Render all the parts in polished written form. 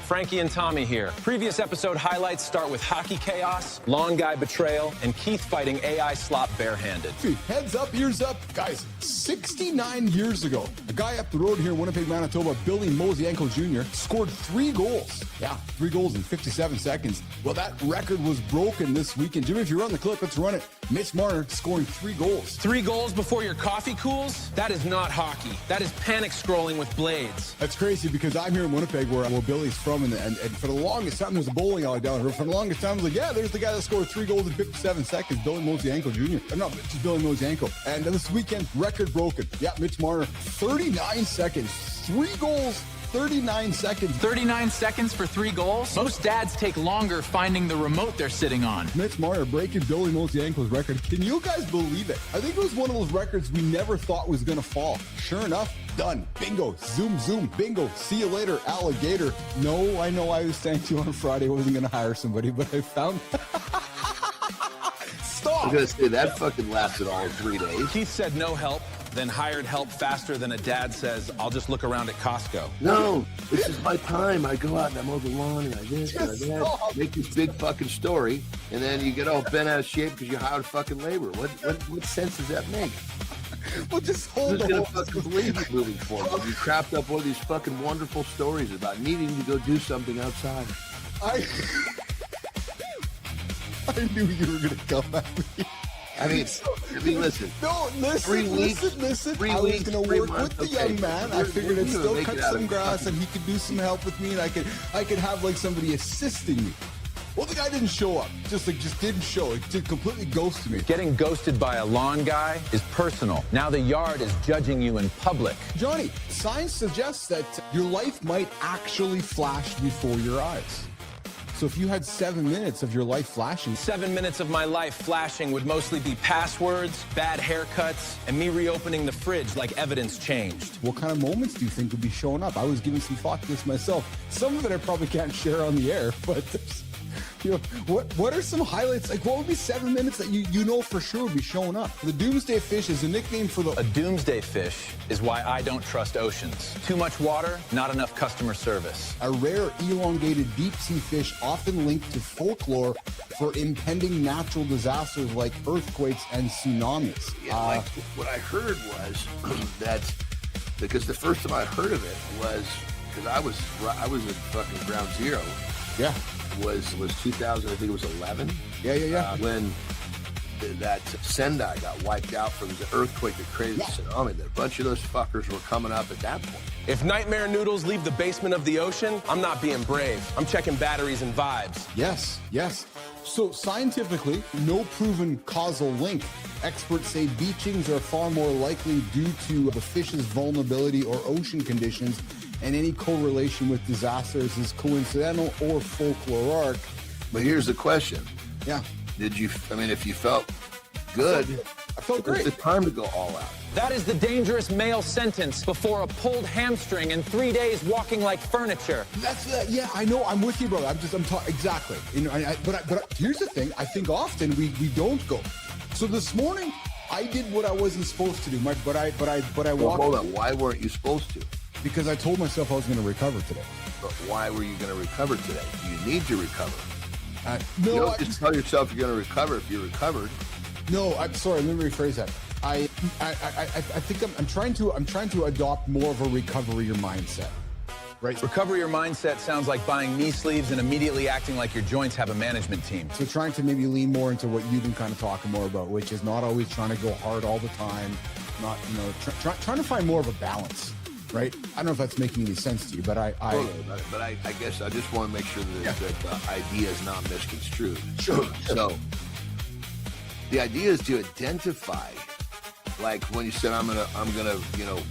Frankie and Tommy here. Previous episode highlights start with hockey chaos, long guy betrayal, and Keith fighting AI slop barehanded. Dude, heads up, ears up. Guys, 69 years ago, a guy up the road here in Winnipeg, Manitoba, Billy Mosienko Jr., scored 3 goals. Yeah, 3 goals in 57 seconds. Well, that record was broken this weekend. Jimmy, if you run the clip, let's run it. Mitch Marner scoring 3 goals. 3 goals before your coffee cools? That is not hockey. That is panic scrolling with blades. That's crazy because I'm here in Winnipeg where Billy's from, and for the longest time, there's a bowling alley down here. For the longest time, I was like, yeah, there's the guy that scored 3 goals in 57 seconds, Billy Mosienko Jr. I'm not, just Billy Mosienko. And this weekend, record broken. Yeah, Mitch Marner, 39 seconds, 3 goals, 39 seconds. 39 seconds for 3 goals? Most dads take longer finding the remote they're sitting on. Mitch Marner breaking Billy Mosienko's record. Can you guys believe it? I think it was one of those records we never thought was going to fall. Sure enough, done. Bingo. Zoom, zoom. Bingo. See you later, alligator. No, I know I was saying to you on Friday I wasn't going to hire somebody, but I found... Stop. I was going to say, that fucking lasted all 3 days. Keith said no help, then hired help faster than a dad says, I'll just look around at Costco. No, this is my time. I go out and I mow the lawn and I this and I that. Make this big fucking story, and then you get all bent out of shape because you hired fucking labor. What sense does that make? Well, just hold Who's gonna fucking believe you moving forward? You craft up one of these fucking wonderful stories about needing to go do something outside. I knew you were going to come at me. I mean, listen. No, listen, 3 weeks, listen. 3 I was weeks, going to 3 work months, with the young man. I figured I'd still cut some grass and he could do some help with me, and I could have like somebody assisting me. Well, the guy didn't show up. Just didn't show. It just completely ghosted me. Getting ghosted by a lawn guy is personal. Now the yard is judging you in public. Johnny, science suggests that your life might actually flash before your eyes. So if you had 7 minutes of your life flashing... 7 minutes of my life flashing would mostly be passwords, bad haircuts, and me reopening the fridge like evidence changed. What kind of moments do you think would be showing up? I was giving some thought to this myself. Some of it I probably can't share on the air, but... You know, what are some highlights? Like, what would be 7 minutes that you know for sure would be showing up? The doomsday fish is a nickname for the... A doomsday fish is why I don't trust oceans. Too much water, not enough customer service. A rare elongated deep-sea fish often linked to folklore for impending natural disasters like earthquakes and tsunamis. Yeah, like what I heard was that, because the first time I heard of it was, because I was at fucking ground zero. Yeah. Was 2000, I think it was 11. Yeah. When that Sendai got wiped out from the earthquake that created the tsunami. A bunch of those fuckers were coming up at that point. If nightmare noodles leave the basement of the ocean, I'm not being brave. I'm checking batteries and vibes. Yes. So scientifically, no proven causal link. Experts say beachings are far more likely due to the fish's vulnerability or ocean conditions, and any correlation with disasters is coincidental or folkloric. But here's the question. Yeah. If you felt good, I felt great. It's the time to go all out. That is the dangerous male sentence before a pulled hamstring and 3 days walking like furniture. Yeah, I know. I'm with you, brother. Exactly. You know, but here's the thing. I think often we don't go. So this morning, I did what I wasn't supposed to do. But I walked. Hold on. Why weren't you supposed to? Because I told myself I was going to recover today. But why were you going to recover today? You need to recover. No, you don't just tell yourself you're going to recover if you're recovered. No, I'm sorry. Let me rephrase that. I think I'm trying to adopt more of a recovery mindset. Right. Recovery your mindset sounds like buying knee sleeves and immediately acting like your joints have a management team. So trying to maybe lean more into what you've been kind of talking more about, which is not always trying to go hard all the time, not, you know, trying to find more of a balance. Right? I don't know if that's making any sense to you, but I guess I just want to make sure that the idea is not misconstrued. Sure. So the idea is to identify, like when you said, I'm gonna, you know,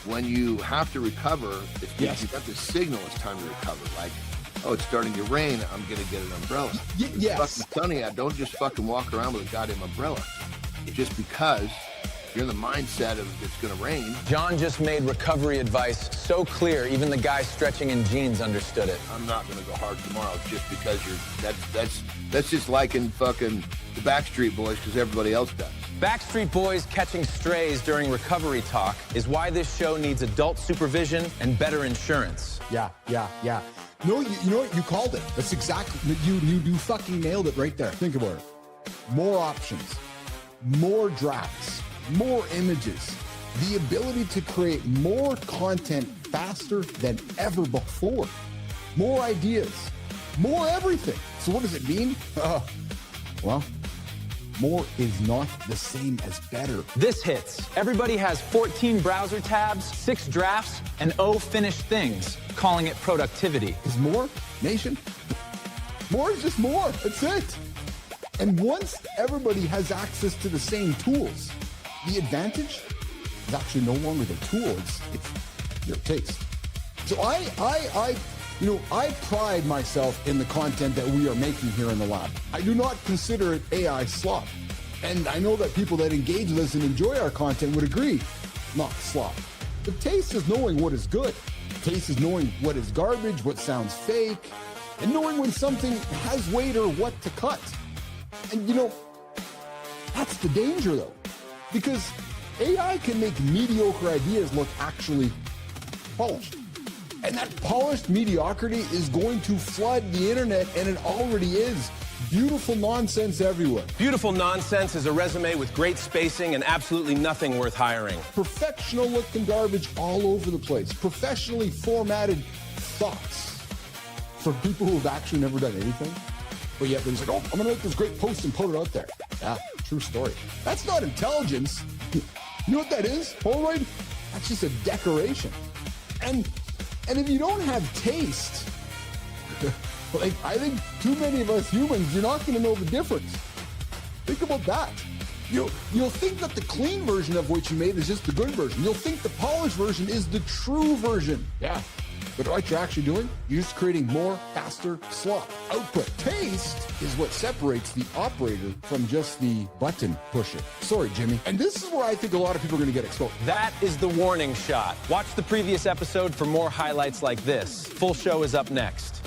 when you have to recover, if you've got the signal, it's time to recover. Like, oh, it's starting to rain, I'm gonna get an umbrella. Yes. It's fucking sunny out. Don't just fucking walk around with a goddamn umbrella. Just because you're in the mindset of it's going to rain. John just made recovery advice so clear, even the guy stretching in jeans understood it. I'm not going to go hard tomorrow just because that's just like in fucking the Backstreet Boys because everybody else does. Backstreet Boys catching strays during recovery talk is why this show needs adult supervision and better insurance. Yeah. No, you know what? You called it. That's exactly, you fucking nailed it right there. Think about it. More options, more drafts, more images, the ability to create more content faster than ever before, more ideas, more everything. So what does it mean? Well, more is not the same as better. This hits. Everybody has 14 browser tabs, 6 drafts, and 0 finished things, calling it productivity. Is more, nation? More is just more. That's it. And once everybody has access to the same tools, the advantage is actually no longer the tool, it's your taste. So I pride myself in the content that we are making here in the lab. I do not consider it AI slop. And I know that people that engage with us and enjoy our content would agree, not slop. The taste is knowing what is good. Taste is knowing what is garbage, what sounds fake, and knowing when something has weight or what to cut. And that's the danger though, because AI can make mediocre ideas look actually polished. And that polished mediocrity is going to flood the internet, and it already is. Beautiful nonsense everywhere. Beautiful nonsense is a resume with great spacing and absolutely nothing worth hiring. Professional looking garbage all over the place. Professionally formatted thoughts for people who've actually never done anything. But yet they're just like, oh, I'm going to make this great post and put it out there. Yeah, true story. That's not intelligence. You know what that is, Polaroid? That's just a decoration. And if you don't have taste, like I think too many of us humans, you're not going to know the difference. Think about that. You'll think that the clean version of what you made is just the good version. You'll think the polished version is the true version. Yeah. But what you're actually doing, you're just creating more, faster slop. Output. Taste is what separates the operator from just the button pusher. Sorry, Jimmy. And this is where I think a lot of people are going to get exposed. That is the warning shot. Watch the previous episode for more highlights like this. Full show is up next.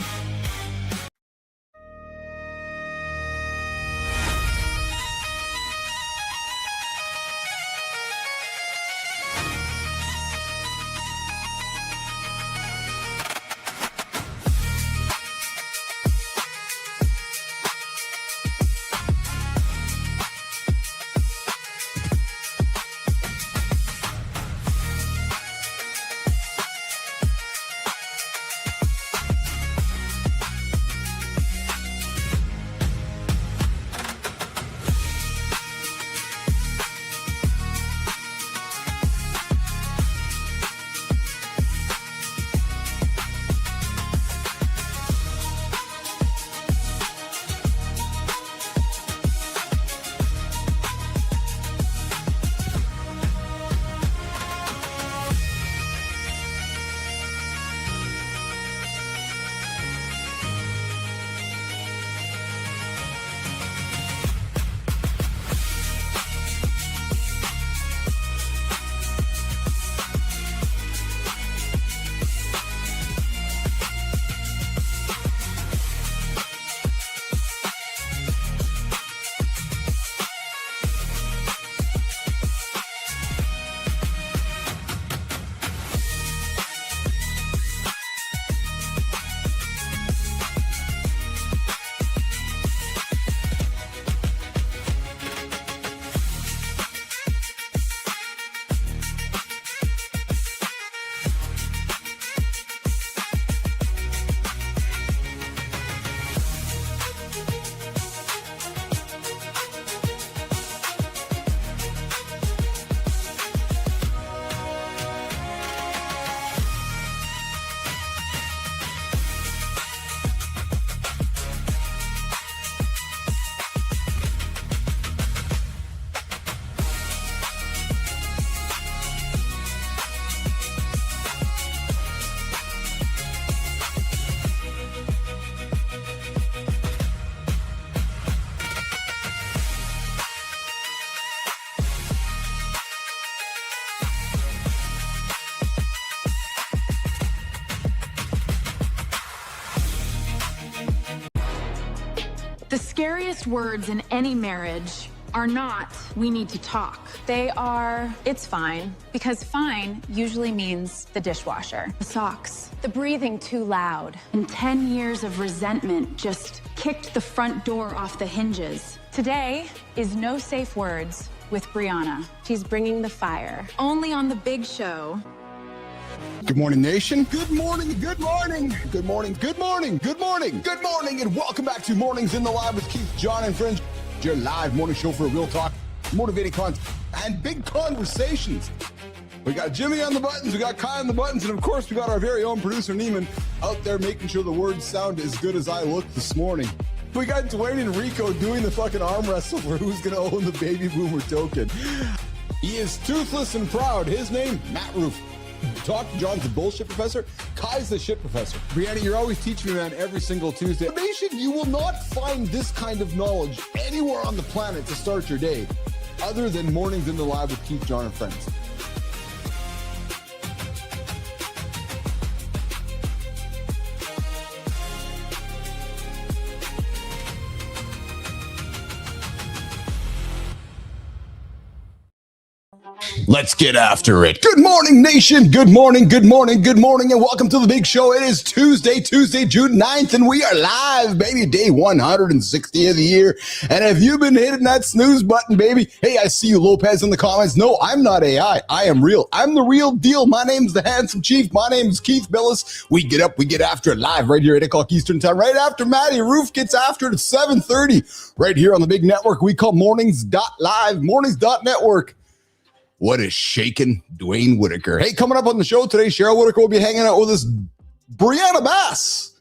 The scariest words in any marriage are not, "we need to talk." It's fine, because fine usually means the dishwasher. The socks, the breathing too loud, and 10 years of resentment just kicked the front door off the hinges. Today is No Safe Words with Brianna. She's bringing the fire. Only on The Big Show. Good morning, nation. Good morning, good morning, good morning, good morning, good morning, good morning, and welcome back to Mornings in the Live with Keith, John, and Friends, your live morning show for real talk, motivating content, and big conversations. We got Jimmy on the buttons, we got Kai on the buttons, and of course, we got our very own producer, Neiman, out there making sure the words sound as good as I look this morning. We got Dwayne and Rico doing the fucking arm wrestle for who's going to own the baby boomer token. He is toothless and proud. His name, Matt Roof. Talk to John's the bullshit professor. Kai's the shit professor. Brianna, you're always teaching me, man, every single Tuesday. Nation, you will not find this kind of knowledge anywhere on the planet to start your day other than Mornings in the Live with Keith, John, and Friends. Let's get after it. Good morning, nation. Good morning, good morning, good morning, and welcome to the big show. It is Tuesday, June 9th, and we are live, baby. Day 160 of the year. And if you've been hitting that snooze button, baby, hey, I see you, Lopez, in the comments. No, I'm not AI. I am real. I'm the real deal. My name's the Handsome Chief. My name is Keith Billis. We get up, we get after it live right here at 8 o'clock Eastern Time, right after Matty Roof gets after it at 7:30, right here on the big network we call Mornings.live, Mornings.network. What is shaking? Dwayne Whitaker. Hey, coming up on the show today, Cheryl Whitaker will be hanging out with us. Brianna Bass.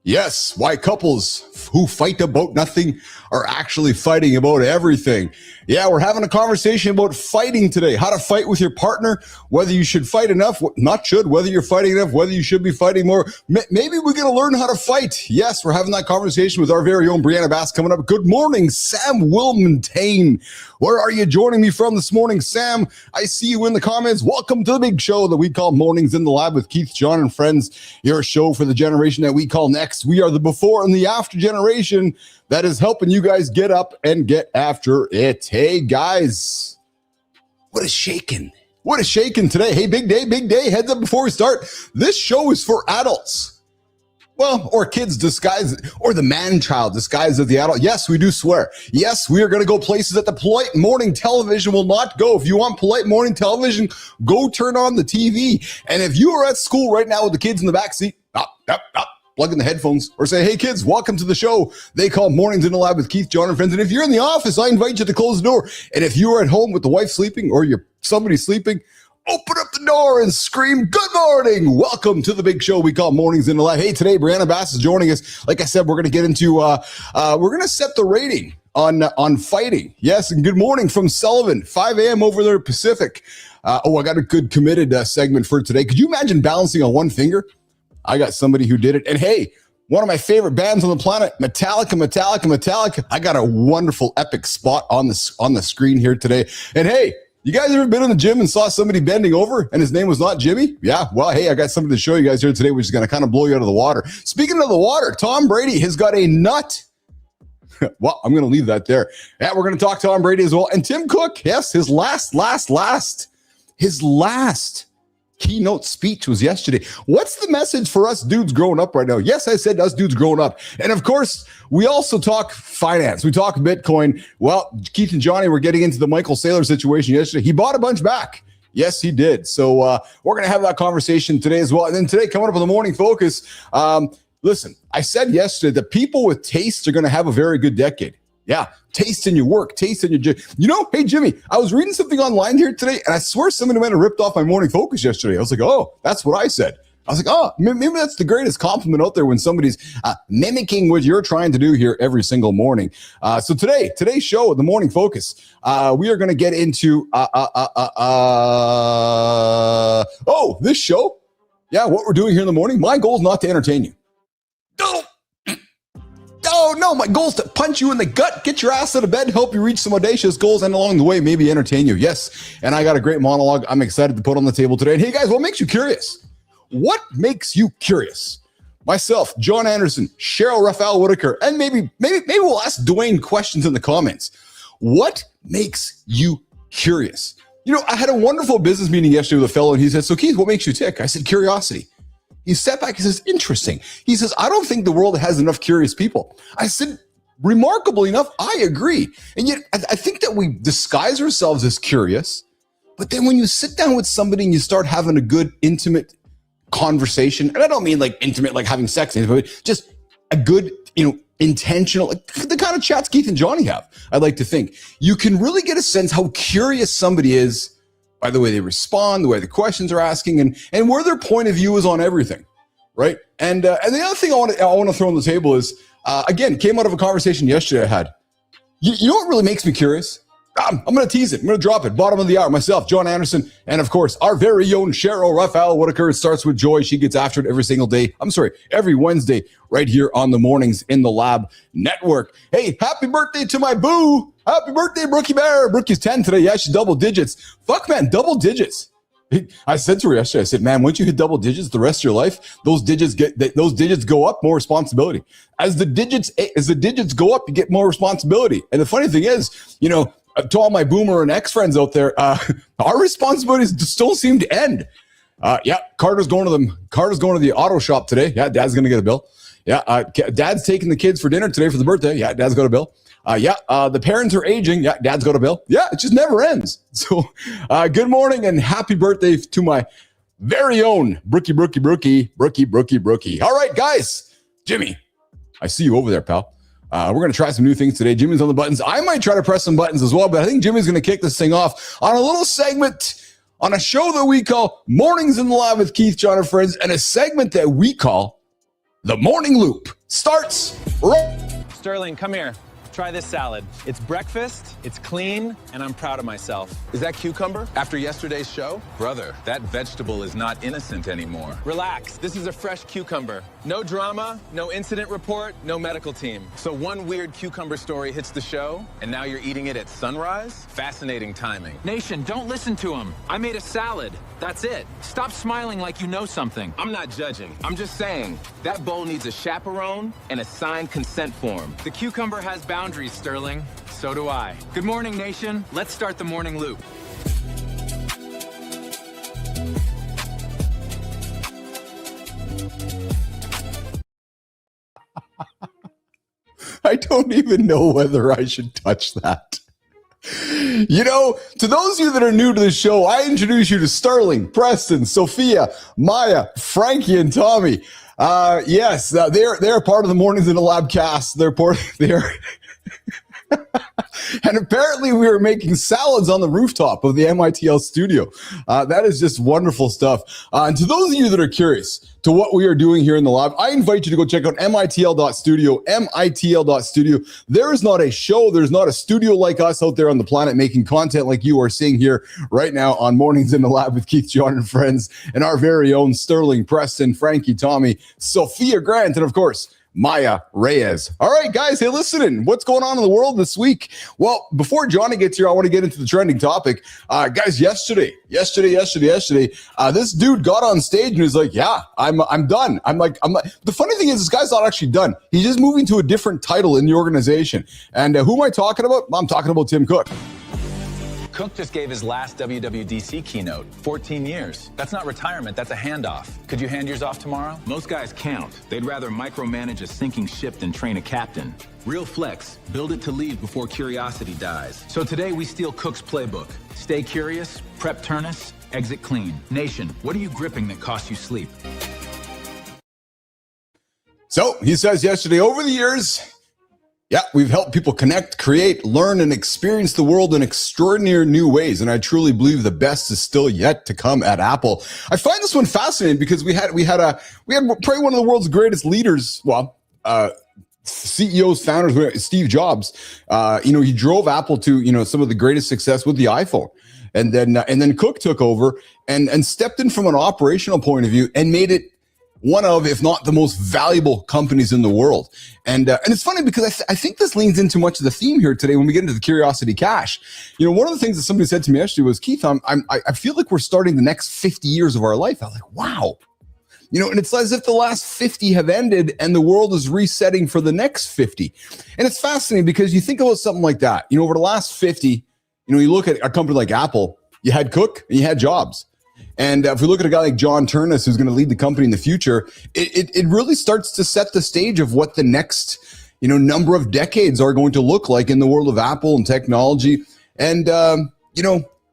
Yes, why couples who fight about nothing are actually fighting about everything. Yeah, we're having a conversation about fighting today. How to fight with your partner, whether you should fight enough, not should, whether you're fighting enough, whether you should be fighting more. Maybe we're going to learn how to fight. Yes, we're having that conversation with our very own Brianna Bass coming up. Good morning, Sam Wilmontane. Where are you joining me from this morning, Sam? I see you in the comments. Welcome to the big show that we call Mornings in the Lab with Keith, John, and Friends. Your show for the generation that we call next. We are the before and the after generation that is helping you guys get up and get after it. Hey, guys, what is shaking? What is shaking today? Hey, big day, big day. Heads up before we start. This show is for adults. Well, or kids disguised, or the man-child disguised as the adult. Yes, we do swear. Yes, we are going to go places that the polite morning television will not go. If you want polite morning television, go turn on the TV. And if you are at school right now with the kids in the back seat, plug in the headphones or say, hey, kids, welcome to the show they call Mornings in the Lab with Keith, John, and Friends. And if you're in the office, I invite you to close the door. And if you are at home with the wife sleeping or somebody sleeping, open up the door and scream, good morning. Welcome to the big show we call Mornings in the Live. Hey, today, Brianna Bass is joining us. Like I said, we're going to get into, we're going to set the rating on fighting. Yes, and good morning from Sullivan, 5 a.m. over there Pacific. I got a good committed segment for today. Could you imagine balancing on one finger? I got somebody who did it. And hey, one of my favorite bands on the planet, Metallica. I got a wonderful epic spot on the screen here today. And hey, you guys ever been in the gym and saw somebody bending over and his name was not Jimmy? Yeah, well, hey, I got something to show you guys here today, which is going to kind of blow you out of the water. Speaking of the water, Tom Brady has got a nut. Well, I'm going to leave that there. Yeah, we're going to talk to Tom Brady as well. And Tim Cook, yes, his last keynote speech was yesterday. What's the message for us dudes growing up right now? Yes, I said us dudes growing up. And of course, we also talk finance. We talk Bitcoin. Well, Keith and Johnny were getting into the Michael Saylor situation yesterday. He bought a bunch back. Yes, he did. So we're going to have that conversation today as well. And then today, coming up on the Morning Focus, listen, I said yesterday that people with tastes are going to have a very good decade. Yeah, taste in your work, taste in your gym. You know, hey, Jimmy, I was reading something online here today, and I swear somebody might have ripped off my Morning Focus yesterday. I was like, oh, that's what I said. I was like, oh, maybe that's the greatest compliment out there when somebody's mimicking what you're trying to do here every single morning. So today's show, the Morning Focus, we are going to get into, this show. Yeah, what we're doing here in the morning. My goal is not to entertain you. No, my goal is to punch you in the gut, get your ass out of bed, help you reach some audacious goals, and along the way, maybe entertain you. Yes, and I got a great monologue I'm excited to put on the table today. And hey, guys, what makes you curious? What makes you curious? Myself, John Anderson, Cheryl Raphael Whitaker, and maybe we'll ask Dwayne questions in the comments. What makes you curious. You know, I had a wonderful business meeting yesterday with a fellow, and he said, so Keith, what makes you tick? I said, curiosity. He stepped back, he says, interesting. He says, I don't think the world has enough curious people. I said, remarkably enough, I agree. And yet I think that we disguise ourselves as curious, but then when you sit down with somebody and you start having a good, intimate conversation, and I don't mean like intimate, like having sex, but just a good, intentional, like the kind of chats Keith and Johnny have, I'd like to think. You can really get a sense how curious somebody is by the way they respond, the way the questions are asking, and where their point of view is on everything, right? And the other thing I want to throw on the table is, again, came out of a conversation yesterday I had. You know what really makes me curious? I'm going to tease it. I'm going to drop it. Bottom of the hour, myself, John Anderson, and of course, our very own Cheryl Raphael Whitaker. It starts with joy. She gets after it every single day. Every Wednesday, right here on the Mornings in the Lab Network. Hey, happy birthday to my boo. Happy birthday, Brookie Bear. Brookie's 10 today. Yeah, she's double digits. Fuck, man, double digits. I said to her yesterday, I said, man, once you hit double digits the rest of your life, those digits go up, more responsibility. As the digits go up, you get more responsibility. And the funny thing is, to all my boomer and ex-friends out there, our responsibilities still seem to end. Carter's going to the auto shop today. Yeah, Dad's going to get a bill. Yeah, Dad's taking the kids for dinner today for the birthday. Yeah, Dad's got a bill. The parents are aging. Yeah, Dad's got a bill. Yeah, it just never ends. So, good morning and happy birthday to my very own Brookie. All right, guys. Jimmy, I see you over there, pal. We're going to try some new things today. Jimmy's on the buttons. I might try to press some buttons as well, but I think Jimmy's going to kick this thing off on a little segment on a show that we call Mornings in the Lab with Keith, John, and Friends, and a segment that we call The Morning Loop. Starts right. Sterling, come here. Try this salad. It's breakfast, it's clean, and I'm proud of myself. Is that cucumber? After yesterday's show? Brother, that vegetable is not innocent anymore. Relax, this is a fresh cucumber. No drama, no incident report, no medical team. So one weird cucumber story hits the show, and now you're eating it at sunrise? Fascinating timing. Nation, don't listen to him. I made a salad. That's it. Stop smiling like you know something. I'm not judging. I'm just saying, that bowl needs a chaperone and a signed consent form. The cucumber has boundaries, Sterling. So do I. Good morning, nation. Let's start the morning loop. I don't even know whether I should touch that. To those of you that are new to the show, I introduce you to Sterling, Preston, Sophia, Maya, Frankie, and Tommy. They're part of the Mornings in the Lab cast. They're and apparently we were making salads on the rooftop of the MITL studio. That is just wonderful stuff. And to those of you that are curious to what we are doing here in the lab, I invite you to go check out mitl.studio, mitl.studio. There is not a show, there's not a studio like us out there on the planet making content like you are seeing here right now on Mornings in the Lab with Keith, John, and Friends, and our very own Sterling, Preston, Frankie, Tommy, Sophia Grant, and of course, Maya Reyes. All right, guys, hey, listen, what's going on in the world this week? Well, before Johnny gets here, I want to get into the trending topic. Guys, yesterday, this dude got on stage and he's like, yeah, I'm done. I'm like, the funny thing is this guy's not actually done. He's just moving to a different title in the organization. And who am I talking about? I'm talking about Tim Cook. Cook just gave his last WWDC keynote. 14 years. That's not retirement, that's a handoff. Could you hand yours off tomorrow? Most guys count. They'd rather micromanage a sinking ship than train a captain. Real flex. Build it to leave before curiosity dies. So today we steal Cook's playbook. Stay curious, prep Turnus, exit clean. Nation, what are you gripping that costs you sleep? So he says yesterday, over the years, we've helped people connect, create, learn, and experience the world in extraordinary new ways. And I truly believe the best is still yet to come at Apple. I find this one fascinating because we had probably one of the world's greatest leaders, CEOs, founders, Steve Jobs. He drove Apple to, some of the greatest success with the iPhone. And then Cook took over and stepped in from an operational point of view and made it one of, if not the most valuable companies in the world. And it's funny because I think this leans into much of the theme here today when we get into the Curiosity Cache. One of the things that somebody said to me yesterday was, Keith, I feel like we're starting the next 50 years of our life. I was like, wow. And it's as if the last 50 have ended and the world is resetting for the next 50. And it's fascinating because you think about something like that, over the last 50, you look at a company like Apple, you had Cook and you had Jobs. And if we look at a guy like John Turnus, who's going to lead the company in the future, it really starts to set the stage of what the next, number of decades are going to look like in the world of Apple and technology. And,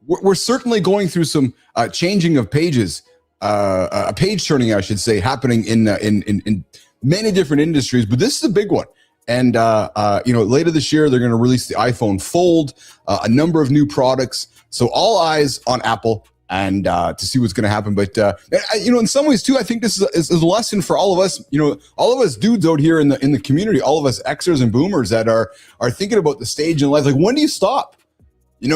we're certainly going through some changing of pages, a page turning, I should say, happening in many different industries. But this is a big one. And, later this year, they're going to release the iPhone Fold, a number of new products. So all eyes on Apple and to see what's going to happen. But, in some ways, too, I think this is a lesson for all of us, all of us dudes out here in the community, all of us Xers and boomers that are thinking about the stage in life. Like, when do you stop? Do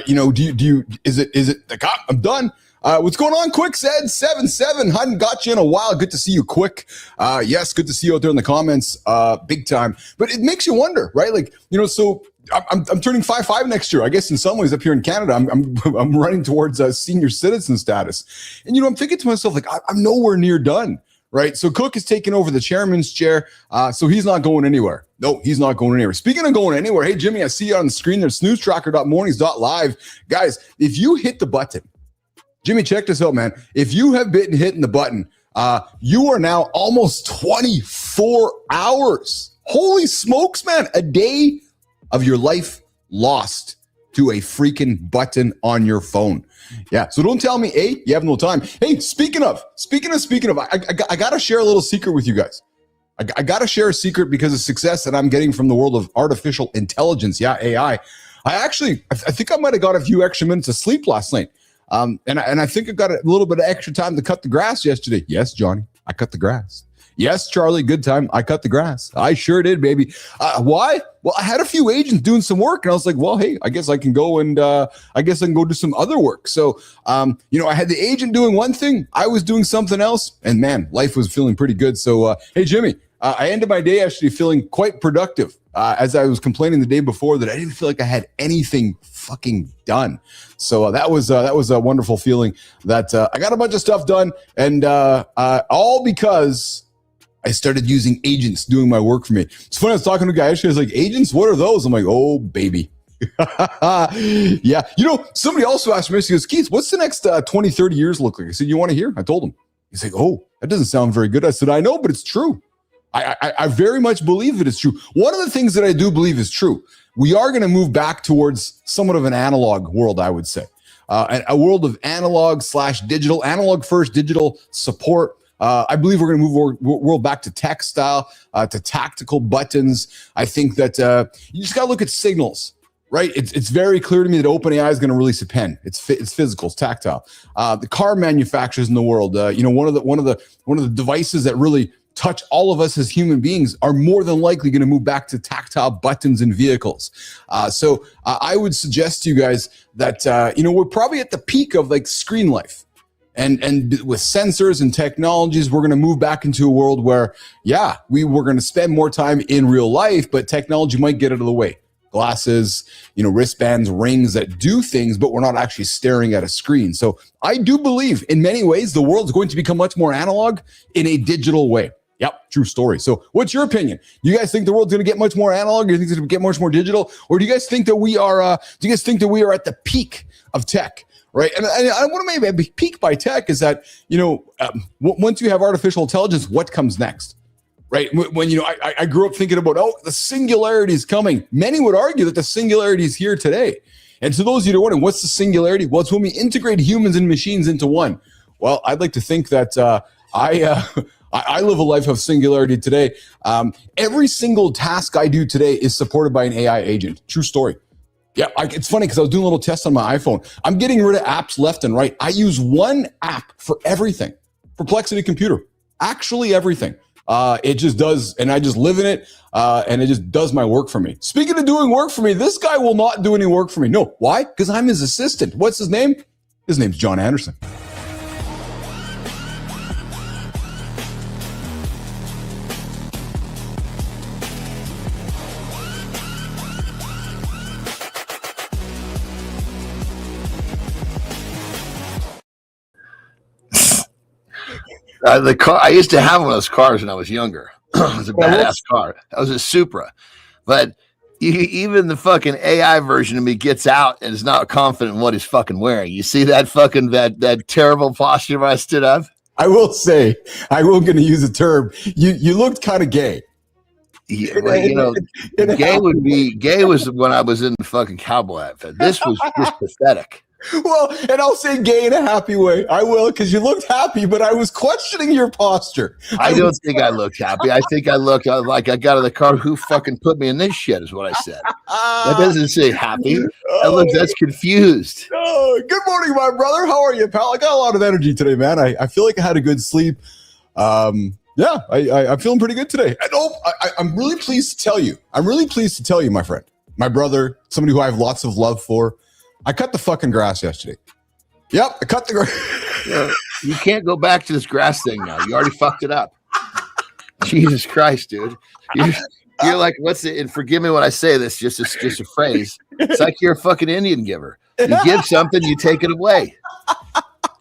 you, is it like, I'm done? What's going on? Quick said 7-7. Hadn't got you in a while. Good to see you, Quick. Yes, good to see you out there in the comments. Big time. But it makes you wonder, right? Like, so I'm turning 5'5" next year. I guess in some ways up here in Canada, I'm running towards senior citizen status. And I'm thinking to myself, like, I'm nowhere near done. Right. So Cook is taking over the chairman's chair. So he's not going anywhere. No, he's not going anywhere. Speaking of going anywhere, hey, Jimmy, I see you on the screen there, snoozetracker.mornings.live. Guys, if you hit the button, Jimmy, check this out, man. If you have been hitting the button, you are now almost 24 hours. Holy smokes, man. A day of your life lost to a freaking button on your phone. Yeah. So don't tell me, hey, you have no time. Hey, speaking of, I got to share a little secret with you guys. I got to share a secret because of success that I'm getting from the world of artificial intelligence. Yeah, AI. I think I might have got a few extra minutes of sleep last night. And I think I got a little bit of extra time to cut the grass yesterday. Yes, Johnny, I cut the grass. Yes, Charlie, good time. I cut the grass. I sure did, baby. Why? Well, I had a few agents doing some work, and I was like, well, hey, I guess I can go do some other work. So, I had the agent doing one thing. I was doing something else, and man, life was feeling pretty good. So, hey, Jimmy, I ended my day actually feeling quite productive. As I was complaining the day before that I didn't feel like I had anything fucking done. So that was a wonderful feeling that I got a bunch of stuff done, and all because I started using agents doing my work for me. It's funny, I was talking to a guy yesterday, I was like, agents, what are those? I'm like, oh, baby. Yeah. Somebody also asked me, he goes, Keith, what's the next 20, 30 years look like? I said, you want to hear? I told him. He's like, oh, that doesn't sound very good. I said, I know, but it's true. I very much believe that it's true. One of the things that I do believe is true. We are going to move back towards somewhat of an analog world, I would say. A world of analog/digital, analog first, digital support. I believe we're going to move world back to textile, to tactical buttons. I think that you just got to look at signals, right? It's very clear to me that OpenAI is going to release a pen. It's physical, it's tactile. The car manufacturers in the world, one of the devices that really touch all of us as human beings are more than likely going to move back to tactile buttons in vehicles. So I would suggest to you guys that we're probably at the peak of like screen life. And with sensors and technologies, we're going to move back into a world where, we're going to spend more time in real life, but technology might get out of the way. Glasses, wristbands, rings that do things, but we're not actually staring at a screen. So I do believe in many ways the world's going to become much more analog in a digital way. Yep, true story. So what's your opinion? Do you guys think the world's going to get much more analog? Do you think it's going to get much more digital? Or do you guys think that we are at the peak of tech? Right. And I want to maybe peak by tech is that, once you have artificial intelligence, what comes next? Right. When I grew up thinking about, the singularity is coming. Many would argue that the singularity is here today. And to those of you who are wondering, what's the singularity? Well, it's when we integrate humans and machines into one. Well, I'd like to think that I live a life of singularity today. Every single task I do today is supported by an AI agent. True story. Yeah, it's funny because I was doing a little test on my iPhone. I'm getting rid of apps left and right. I use one app for everything. Perplexity Computer. Actually, everything. It just does, and I just live in it, and it just does my work for me. Speaking of doing work for me, this guy will not do any work for me. No, why? Because I'm his assistant. What's his name? His name's John Anderson. The car, I used to have one of those cars when I was younger. It was a badass car. That was a Supra. But Even the fucking AI version of me gets out and is not confident in what he's fucking wearing. You see that fucking that terrible posture when I stood up? I will say, I will going to use a term. You looked kind of gay. Yeah, well, gay was when I was in the fucking cowboy outfit. This was just pathetic. Well, and I'll say gay in a happy way. I will, because you looked happy, but I was questioning your posture. I don't think I looked happy. I think I looked like I got out of the car. Who fucking put me in this shit is what I said. That doesn't say happy. That's confused. Oh, good morning, my brother. How are you, pal? I got a lot of energy today, man. I feel like I had a good sleep. I'm feeling pretty good today. And I'm really pleased to tell you. I'm really pleased to tell you, my friend, my brother, somebody who I have lots of love for. I cut the fucking grass yesterday. Yep, I cut the grass. You can't go back to this grass thing now. You already fucked it up. Jesus Christ, dude. You're like, what's it? And forgive me when I say this, just a phrase. It's like you're a fucking Indian giver. You give something, you take it away.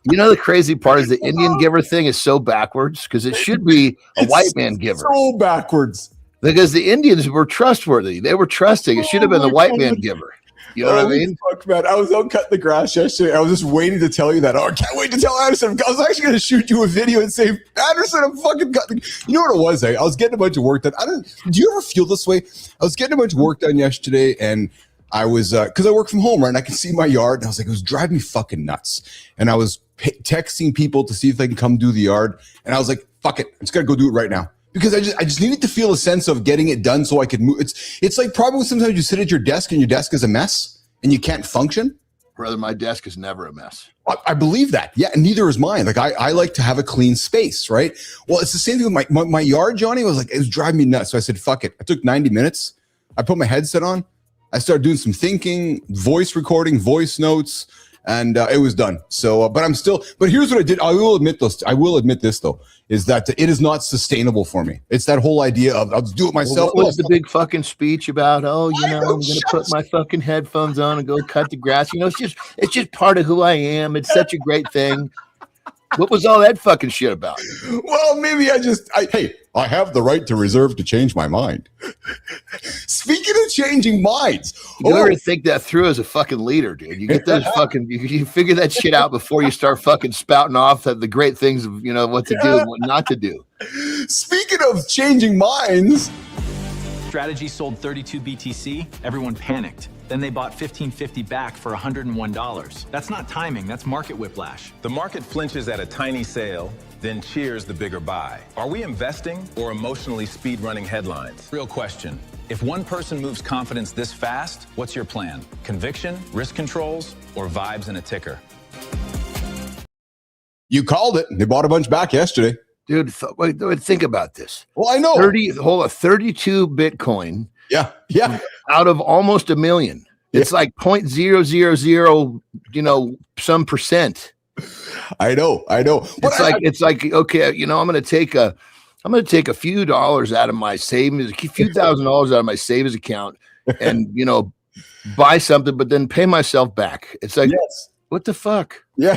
You know, the crazy part is the Indian giver thing is so backwards because it should be a white man giver. So backwards. Because the Indians were trustworthy. They were trusting. It should have been the white man giver. You know what I mean? Fuck, man. I was out cutting the grass yesterday. I was just waiting to tell you that. Oh, I can't wait to tell Anderson. I was actually going to shoot you a video and say, Anderson, I'm fucking cutting. You know what it was, eh? I was getting a bunch of work done. Do you ever feel this way? I was getting a bunch of work done yesterday, and I was, because I work from home, right? And I can see my yard. And I was like, it was driving me fucking nuts. And I was texting people to see if they can come do the yard. And I was like, fuck it. I'm just going to go do it right now. Because I just needed to feel a sense of getting it done so I could move. It's like probably sometimes you sit at your desk and your desk is a mess and you can't function. Brother, my desk is never a mess. I believe that. Yeah, and neither is mine. Like I like to have a clean space, right? Well, it's the same thing with my yard, Johnny. Was like, it was driving me nuts. So I said, fuck it. I took 90 minutes. I put my headset on. I started doing some thinking, voice recording, voice notes, and it was done. So, but here's what I did. I will admit this though, is that it is not sustainable for me. It's that whole idea of I'll just do it myself. What was the big fucking speech about? Oh, I'm going to put my fucking headphones on and go cut the grass. You know, it's just part of who I am. It's such a great thing. What was all that fucking shit about? Well, maybe I have the right to reserve to change my mind. Speaking of changing minds, you ever think that through as a fucking leader, dude? You get those fucking, you figure that shit out before you start fucking spouting off the great things of, what to do and what not to do. Speaking of changing minds. Strategy sold 32 BTC, everyone panicked. Then they bought 1550 back for $101. That's not timing, that's market whiplash. The market flinches at a tiny sale, then cheers the bigger buy. Are we investing or emotionally speed-running headlines? Real question. If one person moves confidence this fast, what's your plan? Conviction, risk controls, or vibes in a ticker? You called it. They bought a bunch back yesterday. Dude, think about this. Well, I know. 32 Bitcoin. Yeah. Out of almost 1 million. It's like 0.000, some percent. I know. It's like okay, I'm going to take a few dollars out of my savings, a few $1,000s out of my savings account and, buy something, but then pay myself back. It's like, yes. What the fuck? Yeah.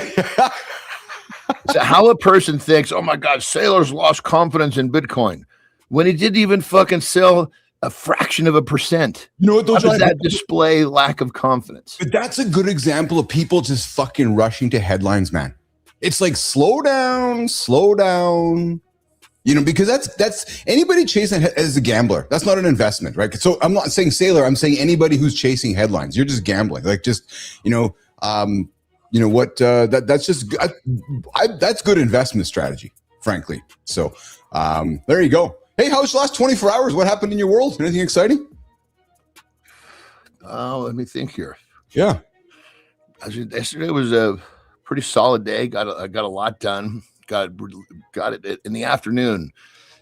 So how a person thinks, oh my God, Saylor's lost confidence in Bitcoin when he didn't even fucking sell a fraction of a percent. You know what? How does that display lack of confidence? But that's a good example of people just fucking rushing to headlines, man. It's like, slow down. Because that's anybody chasing as a gambler. That's not an investment, right? So I'm not saying Saylor. I'm saying anybody who's chasing headlines. You're just gambling. Like that's good investment strategy, frankly. So there you go. Hey, how's the last 24 hours? What happened in your world? Anything exciting? Let me think here. Yeah. Yesterday was a pretty solid day. Got a lot done. Got it in the afternoon.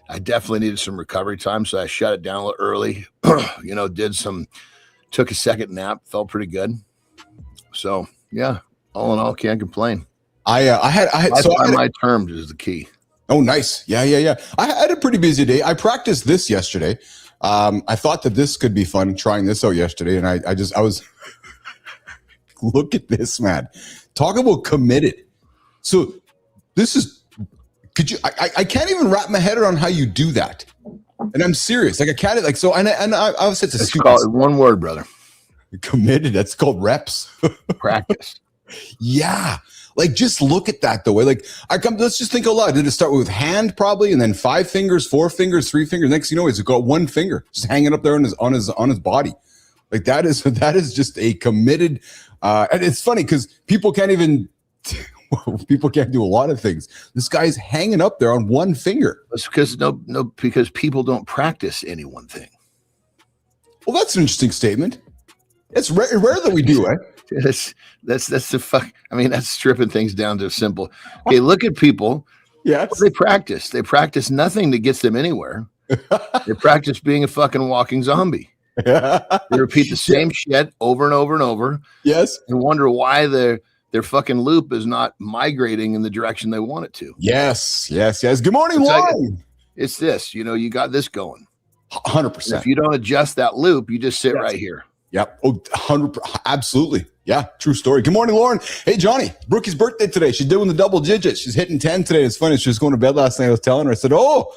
I definitely needed some recovery time, so I shut it down a little early. Took a second nap. Felt pretty good. So yeah, all in all, can't complain. I had my terms is the key. Oh, nice. Yeah. I had a pretty busy day. I practiced this yesterday. I thought that this could be fun, trying this out yesterday. And I was, look at this, man. Talk about committed. So this is, I can't even wrap my head around how you do that. And I'm serious. Like a cat, like, so, and I was it's a It's called one word, brother. Committed. That's called reps. Practice. Yeah. Like, just look at that the way, like, let's just think a lot. Did it start with hand probably, and then 5 fingers, 4 fingers, 3 fingers? Next thing you know, he's got 1 finger just hanging up there on his body. Like, that is just a committed, and it's funny because people can't even, people can't do a lot of things. This guy's hanging up there on 1 finger. It's because because people don't practice any one thing. Well, that's an interesting statement. It's rare that we do, eh? That's the fuck. I mean, that's stripping things down to simple. Okay, look at people. Yes. They practice. They practice nothing that gets them anywhere. They practice being a fucking walking zombie. They repeat the same shit over and over and over. Yes. And wonder why their fucking loop is not migrating in the direction they want it to. Yes. Good morning, Lauren. It's this, you got this going. 100%. If you don't adjust that loop, you just sit right here. Yep. Oh, 100%. Absolutely. Yeah. True story. Good morning, Lauren. Hey, Johnny, Brookie's birthday today. She's doing the double digits. She's hitting 10 today. It's funny. She was going to bed last night. I was telling her, I said, oh,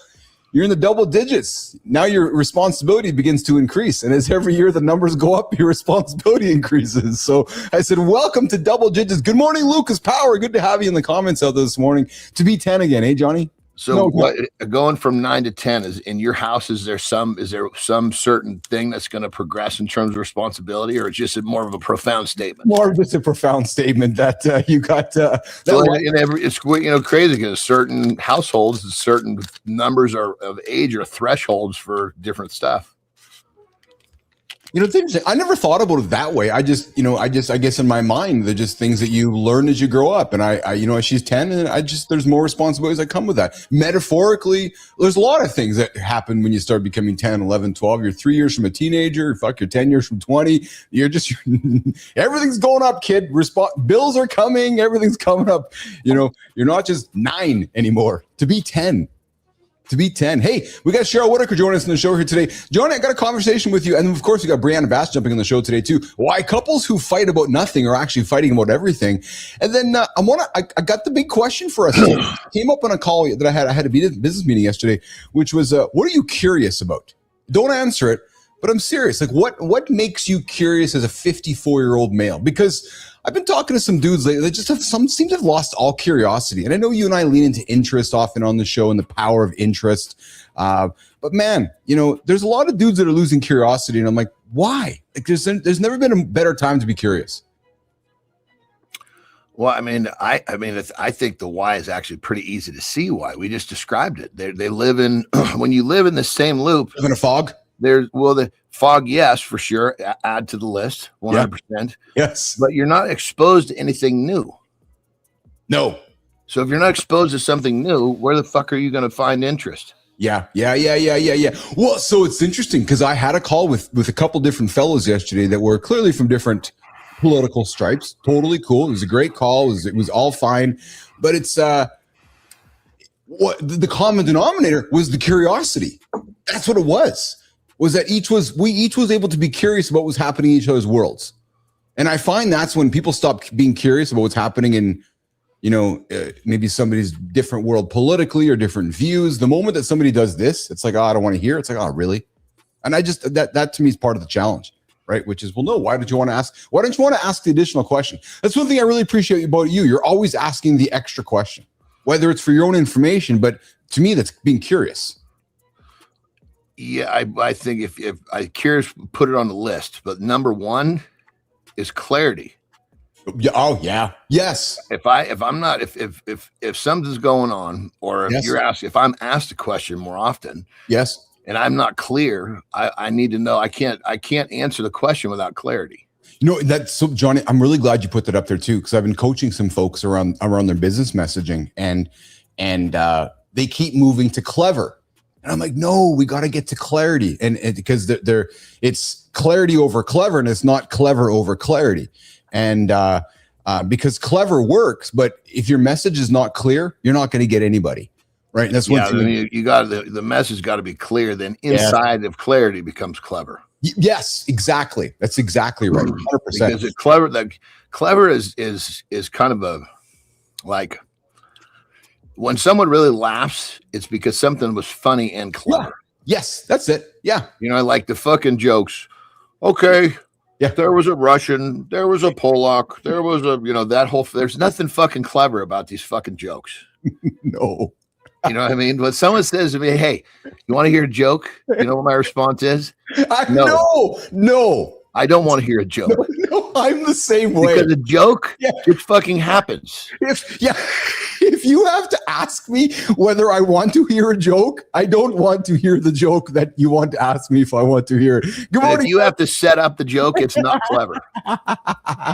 you're in the double digits. Now your responsibility begins to increase. And as every year the numbers go up, your responsibility increases. So I said, welcome to double digits. Good morning, Lucas Power. Good to have you in the comments out there this morning. To be 10 again. Hey, Johnny? So going from 9 to 10 is in your house, is there some certain thing that's going to progress in terms of responsibility, or it's just more of a profound statement? More of just a profound statement that you got. So it's crazy because certain households, certain numbers of age or thresholds for different stuff. It's interesting. I never thought about it that way. I guess in my mind, they're just things that you learn as you grow up. And I she's 10 and there's more responsibilities that come with that. Metaphorically, there's a lot of things that happen when you start becoming 10, 11, 12. You're 3 years from a teenager. You're 10 years from 20. You're everything's going up, kid. Bills are coming. Everything's coming up. You're not just 9 anymore. To be 10. Hey, we got Cheryl Whitaker joining us in the show here today. Johnny, I got a conversation with you. And of course, we got Brianna Bass jumping on the show today too. Why couples who fight about nothing are actually fighting about everything. And then I got the big question for us. Came up on a call that I had a business meeting yesterday, which was, what are you curious about? Don't answer it, but I'm serious. Like what makes you curious as a 54-year-old male? Because I've been talking to some dudes lately that just seem to have lost all curiosity. And I know you and I lean into interest often on the show and the power of interest. But man, there's a lot of dudes that are losing curiosity. And I'm like, why? Like there's never been a better time to be curious. Well, I think the why is actually pretty easy to see why. We just described it. They live in, when you live in the same loop. Live in a fog? The fog, yes, for sure. Add to the list, 100%. Yeah. Yes. But you're not exposed to anything new. No. So if you're not exposed to something new, where the fuck are you going to find interest? Yeah. Well, so it's interesting because I had a call with a couple different fellows yesterday that were clearly from different political stripes. Totally cool. It was a great call. It was all fine. But it's what the common denominator was the curiosity. That's what it was that we each was able to be curious about what's happening in each other's worlds. And I find that's when people stop being curious about what's happening in, maybe somebody's different world politically or different views. The moment that somebody does this, it's like, oh, I don't want to hear. It's like, oh, really? And I just, that to me is part of the challenge, right? Which is, well, no, why don't you want to ask the additional question? That's one thing I really appreciate about you. You're always asking the extra question, whether it's for your own information, but to me, that's being curious. Yeah, I think if I curious, put it on the list. But number one is clarity. Yeah. Oh, yeah. Yes. If something's going on, or if I'm asked a question more often, yes, and I'm not clear, I need to know. I can't answer the question without clarity. That's so, Johnny, I'm really glad you put that up there too, because I've been coaching some folks around their business messaging, and they keep moving to clever. And I'm like, no, we got to get to clarity. And because it's clarity over cleverness, not clever over clarity. And because clever works, but if your message is not clear, you're not going to get anybody. Right. And that's one thing. You got the message got to be clear. Then inside of clarity becomes clever. Yes, exactly. That's exactly right. 100%. Because clever is kind of a, when someone really laughs, it's because something was funny and clever. Yes, that's it. Yeah. You know, I like the fucking jokes. Okay. Yeah. There was a Russian, there was a Polak, there was a, you know, that whole, there's nothing fucking clever about these fucking jokes. No. You know what I mean? When someone says to me, hey, you want to hear a joke? You know what my response is? No. I don't want to hear a joke. No, I'm the same way. Because a joke, it fucking happens. If you have to ask me whether I want to hear a joke, I don't want to hear the joke that you want to ask me if I want to hear it. Good morning. If you have to set up the joke, it's not clever.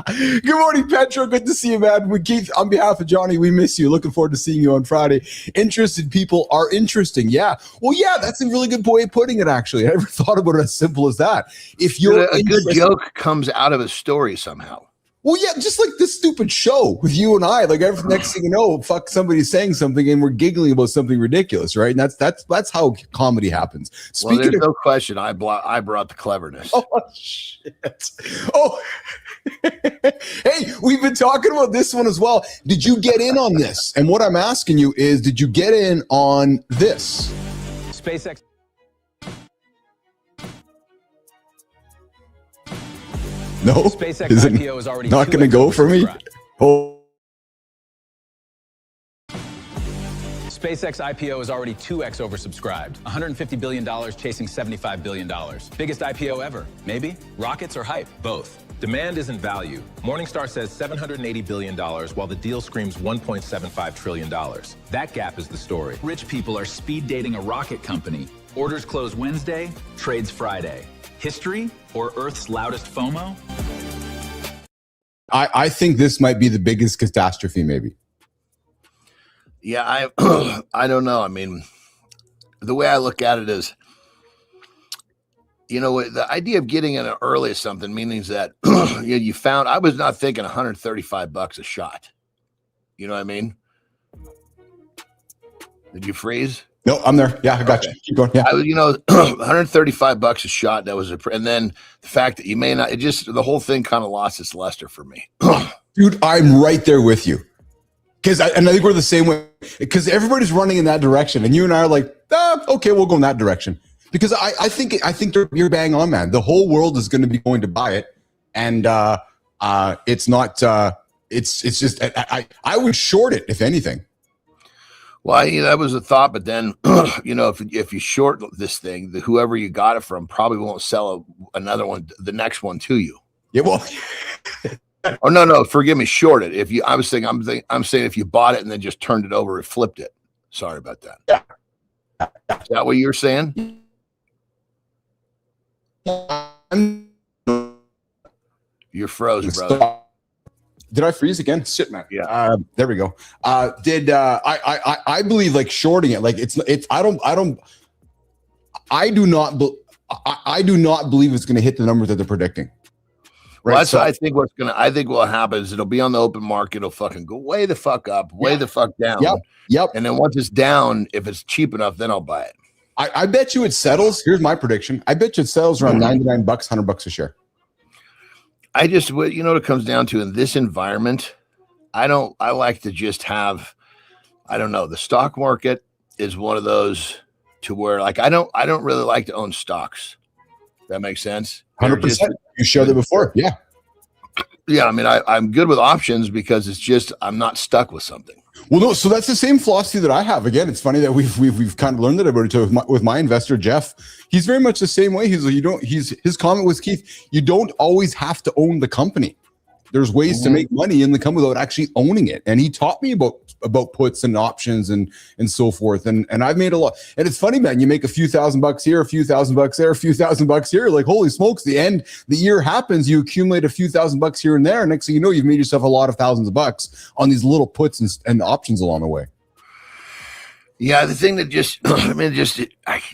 Good morning, Petro. Good to see you, man. With Keith, on behalf of Johnny, we miss you. Looking forward to seeing you on Friday. Interested people are interesting. Yeah. Well, yeah, that's a really good way of putting it, actually. I never thought about it as simple as that. If you're a good joke comes out of a story somehow. Well, yeah, just like this stupid show with you and I. Like every next thing you know, somebody's saying something and we're giggling about something ridiculous, right? And that's how comedy happens. Well, there's no question. I brought the cleverness. Oh shit! Oh, hey, we've been talking about this one as well. Did you get in on this? And what I'm asking you is, did you get in on this? SpaceX. No, SpaceX IPO is already not going to go for me. Oh. SpaceX IPO is already 2x oversubscribed. $150 billion chasing $75 billion. Biggest IPO ever. Maybe? Rockets or hype? Both. Demand isn't value. Morningstar says $780 billion, while the deal screams $1.75 trillion. That gap is the story. Rich people are speed dating a rocket company. Orders close Wednesday, trades Friday. History or Earth's loudest FOMO? I think this might be the biggest catastrophe, maybe. Yeah, I don't know. I mean, the way I look at it is, you know, the idea of getting in early is something, meaning that you found, I was not thinking $135 a shot. You know what I mean? Did you freeze? No, I'm there. Yeah, I got you. Keep going. Yeah. You know, $135 a shot. That was and then the fact that you may not, the whole thing kind of lost its luster for me. Dude, I'm right there with you. And I think we're the same way, because everybody's running in that direction. And you and I are like, okay, we'll go in that direction. Because I think you're bang on, man. The whole world is going to be going to buy it. And it's not, it's just, I would short it, if anything. Well, that was a thought, but then, you know, if you short this thing, whoever you got it from probably won't sell another one, the next one to you. Yeah, well, oh no, forgive me, short it. I'm saying if you bought it and then just turned it over and flipped it. Sorry about that. Yeah. Is that what you're saying? You're frozen, brother. Did I freeze again? Shit, man. Yeah. There we go. I believe like shorting it. Like I do not believe it's going to hit the numbers that they're predicting. Right. Well, that's what I think what happens is it'll be on the open market. It'll fucking go way the fuck up, way the fuck down. Yep. And then once it's down, if it's cheap enough, then I'll buy it. I bet you it settles. Here's my prediction. I bet you it settles around $99, $100 a share. You know what it comes down to in this environment? I like to just have, I don't know. The stock market is one of those to where like, I don't really like to own stocks. That makes sense. 100%. You showed it before. Yeah. Yeah. I mean, I'm good with options because it's just, I'm not stuck with something. Well, no, so that's the same philosophy that I have. Again, it's funny that we've kind of learned it about it with my investor, Jeff. He's very much the same way. He's like, his comment was, Keith, you don't always have to own the company. There's ways to make money in the company without actually owning it. And he taught me about puts and options and so forth. And I've made a lot. And it's funny, man, you make a few $1,000 here, a few $1,000 there, a few $1,000 here. Like, holy smokes, the year happens, you accumulate a few $1,000 here and there. And next thing you know, you've made yourself a lot of thousands of bucks on these little puts and options along the way. Yeah, the thing that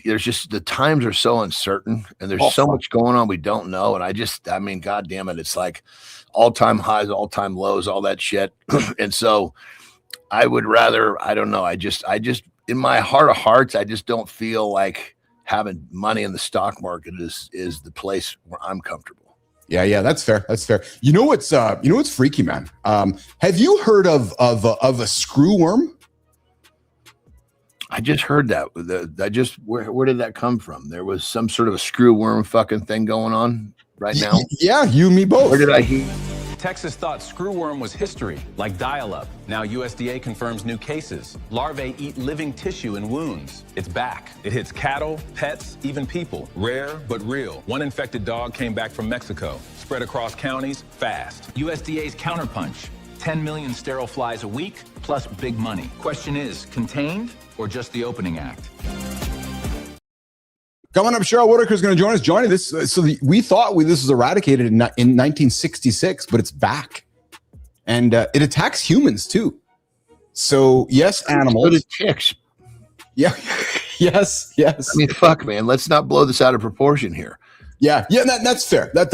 there's just the times are so uncertain and there's so much going on we don't know. And God damn it, it's like all-time highs, all-time lows, all that shit. And so I would rather, I don't know, I just in my heart of hearts, I just don't feel like having money in the stock market is the place where I'm comfortable. Yeah, that's fair. That's fair. You know what's freaky, man? Have you heard of a screw worm? I just heard that. Where did that come from? There was some sort of a screw worm fucking thing going on right now. Yeah, you and me both. Where did I hear? Texas thought screwworm was history, like dial-up. Now USDA confirms new cases. Larvae eat living tissue and wounds. It's back. It hits cattle, pets, even people. Rare, but real. One infected dog came back from Mexico. Spread across counties, fast. USDA's counterpunch. 10 million sterile flies a week, plus big money. Question is, contained or just the opening act? Coming up, Cheryl Whitaker is going to join us. Joining this, we thought this was eradicated in 1966, but it's back, and it attacks humans too. So yes, animals. So do ticks. Yeah, yes. I mean, fuck, man. Let's not blow this out of proportion here. Yeah. That's fair. That's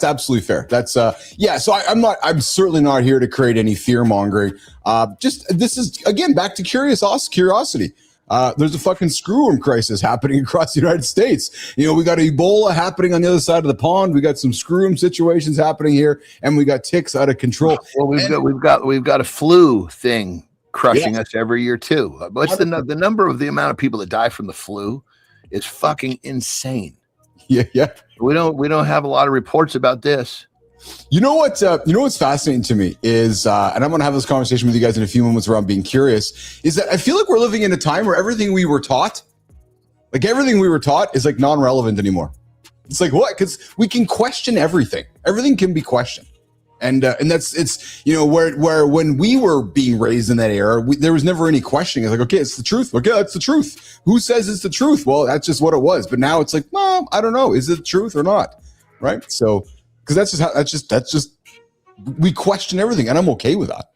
absolutely fair. That's yeah. So I'm certainly not here to create any fear mongering. This is again back to curiosity. There's a fucking screwworm crisis happening across the United States. You know, we got Ebola happening on the other side of the pond. We got some screwworm situations happening here, and we got ticks out of control. Well, we've got a flu thing crushing us every year too. What's the number of the amount of people that die from the flu is fucking insane. Yeah. We don't have a lot of reports about this. You know what? What's fascinating to me is, and I'm going to have this conversation with you guys in a few moments around being curious, is that I feel like we're living in a time where everything we were taught is like non-relevant anymore. It's like what? Because we can question everything. Everything can be questioned, and it's where when we were being raised in that era, there was never any questioning. It's like, okay, it's the truth. Okay, that's the truth. Who says it's the truth? Well, that's just what it was. But now it's like, no, I don't know. Is it the truth or not? Right? So. Because that's just we question everything, and I'm okay with that.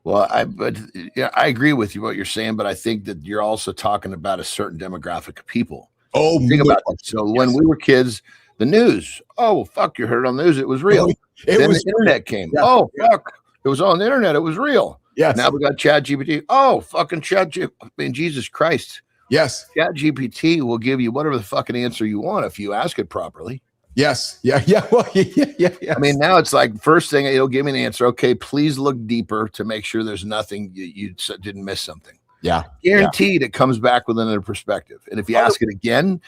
Well, I agree with you what you're saying, but I think that you're also talking about a certain demographic of people. Oh, think about it. So when we were kids, the news. Oh, fuck! You heard it on the news. It was real. Then the internet came. Yeah. Oh, fuck! It was on the internet. It was real. Yes. Now we got ChatGPT. Oh, fucking ChatGPT! I mean, Jesus Christ. Yes. ChatGPT will give you whatever the fucking answer you want if you ask it properly. Yes. Yeah. Well, yeah. I mean, now it's like first thing it'll give me an answer. Okay, please look deeper to make sure there's nothing you didn't miss something. Yeah. Guaranteed it comes back with another perspective. And if you ask it again,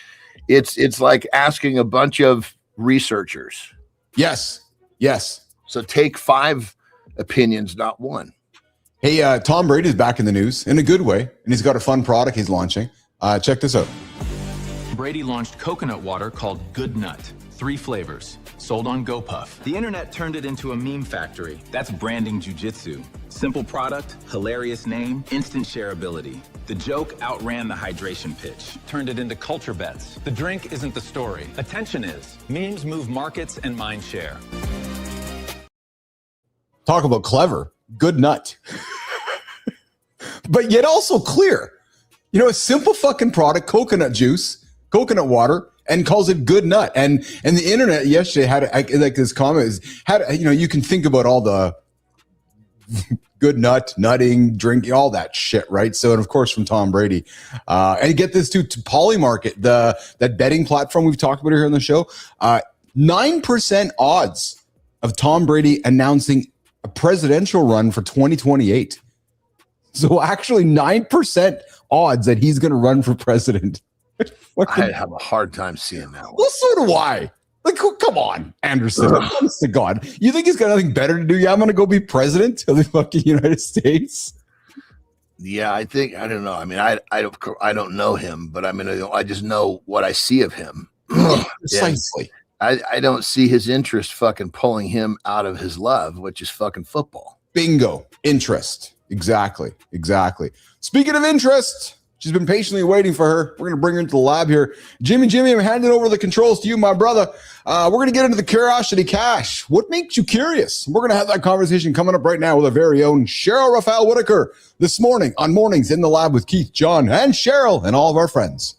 it's like asking a bunch of researchers. Yes. So take 5 opinions, not one. Hey, Tom Brady's back in the news in a good way, and he's got a fun product he's launching. Check this out. Brady launched coconut water called Good Nut. 3 flavors, sold on GoPuff. The internet turned it into a meme factory. That's branding jujitsu. Simple product, hilarious name, instant shareability. The joke outran the hydration pitch. Turned it into culture bets. The drink isn't the story. Attention is. Memes move markets and mind share. Talk about clever. Good nut. But yet also clear. You know, a simple fucking product, coconut juice, coconut water, and calls it Good Nut. And the internet yesterday had like this comment you can think about all the good nut, nutting, drinking, all that shit, right? So, and of course from Tom Brady. And get this too, to Polymarket, that betting platform we've talked about here on the show, 9% odds of Tom Brady announcing a presidential run for 2028. So actually 9% odds that he's going to run for president. I have a hard time seeing that one. Well, so do I. Like, come on, Anderson. Honest to God. You think he's got nothing better to do? Yeah, I'm going to go be president of the fucking United States. Yeah, I don't know. I mean, I don't know him, but I mean, I just know what I see of him. Precisely. I don't see his interest fucking pulling him out of his love, which is fucking football. Bingo. Interest. Exactly. Speaking of interest, she's been patiently waiting for her. We're going to bring her into the lab here. Jimmy, I'm handing over the controls to you, my brother. We're going to get into the Curiosity Cache. What makes you curious? We're going to have that conversation coming up right now with our very own Cheryl Raphael Whitaker this morning on Mornings in the Lab with Keith, John, and Cheryl, and all of our friends.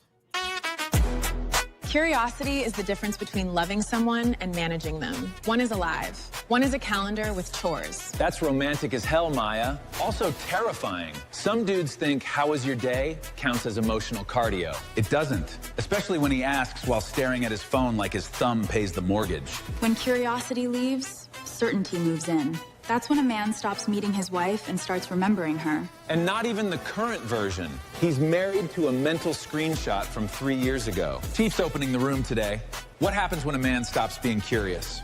Curiosity is the difference between loving someone and managing them. One is alive. One is a calendar with chores. That's romantic as hell, Maya. Also terrifying. Some dudes think, "How was your day?" counts as emotional cardio. It doesn't, especially when he asks while staring at his phone like his thumb pays the mortgage. When curiosity leaves, certainty moves in. That's when a man stops meeting his wife and starts remembering her. And not even the current version. He's married to a mental screenshot from 3 years ago. Chief's opening the room today. What happens when a man stops being curious?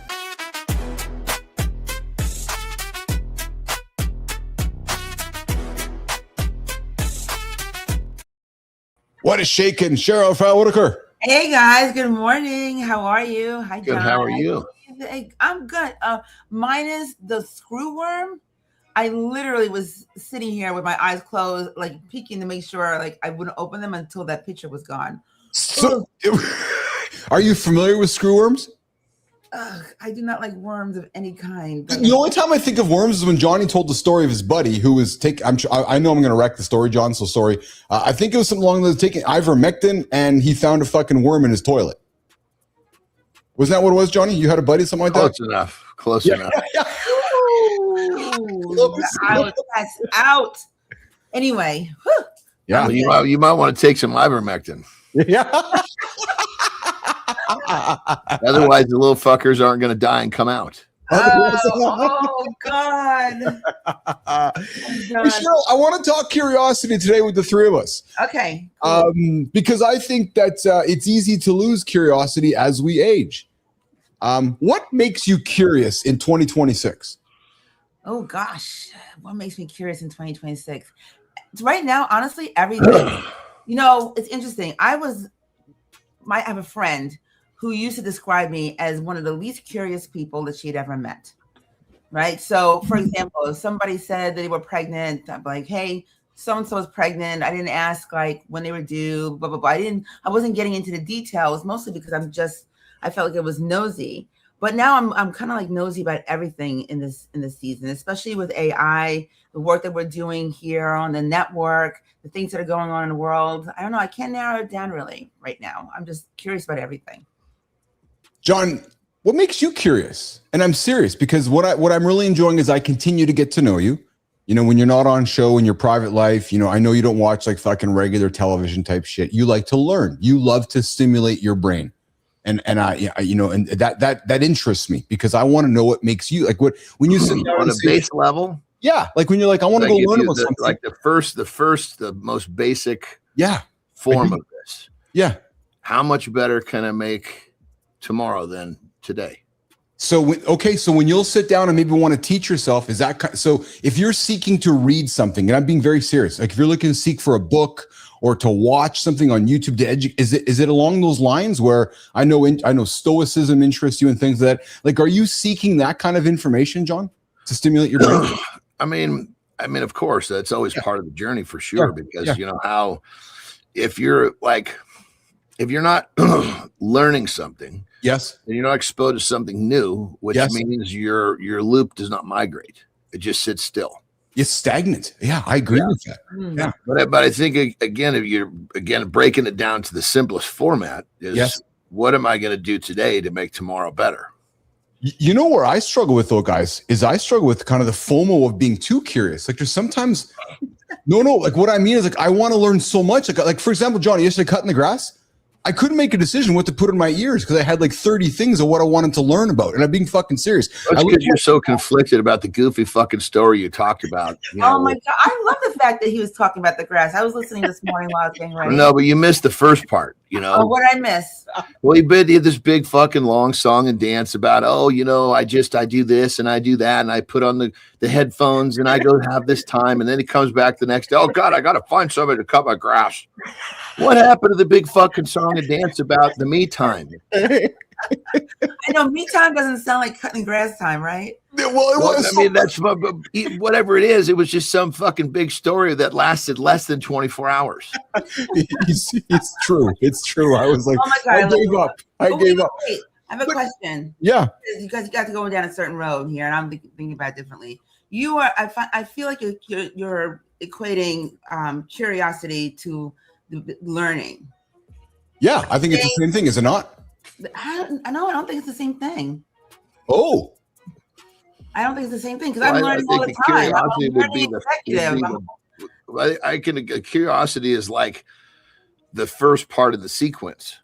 What is shaking, Cheryl Frau Whitaker? Hey guys, good morning. How are you? Hi, Good. John. How are you? I'm good. Minus the screw worm. I literally was sitting here with my eyes closed, like peeking to make sure like I wouldn't open them until that picture was gone. So, are you familiar with screwworms? I do not like worms of any kind. The only time I think of worms is when Johnny told the story of his buddy who was taking. I know I'm going to wreck the story, John. So sorry. I think it was something along those taking ivermectin, and he found a fucking worm in his toilet. Wasn't that what it was, Johnny? You had a buddy, something like that. Close enough. Close enough. That's out. Anyway, whew. Yeah. Well, you might want to take some ivermectin. Yeah. Otherwise, the little fuckers aren't going to die and come out. Oh God. Hey, Cheryl, I want to talk curiosity today with the three of us. Okay. Cool. Because I think that it's easy to lose curiosity as we age. What makes you curious in 2026? Oh gosh, what makes me curious in 2026? Right now, honestly, everything. It's interesting. I have a friend who used to describe me as one of the least curious people that she'd ever met. Right. So, for example, if somebody said that they were pregnant, I'm like, hey, so-and-so is pregnant. I didn't ask like when they were due, blah, blah, blah. I wasn't getting into the details, mostly because I felt like it was nosy. But now I'm kind of like nosy about everything in this season, especially with AI, the work that we're doing here on the network, the things that are going on in the world. I don't know. I can't narrow it down really right now. I'm just curious about everything. John, what makes you curious? And I'm serious because what I'm really enjoying is I continue to get to know you. When you're not on show in your private life, I know you don't watch like fucking regular television type shit. You like to learn. You love to stimulate your brain. And that interests me because I want to know what makes you like when you sit down on a base level. Yeah, like when you're like, I want to go learn about something. Like the most basic form of this. Yeah. How much better can I make tomorrow than today? So when you'll sit down and maybe want to teach yourself, is that so? If you're seeking to read something, and I'm being very serious, like if you're looking to seek for a book or to watch something on YouTube to educate, is it along those lines where I know stoicism interests you and things that like, are you seeking that kind of information, John, to stimulate your brain? I mean, of course, that's always part of the journey for sure, because how if you're not learning something, yes, and you're not exposed to something new, which means your loop does not migrate; it just sits still. It's stagnant. Yeah, I agree with that. Yeah, but I think again, if you're breaking it down to the simplest format, is what am I going to do today to make tomorrow better? You know where I struggle with though, guys, is I struggle with kind of the FOMO of being too curious. Like there's sometimes, like what I mean is like I want to learn so much. Like for example, Johnny, yesterday cutting the grass, I couldn't make a decision what to put in my ears because I had like 30 things of what I wanted to learn about, and I'm being fucking serious. That's because you're so conflicted about the goofy fucking story you talked about. Oh my God, I love the fact that he was talking about the grass. I was listening this morning while I was getting ready. No, but you missed the first part. Oh, what did I miss? Well, he did this big fucking long song and dance about, I do this and I do that and I put on the headphones and I go have this time, and then he comes back the next day. Oh God, I got to find somebody to cut my grass. What happened to the big fucking song and dance about the me time? I know me time doesn't sound like cutting grass time, right? Well, it was. I mean, that's whatever it is. It was just some fucking big story that lasted less than 24 hours. It's true. It's true. I was like, oh my God, I gave up. Wait, I have a question. Yeah. You guys got to go down a certain road here, and I'm thinking about it differently. You are. I feel like you're equating curiosity to learning. Yeah, I think it's the same thing, is it not? I don't think it's the same thing. Oh. I don't think it's the same thing because I'm learning all the time. Curiosity is like the first part of the sequence.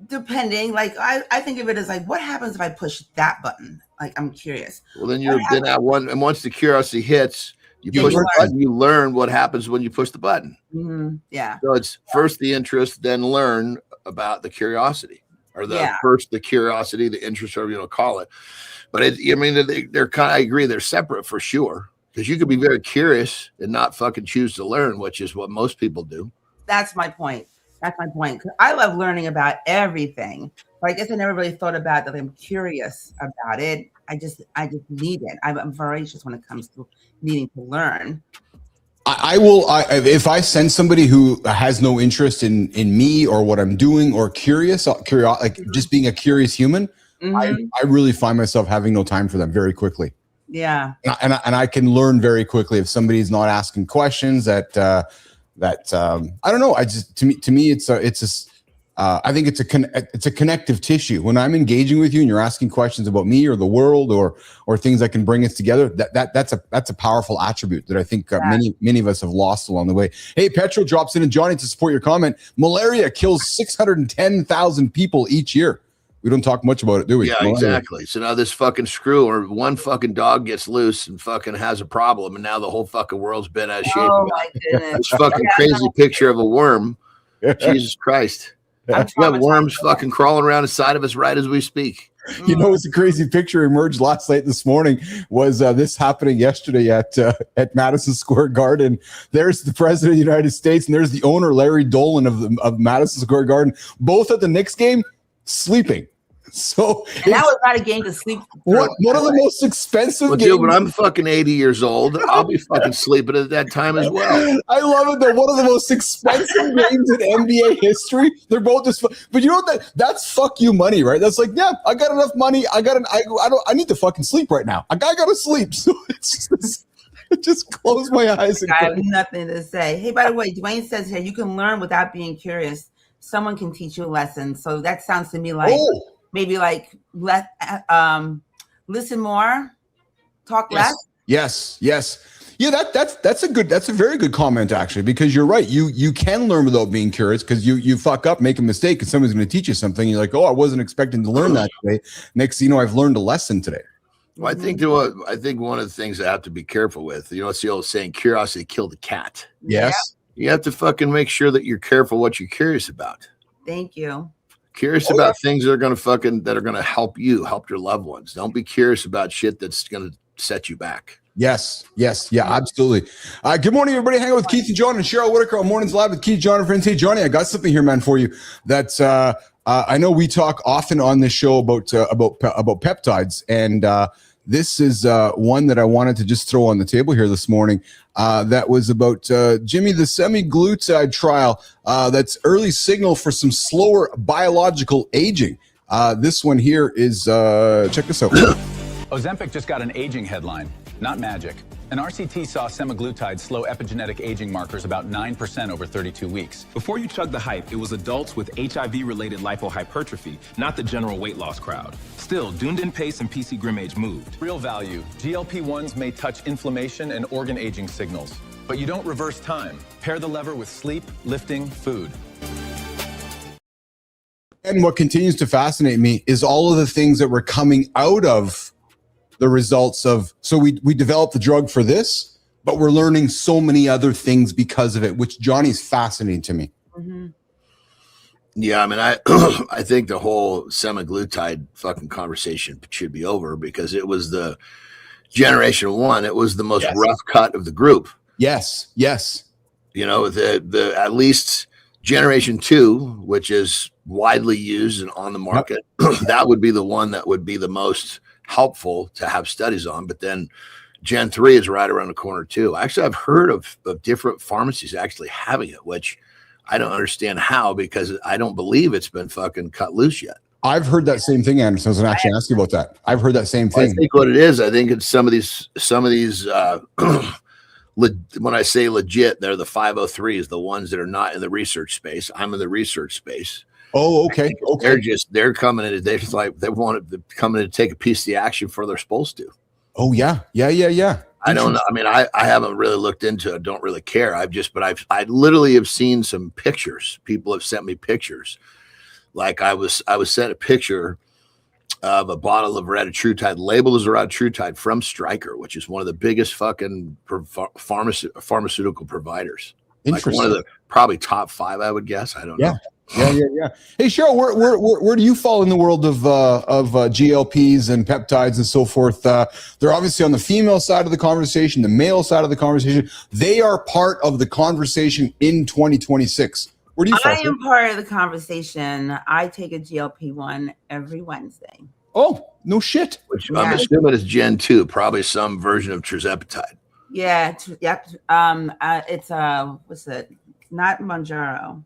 Depending, like I think of it as like, what happens if I push that button? Like, I'm curious. Well, then then at one, and once the curiosity hits, you push the button, you learn what happens when you push the button. Yeah. So it's first the interest, then learn about the curiosity, or first the curiosity, the interest, whatever you want to call it. But I mean, they're kind of, I agree, they're separate for sure. Because you could be very curious and not fucking choose to learn, which is what most people do. That's my point. That's my point. 'Cause I love learning about everything. But I guess I never really thought about that I'm curious about it. I just need it. I'm voracious when it comes to needing to learn. I will. If I send somebody who has no interest in me or what I'm doing or curious, like just being a curious human, I really find myself having no time for them very quickly. Yeah. And I can learn very quickly if somebody's not asking questions that I don't know. I just, to me, I think it's a connective tissue. When I'm engaging with you and you're asking questions about me or the world or things that can bring us together, that's a powerful attribute that I think many of us have lost along the way. Hey, Petro drops in, and Johnny, to support your comment, malaria kills 610,000 people each year. We don't talk much about it, do we? Yeah, exactly. So now this fucking screw or one fucking dog gets loose and fucking has a problem, and now the whole fucking world's been out of shape. Oh my goodness. This fucking crazy picture of a worm. Jesus Christ. We have worms fucking crawling around inside of us right as we speak. You know, it's a crazy picture emerged last night this morning was this happening yesterday at Madison Square Garden. There's the president of the United States, and there's the owner, Larry Dolan of Madison Square Garden, both at the Knicks game, sleeping. So and that was not a game to sleep. One of the most expensive games. Dude, when I'm fucking 80 years old, I'll be fucking sleeping at that time as well. I love it. They're one of the most expensive games in NBA history. They're both just, but you know what? That's fuck you money, right? That's like, yeah, I got enough money. I need to fucking sleep right now. I gotta sleep. So it's just close my eyes. And I have nothing to say. Hey, by the way, Dwayne says here, you can learn without being curious. Someone can teach you a lesson. So that sounds to me like. Maybe like listen more, talk less. Yes. Yeah, that's a very good comment actually, because you're right. You can learn without being curious, because you fuck up, make a mistake, and someone's going to teach you something. You're like, oh, I wasn't expecting to learn that today. Next thing you know, I've learned a lesson today. Well, I think one of the things I have to be careful with, it's the old saying, curiosity killed the cat. Yes. You have to fucking make sure that you're careful what you're curious about. Thank you. Curious about things that are going to help you, help your loved ones. Don't be curious about shit that's going to set you back. Yes. Yeah, absolutely. Good morning, everybody. Hang out with Keith and John and Cheryl Whitaker on Mornings Live with Keith, John, and friends. Hey, Johnny, I got something here, man, for you. That's I know we talk often on this show about peptides, and this is one that I wanted to just throw on the table here this morning. That was about Jimmy, the semaglutide trial. That's early signal for some slower biological aging. This one here is, check this out. Ozempic just got an aging headline, not magic. An RCT saw semaglutide slow epigenetic aging markers about 9% over 32 weeks. Before you chug the hype, it was adults with HIV-related lipohypertrophy, not the general weight loss crowd. Still, Dunedin Pace and PC Grimage moved. Real value. GLP-1s may touch inflammation and organ aging signals, but you don't reverse time. Pair the lever with sleep, lifting, food. And what continues to fascinate me is all of the things that were coming out of the results of, so we developed the drug for this, but we're learning so many other things because of it, which Johnny's fascinating to me. Mm-hmm. Yeah, I mean, I think the whole semaglutide fucking conversation should be over, because it was the generation one. It was the most rough cut of the group. Yes. The at least generation two, which is widely used and on the market, that would be the one that would be the most helpful to have studies on. But then Gen 3 is right around the corner too. Actually, I've heard of different pharmacies actually having it, which I don't understand how, because I don't believe it's been fucking cut loose yet. I've heard that same thing, Anderson. I was going to actually ask you about that. I've heard that same thing. I think what it is, I think it's some of these when I say legit, they're the 503s, the ones that are not in the research space. I'm in the research space. Oh, okay. They're coming in. They just like, they want to come in to take a piece of the action for they're supposed to. Oh yeah. I don't know. I mean, I haven't really looked into it. Don't really care. I literally have seen some pictures. People have sent me pictures. Like I was sent a picture of a bottle of retatrutide, labeled as retatrutide from Stryker, which is one of the biggest fucking pharmaceutical providers. Like one of the probably top 5, I would guess. I don't know. Yeah. Hey, Cheryl, where do you fall in the world of GLPs and peptides and so forth? They're obviously on the female side of the conversation, the male side of the conversation. They are part of the conversation in 2026. Where do you fall? I am part of the conversation. I take a GLP-1 every Wednesday. Oh, no shit. Which I'm assuming is Gen 2, probably some version of tirzepatide. Yeah. Yep. It's what's it? Not Mounjaro.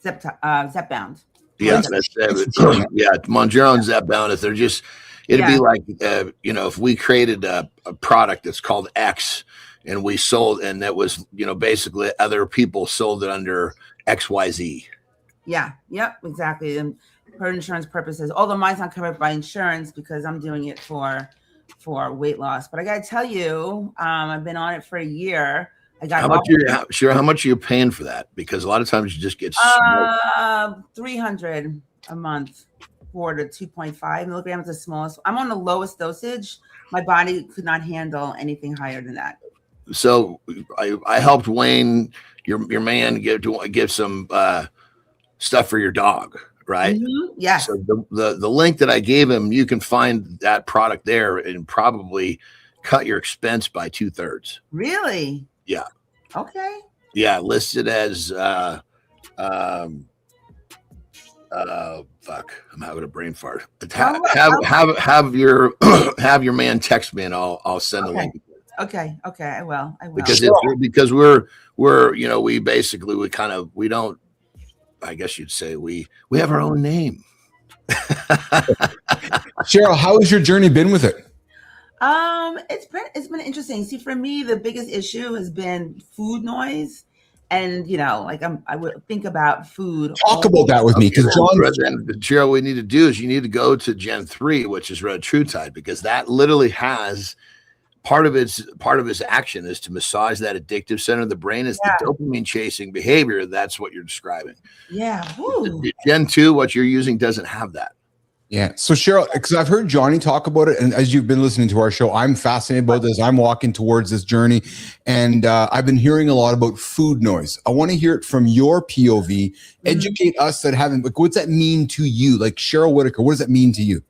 Zepbound. Yeah, Mounjaro and Zepbound. If they're just, it'd be like, if we created a product that's called X, and we sold, and that was, basically other people sold it under XYZ. Yeah. Yep. Exactly. And for insurance purposes, although mine's not covered by insurance because I'm doing it for weight loss. But I got to tell you, I've been on it for a year. I got how much are you paying for that? Because a lot of times you just get $300 a month for the 2.5 milligrams, the smallest. I'm on the lowest dosage. My body could not handle anything higher than that. So I helped Wayne, your man, give some stuff for your dog, right? Mm-hmm. Yeah. So the link that I gave him, you can find that product there and probably cut your expense by 2/3. Really? Yeah. Okay. Yeah, listed as fuck. I'm having a brain fart. Have your man text me and I'll send the link. Okay. I will. Because we're we don't, I guess you'd say we have our own name. Cheryl, how has your journey been with it? It's been interesting. See, for me, the biggest issue has been food noise, and I would think about food. Talk about that with me, because Cheryl, what we need to do is you need to go to Gen 3, which is retatrutide, because that literally has part of its action is to massage that addictive center of the brain. It's the dopamine chasing behavior. That's what you're describing. Yeah. Woo. Gen 2, what you're using, doesn't have that. Yeah. So Cheryl, because I've heard Johnny talk about it, and as you've been listening to our show, I'm fascinated about this. I'm walking towards this journey, and I've been hearing a lot about food noise. I want to hear it from your POV. Educate us that haven't. Like, what's that mean to you? Like Cheryl Whitaker, what does that mean to you?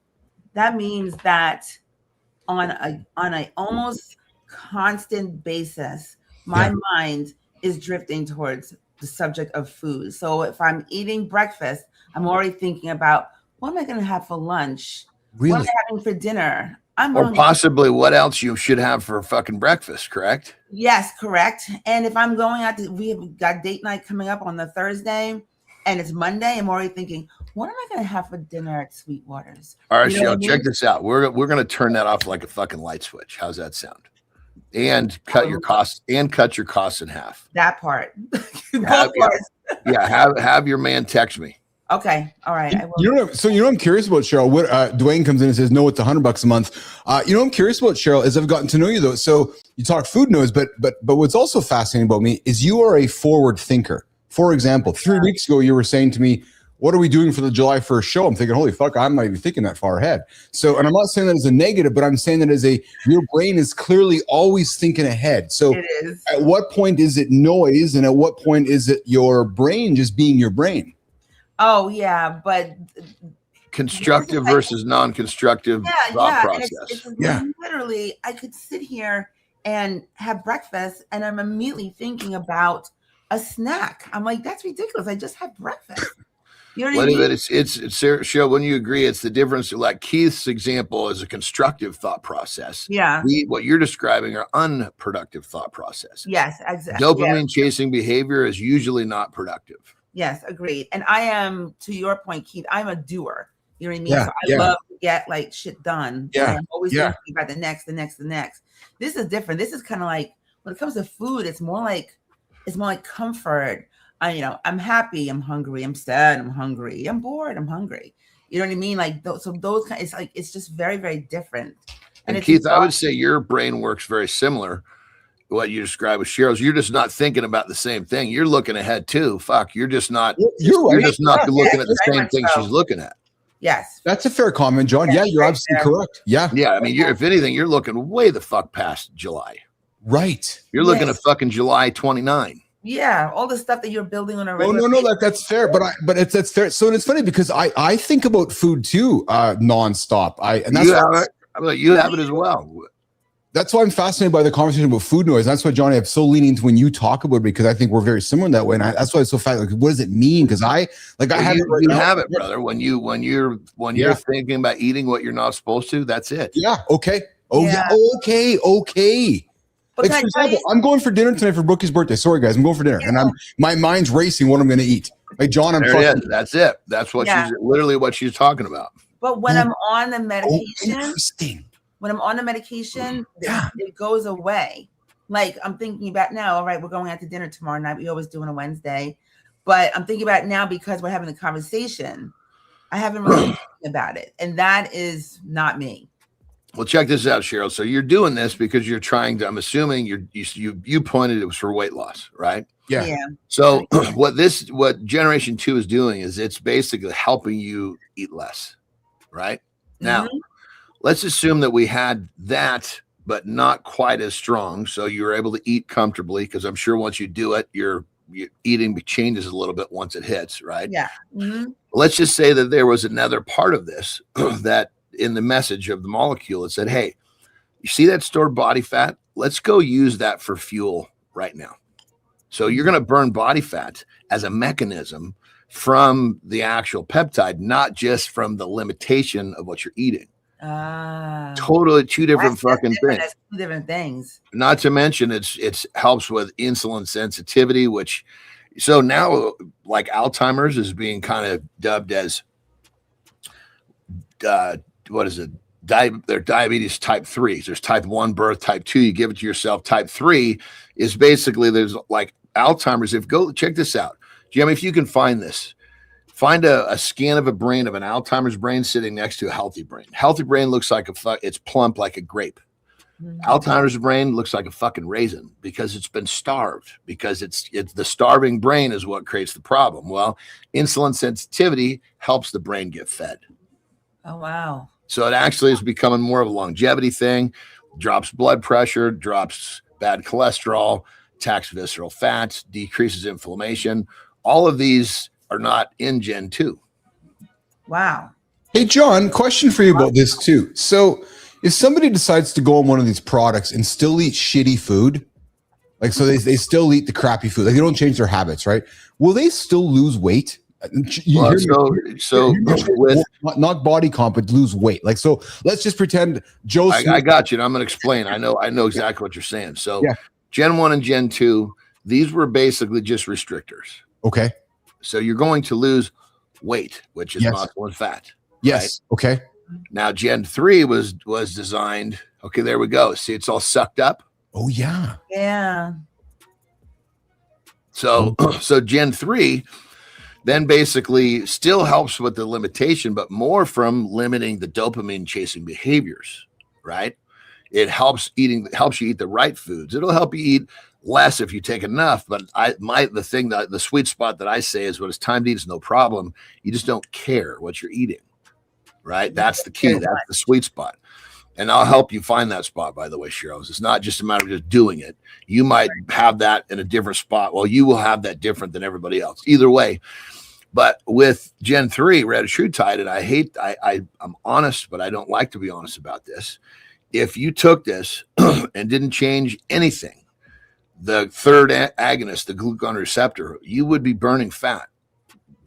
That means that on a almost constant basis, my mind is drifting towards the subject of food. So if I'm eating breakfast, I'm already thinking about, what am I going to have for lunch? Really? What am I having for dinner? Or possibly what else you should have for fucking breakfast, correct? Yes, correct. And if I'm going out we have got date night coming up on the Thursday and it's Monday, I'm already thinking, what am I going to have for dinner at Sweetwater's? All right, Cheryl, check this out. We're going to turn that off like a fucking light switch. How's that sound? And cut your costs in half. That part. Have your man text me. Okay. All right. I will. I'm curious about, Cheryl. What Dwayne comes in and says, no, it's $100 a month. I'm curious about, Cheryl, as I've gotten to know you though. So you talk food noise, but what's also fascinating about me is you are a forward thinker. For example, 3 weeks ago, you were saying to me, what are we doing for the July 1st show? I'm thinking, holy fuck, I'm not even thinking that far ahead. So, and I'm not saying that as a negative, but I'm saying that as your brain is clearly always thinking ahead. So it is. At what point is it noise? And at what point is it your brain just being your brain? Oh yeah, but constructive versus non-constructive thought process. It's literally, I could sit here and have breakfast, and I'm immediately thinking about a snack. I'm like, that's ridiculous. I just had breakfast. You know what I mean? It's Cheryl, when you agree, it's the difference. Like Keith's example is a constructive thought process. Yeah. What you're describing are unproductive thought processes. Yes, exactly. Dopamine chasing behavior is usually not productive. Yes, agreed. And I am, to your point, Keith, I'm a doer. You know what I mean? Yeah, so I love to get like shit done. Yeah. And I'm always thinking about the next. This is different. This is kind of like, when it comes to food, it's more like comfort. I'm happy, I'm hungry, I'm sad, I'm hungry, I'm bored, I'm hungry. You know what I mean? Like those it's like, it's just very, very different. And Keith, I would say your brain works very similar. What you describe with Cheryl's, you're just not thinking about the same thing. You're looking ahead too. Fuck, you're just not. You're just not looking at the same thing she's looking at. Yes. That's a fair comment, John. Yeah, you're absolutely correct. Yeah. Yeah. I mean, if anything, you're looking way the fuck past July. Right. You're looking at fucking July 29. Yeah, all the stuff that you're building on a Oh, regular no, that's fair. That's fair. So it's funny because I think about food too, nonstop. And that's You have it as well. That's why I'm fascinated by the conversation about food noise. That's why, Johnny, I'm so leaning into when you talk about it, because I think we're very similar in that way. And that's why it's so fascinating. Like, what does it mean? Because I have it right now. Have it, brother. When you're thinking about eating what you're not supposed to, that's it. Yeah. Okay. Oh yeah. Okay. But Like, for example, I'm going for dinner tonight for Brookie's birthday. Sorry, guys, I'm going for dinner, and my mind's racing what I'm going to eat. Like, John, That's it. That's what she's literally what she's talking about. But when I'm on the medication, interesting. When I'm on the medication, it goes away. Like, I'm thinking about now, all right, we're going out to dinner tomorrow night. We always do on a Wednesday. But I'm thinking about it now because we're having the conversation. I haven't really thinking about it. And that is not me. Well, check this out, Cheryl. So you're doing this because you're trying to, I'm assuming you pointed it was for weight loss, right? Yeah. So what Generation 2 is doing is it's basically helping you eat less, right? Now, let's assume that we had that, but not quite as strong. So you're able to eat comfortably, because I'm sure once you do it, your eating changes a little bit once it hits, right? Yeah. Let's just say that there was another part of this that in the message of the molecule, it said, hey, you see that stored body fat? Let's go use that for fuel right now. So you're going to burn body fat as a mechanism from the actual peptide, not just from the limitation of what you're eating. Totally two different fucking things. That's two different things. Not to mention it's helps with insulin sensitivity, which so now like Alzheimer's is being kind of dubbed as what is it? They're diabetes type 3s. There's type 1 birth, type 2, you give it to yourself. Type 3 is basically there's like Alzheimer's. Check this out. Jimmy, if you can find this, find a scan of a brain of an Alzheimer's brain sitting next to a healthy brain. Healthy brain looks like it's plump like a grape. Alzheimer's brain looks like a fucking raisin because it's been starved, because it's the starving brain is what creates the problem. Well, insulin sensitivity helps the brain get fed. Oh, wow. So it actually is becoming more of a longevity thing, drops blood pressure, drops bad cholesterol, attacks visceral fats, decreases inflammation. All of these are not in Gen 2. Wow. Hey, John, question for you about this too. So if somebody decides to go on one of these products and still eat shitty food, like, so they still eat the crappy food, like they don't change their habits, right? Will they still lose weight? Not body comp, but lose weight. Like, so let's just pretend Joe. I got you. And I'm going to explain. I know exactly what you're saying. So Gen 1 and Gen 2, these were basically just restrictors. Okay. So you're going to lose weight, which is muscle and fat. Yes. Right? Okay. Now Gen 3 was designed. Okay, there we go. See, it's all sucked up. Oh yeah. Yeah. So Gen 3 then basically still helps with the limitation, but more from limiting the dopamine chasing behaviors, right? It helps you eat the right foods. It'll help you eat less if you take enough. But the sweet spot that I say is when it's time to eat is no problem. You just don't care what you're eating, right? That's the key. That's the sweet spot. And I'll help you find that spot, by the way, Cheryl. It's not just a matter of just doing it. You might have that in a different spot. Well, you will have that different than everybody else. Either way. But with Gen 3, retatrutide, and I'm honest, but I don't like to be honest about this. If you took this and didn't change anything, the third agonist, the glucagon receptor, you would be burning fat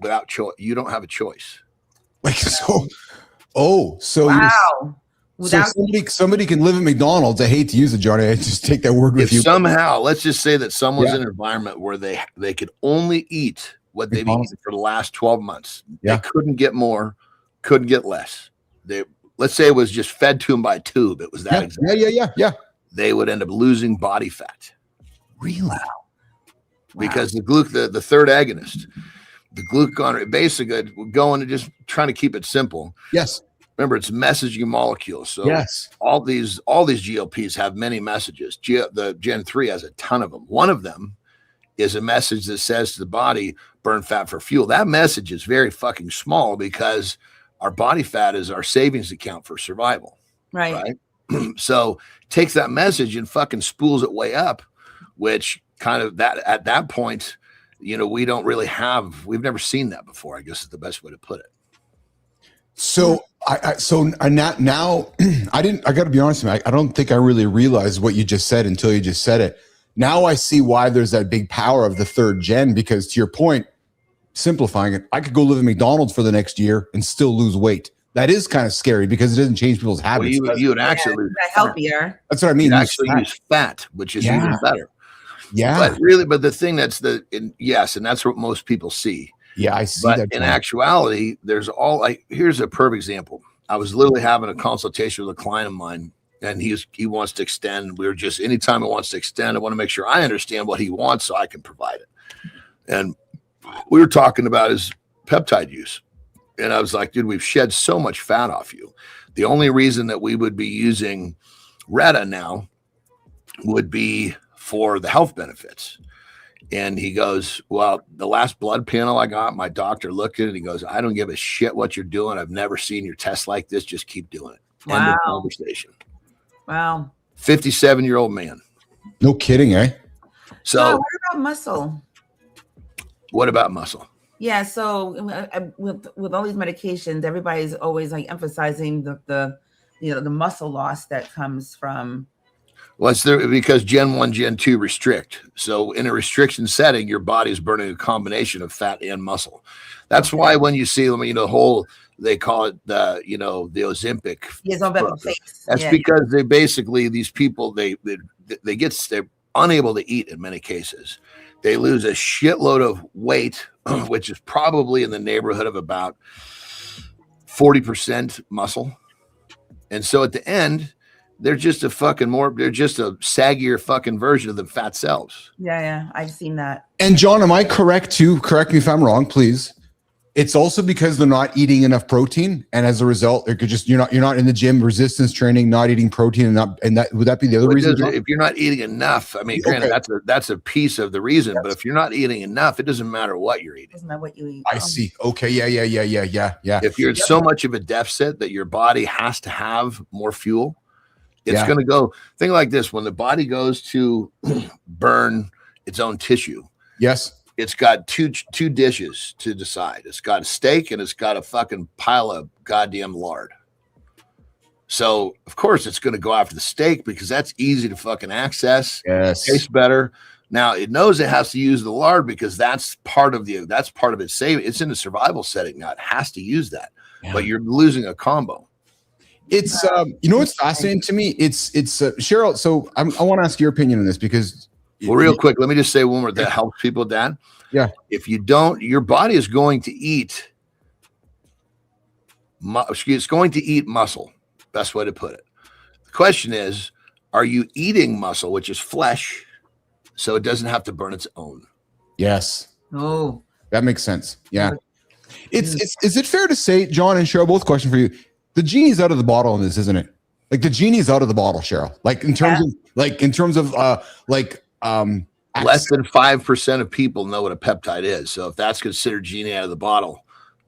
without choice. You don't have a choice. Like, so wow. So somebody can live at McDonald's. I hate to use it, Johnny. I just take that word with you. Somehow, let's just say that someone's in an environment where they could only eat what they've eaten for the last 12 months. They couldn't get more, couldn't get less. Let's say it was just fed to them by a tube. It was that exact. Yeah. They would end up losing body fat. Really? Wow. Because the third agonist, the glucagon, basically going and just trying to keep it simple. Yes. Remember, it's messaging molecules. So all these GLPs have many messages. The Gen 3 has a ton of them. One of them is a message that says to the body, burn fat for fuel. That message is very fucking small because our body fat is our savings account for survival. Right. So takes that message and fucking spools it way up, which kind of that at that point, you know, we've never seen that before, I guess is the best way to put it. So I got to be honest with you, I don't think I really realized what you just said until you just said it. Now I see why there's that big power of the third gen, because to your point, simplifying it, I could go live at McDonald's for the next year and still lose weight. That is kind of scary because it doesn't change people's habits. Well, you would actually lose healthier. That's what I mean. You actually use fat, which is even better. Yeah. But the thing and that's what most people see. Yeah, I see but that. In actuality, here's a perfect example. I was literally having a consultation with a client of mine, and he wants to extend. Anytime he wants to extend, I want to make sure I understand what he wants so I can provide it. And we were talking about his peptide use. And I was like, dude, we've shed so much fat off you. The only reason that we would be using Retta now would be for the health benefits. And he goes, well, the last blood panel I got, my doctor looked at it and he goes, I don't give a shit what you're doing. I've never seen your test like this. Just keep doing it. Wow. End of conversation. Wow. 57-year-old man. No kidding, eh? So what about muscle? What about muscle? Yeah, so with all these medications, everybody's always like emphasizing the muscle loss that comes from. Well, it's there because Gen 1, Gen 2 restrict. So in a restriction setting, your body's burning a combination of fat and muscle. That's why when you see them, they call it the Ozempic. That's because they basically, these people, they're unable to eat in many cases. They lose a shitload of weight, which is probably in the neighborhood of about 40% muscle. And so at the end, they're just a saggier fucking version of the fat cells. Yeah, I've seen that. And John, am I correct too? Correct me if I'm wrong, please. It's also because they're not eating enough protein, and as a result, you're not in the gym, resistance training, not eating protein, would that be the other reason? If you're not eating enough, I mean, granted, that's a piece of the reason. Yes. But if you're not eating enough, it doesn't matter what you're eating. It doesn't matter what you eat. I see. Okay, yeah. If you're so much of a deficit that your body has to have more fuel, it's going to go. Think like this: when the body goes to burn its own tissue, yes. It's got two dishes to decide. It's got a steak and it's got a fucking pile of goddamn lard. So, of course, it's going to go after the steak because that's easy to fucking access. Yes. Tastes better. Now, it knows it has to use the lard because that's part of its saving. It's in the survival setting now. It has to use that. Yeah. But you're losing a combo. It's what's fascinating to me? It's Cheryl. So I want to ask your opinion on this because. Well, real quick, let me just say one more that helps people with that. Yeah. If you don't, your body is going to eat. It's going to eat muscle. Best way to put it. The question is, are you eating muscle, which is flesh, so it doesn't have to burn its own? Yes. Oh, that makes sense. Yeah. Is it fair to say, John and Cheryl, both question for you? The genie's out of the bottle in this, isn't it? Like the genie's out of the bottle, Cheryl. Like in terms of less than 5% of people know what a peptide is. So if that's considered genie out of the bottle,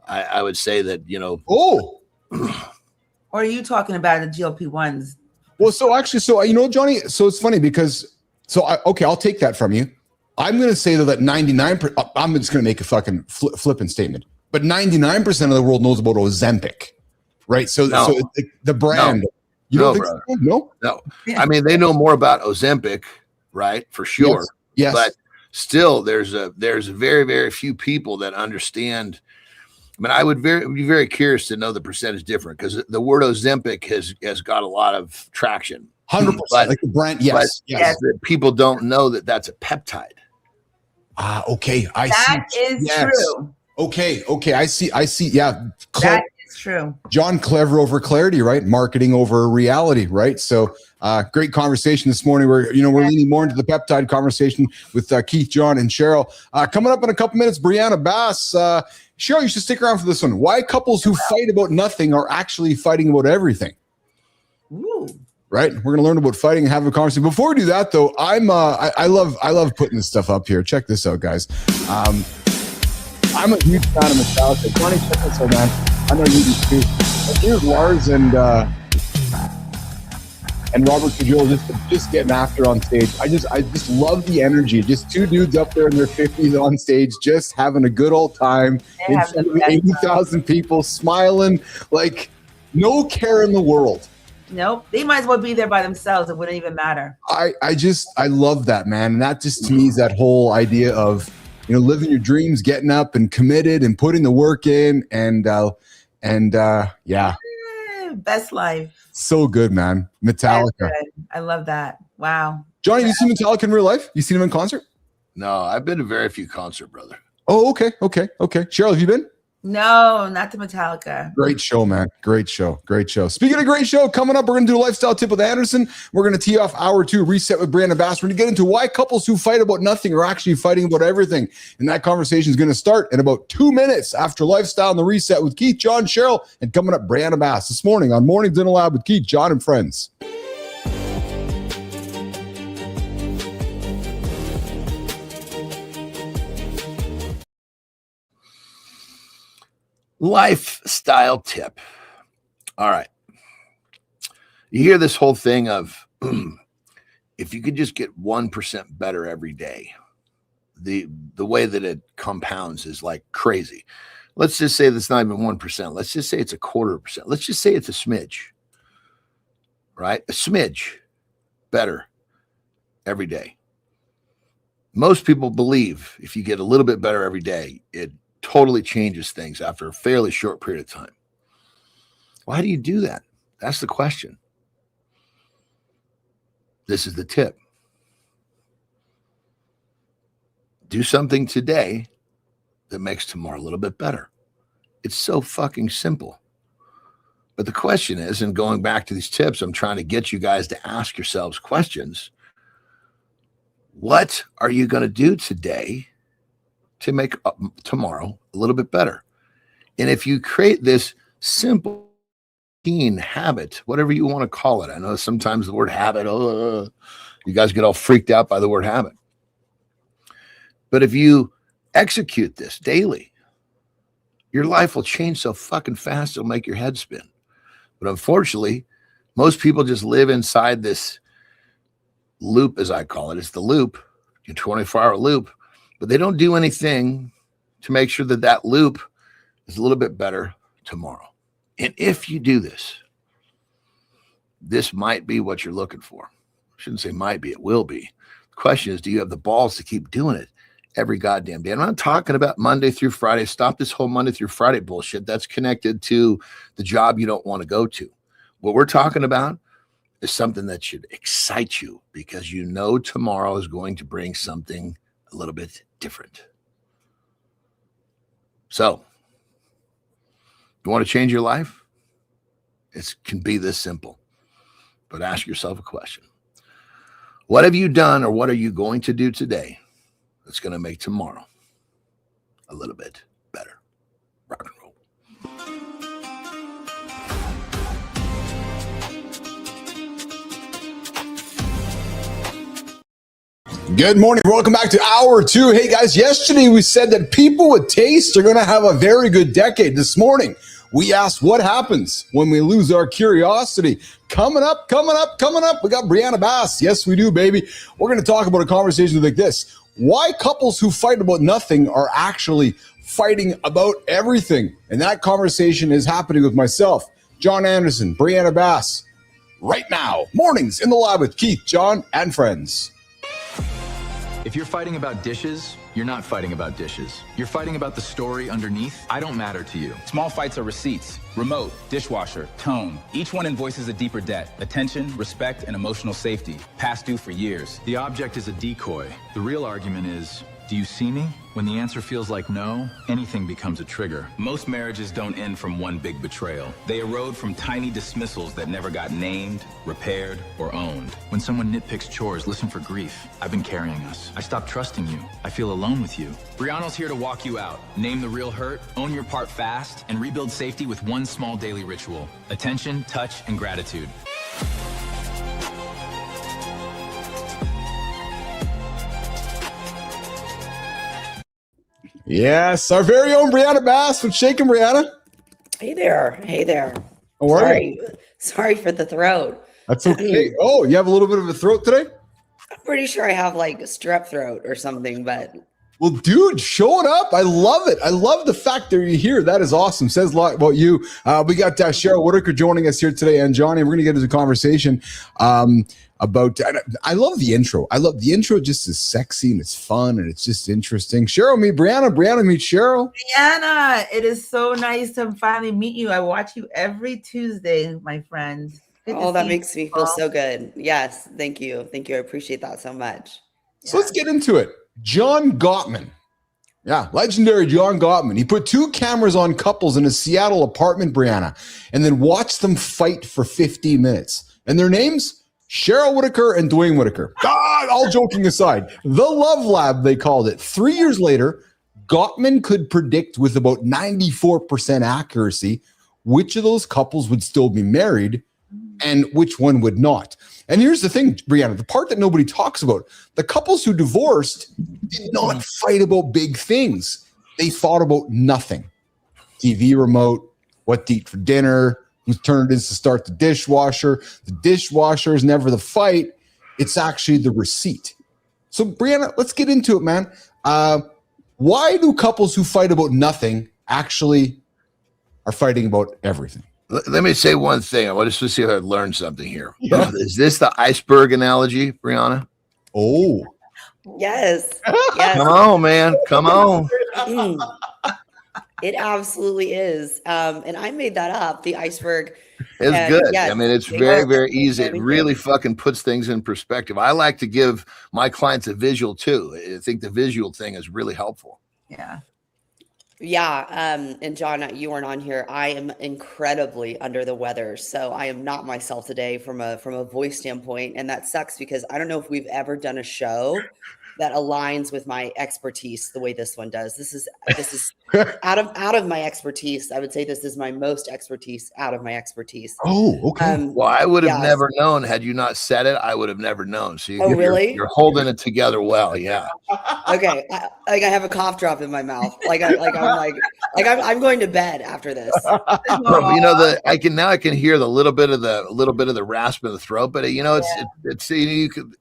I would say that, Oh. Or are you talking about the GLP-1s? Well, Johnny, so it's funny because, I'll take that from you. I'm going to say that 99%, I'm just going to make a fucking flippant statement, but 99% of the world knows about Ozempic, right? So the brand. No. No? No. I mean, they know more about Ozempic, right? For sure. Yes. But still, there's very, very few people that understand. I mean, I would be very curious to know the percentage different because the word Ozempic has got a lot of traction. 100%. Like the brand. Yes. Yes. People don't know that that's a peptide. Okay. That is true. Okay. I see. Yeah. That is true. John, clever over clarity, right? Marketing over reality, right? So great conversation this morning. We're leaning more into the peptide conversation with Keith, John, and Cheryl. Coming up in a couple minutes, Brianna Bass. Cheryl, you should stick around for this one. Why couples who fight about nothing are actually fighting about everything. Ooh. Right? We're going to learn about fighting and have a conversation. Before we do that, though, I love putting this stuff up here. Check this out, guys. I'm a huge fan of Metallica. Johnny, check this out, man. I know you do too. Here's Lars and Robert Trujillo just getting after on stage. I just love the energy. Just two dudes up there in their 50s on stage, just having a good old time in front of 80,000 people, smiling, like no care in the world. Nope. They might as well be there by themselves. It wouldn't even matter. I love that, man. And that just to me is that whole idea of, living your dreams, getting up and committed and putting the work in and yeah. Best life. So good, man. Metallica. I love that. Wow. Johnny, you seen Metallica in real life? You seen him in concert? No, I've been to very few concerts, brother. Oh, okay. Cheryl, have you been? No, not to Metallica. Great show, man. Great show. Speaking of great show, coming up, we're going to do a lifestyle tip with Anderson. We're going to tee off hour 2, reset with Brianna Bass. We're going to get into why couples who fight about nothing are actually fighting about everything. And that conversation is going to start in about 2 minutes after lifestyle and the reset with Keith, John, Cheryl, and coming up, Brianna Bass this morning on Mornings in the Lab with Keith, John, and friends. Lifestyle tip. All right. You hear this whole thing of if you could just get 1% better every day, the way that it compounds is like crazy. Let's just say that's not even 1%. Let's just say it's 0.25%. Let's just say it's a smidge, right? A smidge better every day. Most people believe if you get a little bit better every day, it totally changes things after a fairly short period of time. Why do you do that? That's the question. This is the tip. Do something today that makes tomorrow a little bit better. It's so fucking simple. But the question is, and going back to these tips, I'm trying to get you guys to ask yourselves questions. What are you going to do today to make tomorrow a little bit better? And if you create this simple habit, whatever you want to call it, I know sometimes the word habit, you guys get all freaked out by the word habit. But if you execute this daily, your life will change so fucking fast it'll make your head spin. But unfortunately, most people just live inside this loop, as I call it. It's the loop, your 24-hour loop. But they don't do anything to make sure that that loop is a little bit better tomorrow. And if you do this, this might be what you're looking for. I shouldn't say might be, it will be. The question is, do you have the balls to keep doing it every goddamn day? I'm not talking about Monday through Friday. Stop this whole Monday through Friday bullshit. That's connected to the job you don't want to go to. What we're talking about is something that should excite you because you know tomorrow is going to bring something a little bit different. So, you want to change your life? It can be this simple. But ask yourself a question. What have you done or what are you going to do today that's going to make tomorrow a little bit better? Rock and roll. Good morning. Welcome back to hour 2. Hey guys, yesterday we said that people with taste are going to have a very good decade. This morning, we asked what happens when we lose our curiosity. Coming up. We got Brianna Bass. Yes, we do, baby. We're going to talk about a conversation like this. Why couples who fight about nothing are actually fighting about everything. And that conversation is happening with myself, John Anderson, Brianna Bass, right now. Mornings in the Lab with Keith, John, and friends. If you're fighting about dishes, you're not fighting about dishes. You're fighting about the story underneath. I don't matter to you. Small fights are receipts, remote, dishwasher, tone. Each one invoices a deeper debt, attention, respect, and emotional safety, past due for years. The object is a decoy. The real argument is, do you see me? When the answer feels like no, anything becomes a trigger. Most marriages don't end from one big betrayal. They erode from tiny dismissals that never got named, repaired, or owned. When someone nitpicks chores, listen for grief. I've been carrying us. I stopped trusting you. I feel alone with you. Brianna's here to walk you out. Name the real hurt, own your part fast, and rebuild safety with one small daily ritual. Attention, touch, and gratitude. Yes, our very own Brianna Bass from Shakin' Brianna. Hey there. Hey there. How are you? Sorry for the throat. That's okay. Oh, you have a little bit of a throat today? I'm pretty sure I have like strep throat or something, but Well, dude, showing up. I love it. I love the fact that you're here. That is awesome. Says a lot about you. We got Cheryl Whitaker joining us here today, and Johnny, we're going to get into a conversation about, I love the intro. I love the intro. Just is sexy and it's fun and it's just interesting. Cheryl, meet Brianna. Brianna, meet Cheryl. Brianna, it is so nice to finally meet you. I watch you every Tuesday, my friend. that makes me feel so good. Yes, thank you. Thank you. I appreciate that so much. So let's get into it. John Gottman. Yeah, legendary John Gottman. He put 2 cameras on couples in a Seattle apartment, Brianna, and then watched them fight for 15 minutes. And their names? Cheryl Whitaker and Dwayne Whitaker. All joking aside, the Love Lab, they called it. 3 years later, Gottman could predict with about 94% accuracy which of those couples would still be married and which one would not. And here's the thing, Brianna, the part that nobody talks about. The couples who divorced did not fight about big things. They fought about nothing. TV remote, what to eat for dinner, whose turn it is to start the dishwasher. The dishwasher is never the fight. It's actually the receipt. So, Brianna, let's get into it, man. Why do couples who fight about nothing actually are fighting about everything? Let me say one thing. I want to see if I learned something here. Yeah. Is this the iceberg analogy, Brianna? Oh. Yes. Yes. Come on, man. Come on. It absolutely is. And I made that up, the iceberg. It's good. Yes, I mean, it's very, very easy. It really fucking puts things in perspective. I like to give my clients a visual too. I think the visual thing is really helpful. Yeah. Yeah. And John, you weren't on here. I am incredibly under the weather. So I am not myself today from a voice standpoint. And that sucks because I don't know if we've ever done a show that aligns with my expertise the way this one does. This is out of my expertise. I would say this is my most expertise out of my expertise. Oh, okay. Well, I would have never known had you not said it. I would have never known. So really? You're holding it together well. Yeah. Okay. I have a cough drop in my mouth. I'm going to bed after this. I can hear the little bit of the rasp in the throat, but it's you could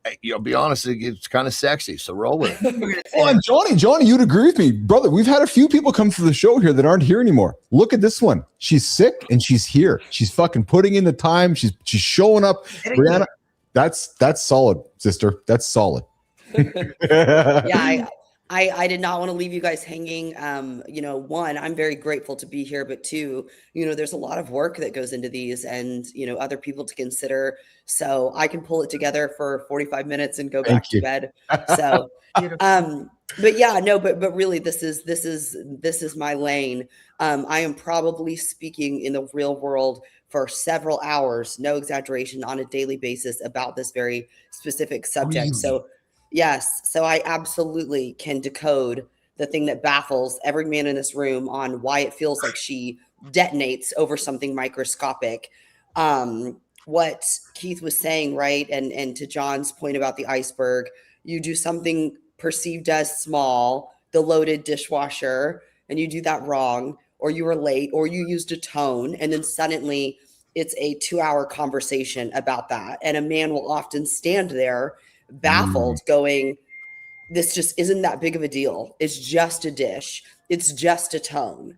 be honest, it's kind of sexy. So roll with it. Well, and Johnny, you'd agree with me, brother. We've had a few people come through the show here that aren't here anymore. Look at this one. She's sick and she's here. She's fucking putting in the time. She's showing up. Brianna, that's solid, sister. That's solid. Yeah, I did not want to leave you guys hanging. One, I'm very grateful to be here, but two, there's a lot of work that goes into these and, other people to consider. So I can pull it together for 45 minutes and go back to bed. So, but yeah, no, but really this is my lane. I am probably speaking in the real world for several hours, no exaggeration, on a daily basis about this very specific subject. So yes. So I absolutely can decode the thing that baffles every man in this room on why it feels like she detonates over something microscopic. What Keith was saying, right? And to John's point about the iceberg, you do something perceived as small, the loaded dishwasher, and you do that wrong, or you were late, or you used a tone, and then suddenly it's a 2-hour conversation about that. And a man will often stand there baffled going, this just isn't that big of a deal. It's just a dish. It's just a tone.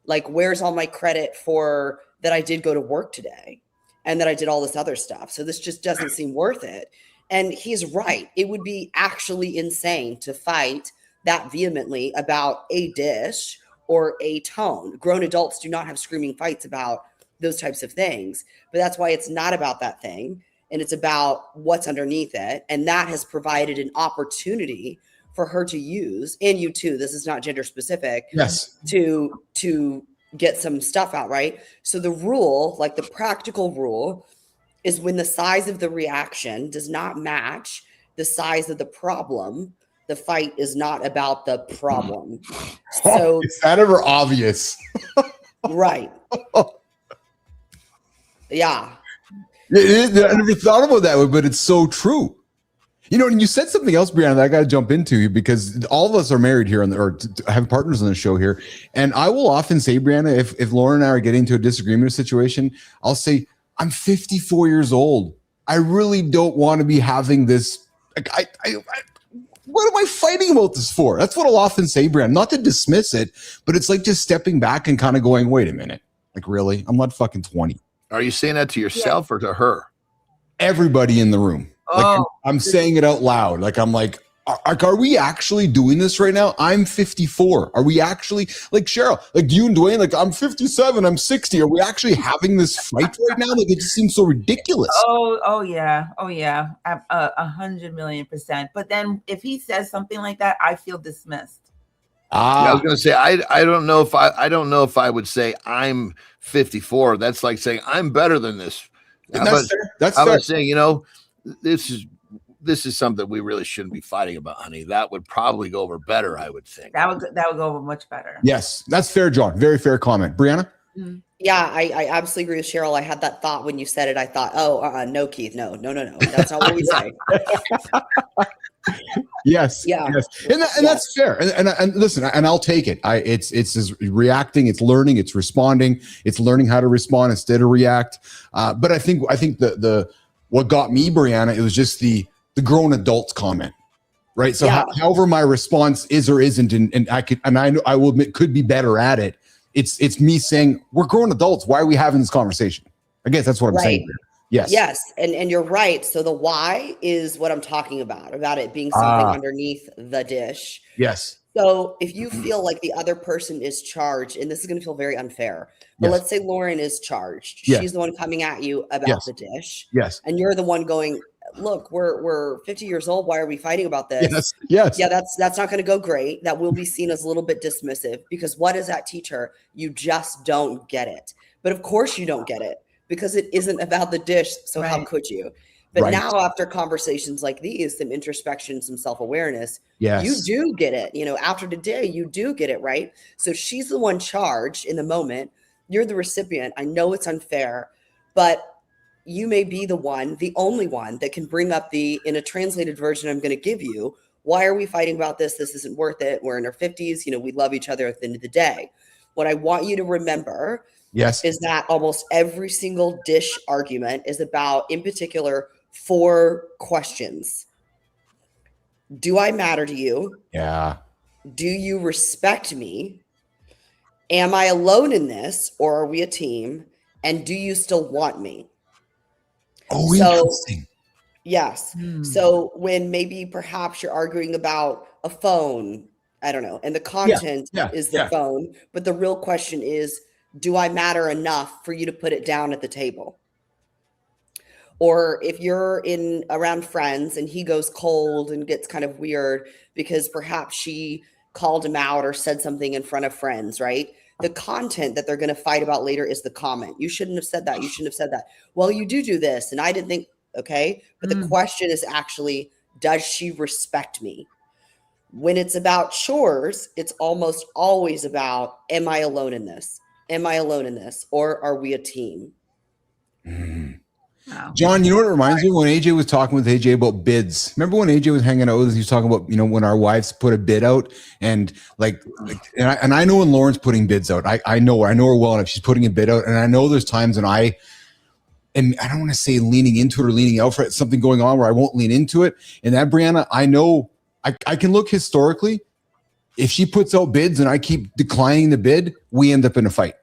Like, where's all my credit for that I did go to work today and that I did all this other stuff? So this just doesn't seem worth it. And he's right. It would be actually insane to fight that vehemently about a dish or a tone. Grown adults do not have screaming fights about those types of things, but that's why it's not about that thing. And it's about what's underneath it. And that has provided an opportunity for her to use, and you too, this is not gender specific, yes, to get some stuff out, right? So the rule, like the practical rule, is when the size of the reaction does not match the size of the problem, the fight is not about the problem. So is that ever obvious? Right. Yeah. I never thought about that way, but it's so true. You know, and you said something else, Brianna, that I got to jump into because all of us are married here or have partners on the show here. And I will often say, Brianna, if Lauren and I are getting into a disagreement situation, I'll say, I'm 54 years old. I really don't want to be having this. Like, what am I fighting about this for? That's what I'll often say, Brianna. Not to dismiss it, but it's like just stepping back and kind of going, wait a minute. Like, really? I'm not fucking 20. Are you saying that to yourself or to her? Everybody in the room. Like, I'm saying it out loud. Like, I'm like, are we actually doing this right now? I'm 54. Are we actually, like, Cheryl, like you and Dwayne, like, I'm 57, I'm 60. Are we actually having this fight right now? Like, it just seems so ridiculous. Oh yeah. 100,000,000%. But then if he says something like that, I feel dismissed. Yeah, I was gonna say I don't know if I would say I'm 54. That's like saying I'm better than this. That's fair. That's I fair. was saying, you know, this is something we really shouldn't be fighting about, honey. That would probably go over better, I would think. That would go over much better. Yes, that's fair, John. Very fair comment. Brianna? Yeah, I absolutely agree with Cheryl. I had that thought when you said it. I thought, no, Keith, no. That's not what we say. Yes. Yeah. Yes. And that's fair. And listen, and I'll take it. It's reacting, it's learning, it's responding, it's learning how to respond instead of react. But I think the what got me, Brianna, it was just the grown adults comment. Right. So however my response is or isn't, and I will admit could be better at it. It's me saying we're grown adults. Why are we having this conversation? I guess that's what I'm saying. Yes. Yes. And you're right. So the why is what I'm talking about it being something underneath the dish. Yes. So if you feel like the other person is charged, and this is going to feel very unfair, but let's say Lauren is charged. She's the one coming at you about the dish. Yes. And you're the one going, look, we're 50 years old. Why are we fighting about this? Yes. Yeah, that's not going to go great. That will be seen as a little bit dismissive because what does that teach her? You just don't get it. But of course you don't get it because it isn't about the dish. So how could you? But now after conversations like these, some introspection, some self-awareness, you do get it. You know, after today, you do get it, right? So she's the one charged in the moment. You're the recipient. I know it's unfair, but you may be the one, the only one that can bring up in a translated version I'm going to give you, why are we fighting about this? This isn't worth it. We're in our 50s. You know, we love each other at the end of the day. What I want you to remember is that almost every single dish argument is about, in particular, 4 questions. Do I matter to you? Yeah. Do you respect me? Am I alone in this or are we a team? And do you still want me? Oh, interesting. Yes. So when maybe perhaps you're arguing about a phone, I don't know, and the content is the phone, but the real question is, do I matter enough for you to put it down at the table? Or if you're around friends and he goes cold and gets kind of weird because perhaps she called him out or said something in front of friends, right? The content that they're going to fight about later is the comment. You shouldn't have said that. You shouldn't have said that. Well, you do this. And I didn't think, okay. But the question is actually, does she respect me? When it's about chores, it's almost always about, am I alone in this? Am I alone in this? Or are we a team? Wow. John, you know what it reminds me of when AJ was talking with AJ about bids. Remember when AJ was hanging out with us, he was talking about, you know, when our wives put a bid out and and I know when Lauren's putting bids out, I know her well enough. She's putting a bid out. And I know there's times when I don't want to say leaning into it or leaning out for it, something going on where I won't lean into it. And that, Brianna, I know I can look historically. If she puts out bids and I keep declining the bid, we end up in a fight.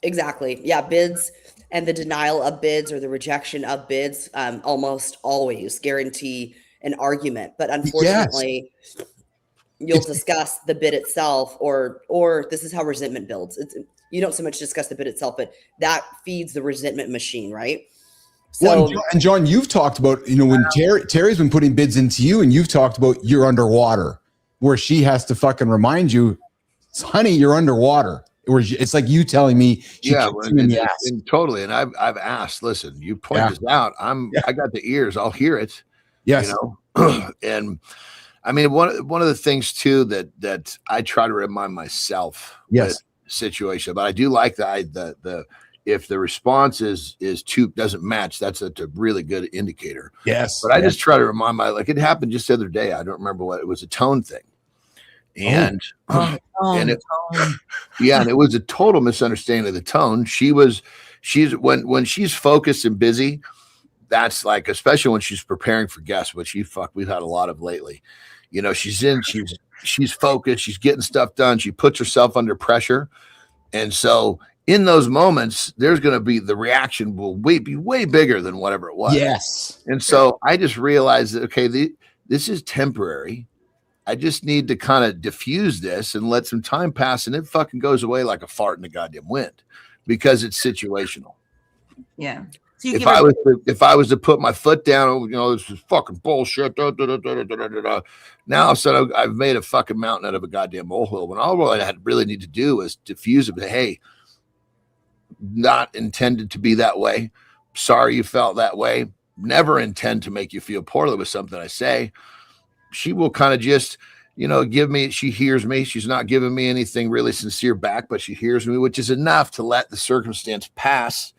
Exactly. Yeah. Bids and the denial of bids or the rejection of bids almost always guarantee an argument. But unfortunately, you'll discuss the bid itself or this is how resentment builds. You don't so much discuss the bid itself, but that feeds the resentment machine, right? So, well, and John, you've talked about, you know, when Terry's been putting bids into you and you've talked about you're underwater, where she has to fucking remind you, honey, you're underwater. Where it's like you telling me, and totally. And I've asked, listen, you point this out. I got the ears. I'll hear it. Yes. You know? And I mean, one of the things too, that I try to remind myself with situation, but I do like the if the response is doesn't match, that's a really good indicator. Yes. But I just try to remind like it happened just the other day. I don't remember what it was, a tone thing. And and it was a total misunderstanding of the tone. When she's focused and busy, that's like, especially when she's preparing for guests, which we've had a lot of lately. You know, she's focused, she's getting stuff done, she puts herself under pressure. And so in those moments, there's going to be, the reaction will be way bigger than whatever it was. Yes. And so I just realized that, okay, this is temporary. I just need to kind of diffuse this and let some time pass, and it fucking goes away like a fart in the goddamn wind, because it's situational. Yeah. So if I was to put my foot down, you know, this is fucking bullshit. Now all of a sudden I've made a fucking mountain out of a goddamn molehill, when all I really need to do is diffuse it. Hey, not intended to be that way. Sorry you felt that way. Never intend to make you feel poorly with something I say. She will kind of just, you know, she hears me. She's not giving me anything really sincere back, but she hears me, which is enough to let the circumstance pass.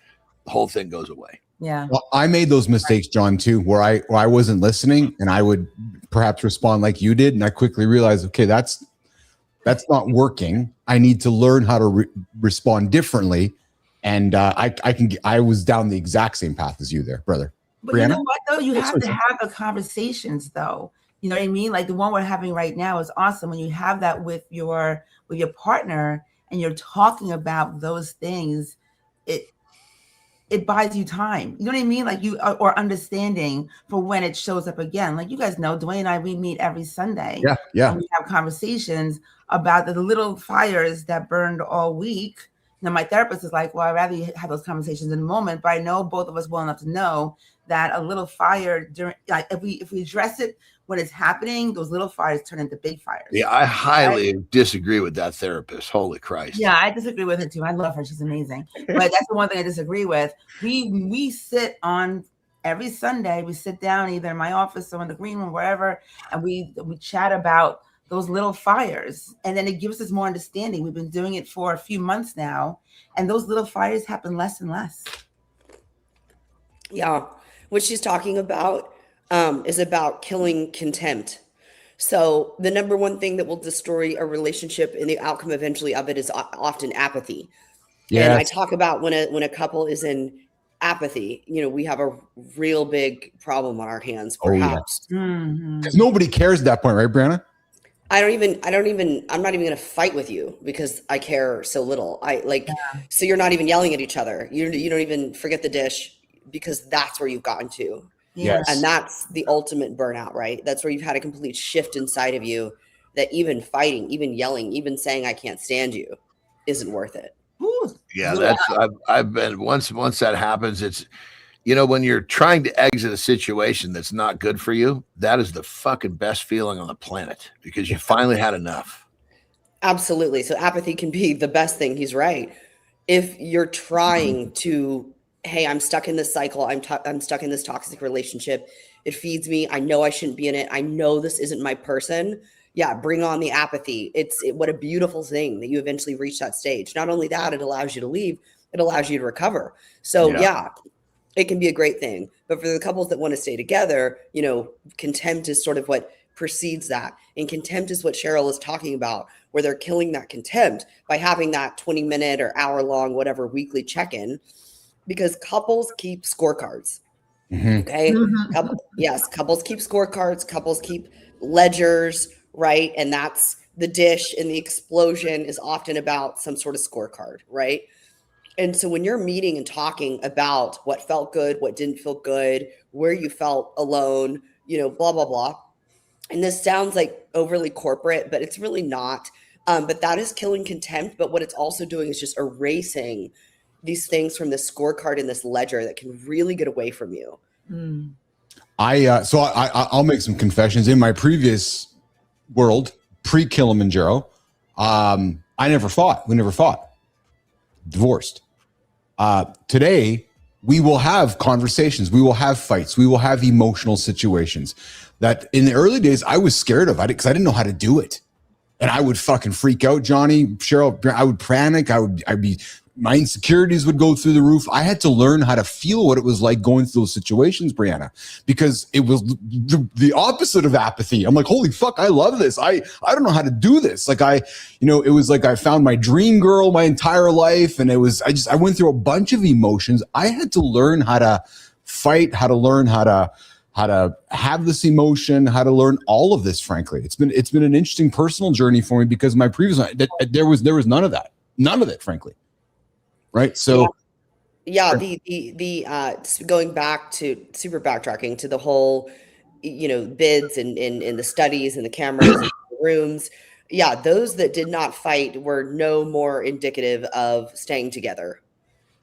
The whole thing goes away. Yeah. Well, I made those mistakes, John, too, where I wasn't listening, and I would perhaps respond like you did. And I quickly realized, okay, that's not working. I need to learn how to respond differently. And I was down the exact same path as you there, brother. But Brianna? You know what, though? You have to have the conversations, though. You know what I mean? Like the one we're having right now is awesome. When you have that with your partner and you're talking about those things, it buys you time. You know what I mean? Like or understanding for when it shows up again. Like you guys know, Dwayne and I, we meet every Sunday. Yeah. And we have conversations about the little fires that burned all week. Now my therapist is like, well, I'd rather you have those conversations in a moment, but I know both of us well enough to know that a little fire during, like if we address it when it's happening, those little fires turn into big fires. Yeah, I highly disagree with that therapist. Holy Christ. Yeah, I disagree with her too. I love her. She's amazing. But that's the one thing I disagree with. We sit on every Sunday, we sit down either in my office or in the green room, wherever, and we chat about those little fires. And then it gives us more understanding. We've been doing it for a few months now, and those little fires happen less and less. Yeah. What she's talking about is about killing contempt. So the number one thing that will destroy a relationship and the outcome eventually of it is often apathy. Yes. And I talk about when a couple is in apathy, you know, we have a real big problem on our hands, perhaps. Because nobody cares at that point, right, Brianna? I'm not even going to fight with you because I care so little. So you're not even yelling at each other. You don't even forget the dish because that's where you've gotten to. Yes. And that's the ultimate burnout, right? That's where you've had a complete shift inside of you that even fighting, even yelling, even saying, I can't stand you isn't worth it. Yeah. I've been, once that happens, it's, you know, when you're trying to exit a situation that's not good for you, that is the fucking best feeling on the planet because you finally had enough. Absolutely. So apathy can be the best thing. He's right. If you're trying to, hey, I'm stuck in this cycle. I'm stuck in this toxic relationship. It feeds me. I know I shouldn't be in it. I know this isn't my person. Yeah. Bring on the apathy. What a beautiful thing that you eventually reach that stage. Not only that, it allows you to leave. It allows you to recover. So yeah, it can be a great thing. But for the couples that want to stay together, you know, contempt is sort of what precedes that. And contempt is what Cheryl is talking about, where they're killing that contempt by having that 20-minute or hour-long, whatever, weekly check-in, because couples keep scorecards. Okay. Couples keep scorecards, couples keep ledgers, right? And that's the dish, and the explosion is often about some sort of scorecard, right? And so when you're meeting and talking about what felt good, what didn't feel good, where you felt alone, you know, blah, blah, blah. And this sounds like overly corporate, but it's really not. But that is killing contempt. But what it's also doing is just erasing these things from this scorecard and this ledger that can really get away from you. I'll make some confessions. In my previous world, pre-Kilimanjaro, I never fought. We never fought. Divorced. Today, we will have conversations. We will have fights. We will have emotional situations that in the early days I was scared of because I didn't know how to do it. And I would fucking freak out, Johnny, Cheryl. I would panic. I'd be my insecurities would go through the roof. I had to learn how to feel what it was like going through those situations, Brianna, because it was the opposite of apathy. I'm like, holy fuck, I love this. I don't know how to do this. Like it was like I found my dream girl my entire life. And I went through a bunch of emotions. I had to learn how to fight, how to learn how to have this emotion, how to learn all of this. Frankly, it's been an interesting personal journey for me, because my previous one, there was none of it, frankly. Right. So the going back to super backtracking to the whole, bids and the studies and the cameras and the rooms. Yeah. Those that did not fight were no more indicative of staying together.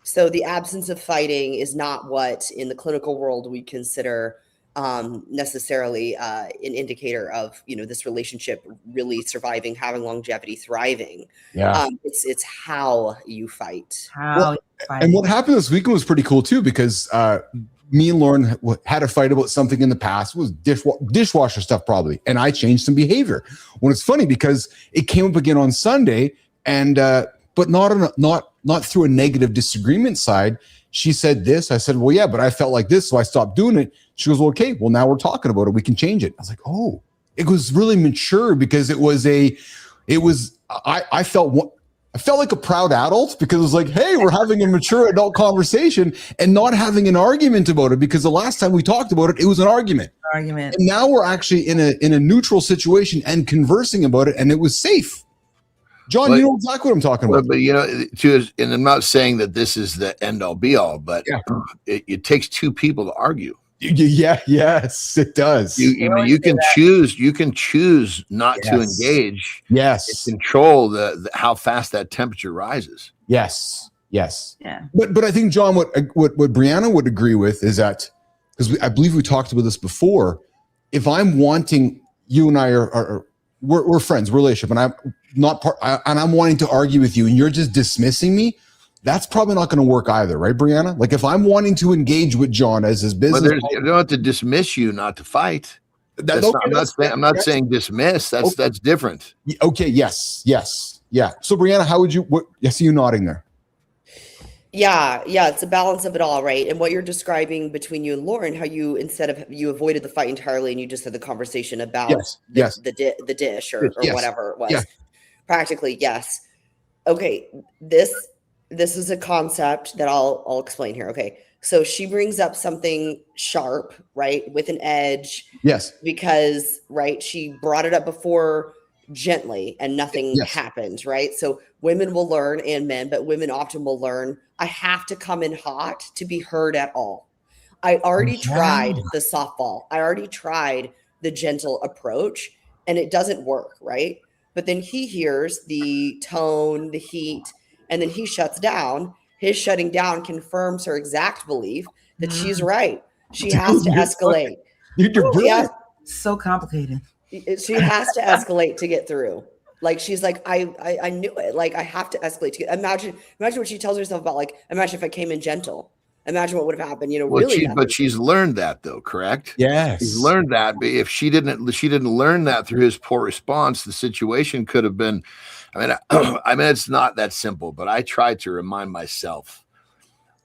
So the absence of fighting is not what in the clinical world we consider necessarily an indicator of, this relationship really surviving, having longevity, thriving. Yeah. It's how you fight. And what happened this weekend was pretty cool too, because me and Lauren had a fight about something in the past. It was dishwasher stuff probably, and I changed some behavior. When it's funny because it came up again on Sunday, and but not through a negative disagreement side. She said this. I said, well, yeah, but I felt like this, so I stopped doing it. She goes, well, okay, well, now we're talking about it. We can change it. I was like, oh, it was really mature, because I felt like a proud adult, because it was like, hey, we're having a mature adult conversation and not having an argument about it, because the last time we talked about it, it was an argument. And now we're actually in a neutral situation and conversing about it, and it was safe. John, you know exactly what I'm talking about. But and I'm not saying that this is the end all be all, but it takes two people to argue. Yeah, yes, it does. You can choose not to engage. Yes, and control the how fast that temperature rises. Yes. Yeah. But I think, John, what Brianna would agree with is that, because I believe we talked about this before. If I'm wanting, you and I we're friends, relationship, and I'm not and I'm wanting to argue with you, and you're just dismissing me, that's probably not going to work either, right, Brianna? Like if I'm wanting to engage with John as his business, you don't have to dismiss you, not to fight. I'm not saying dismiss. That's different. Okay. Yes. Yeah. So Brianna, how would you? I see you nodding there. Yeah, it's a balance of it all, right? And what you're describing between you and Lauren, how you, instead of, you avoided the fight entirely and you just had the conversation about the dish or whatever it was. Yeah. Practically, yes. Okay, this is a concept that I'll explain here. Okay, so she brings up something sharp, right, with an edge. Yes. Because, right, she brought it up before gently and nothing happened, right? So women will learn, and men, but women often will learn, I have to come in hot to be heard at all. I already tried the softball. I already tried the gentle approach, and it doesn't work, right? But then he hears the tone, the heat, and then he shuts down. His shutting down confirms her exact belief that she's right. She has to escalate. So complicated. She has to escalate to get through. Like, she's like, I knew it. Like, I have to escalate to get. Imagine what she tells herself about. Like, imagine if I came in gentle. Imagine what would have happened. But she's learned that, though, correct? Yes, she's learned that. But if she didn't learn that through his poor response, the situation could have been. I mean, it's not that simple. But I try to remind myself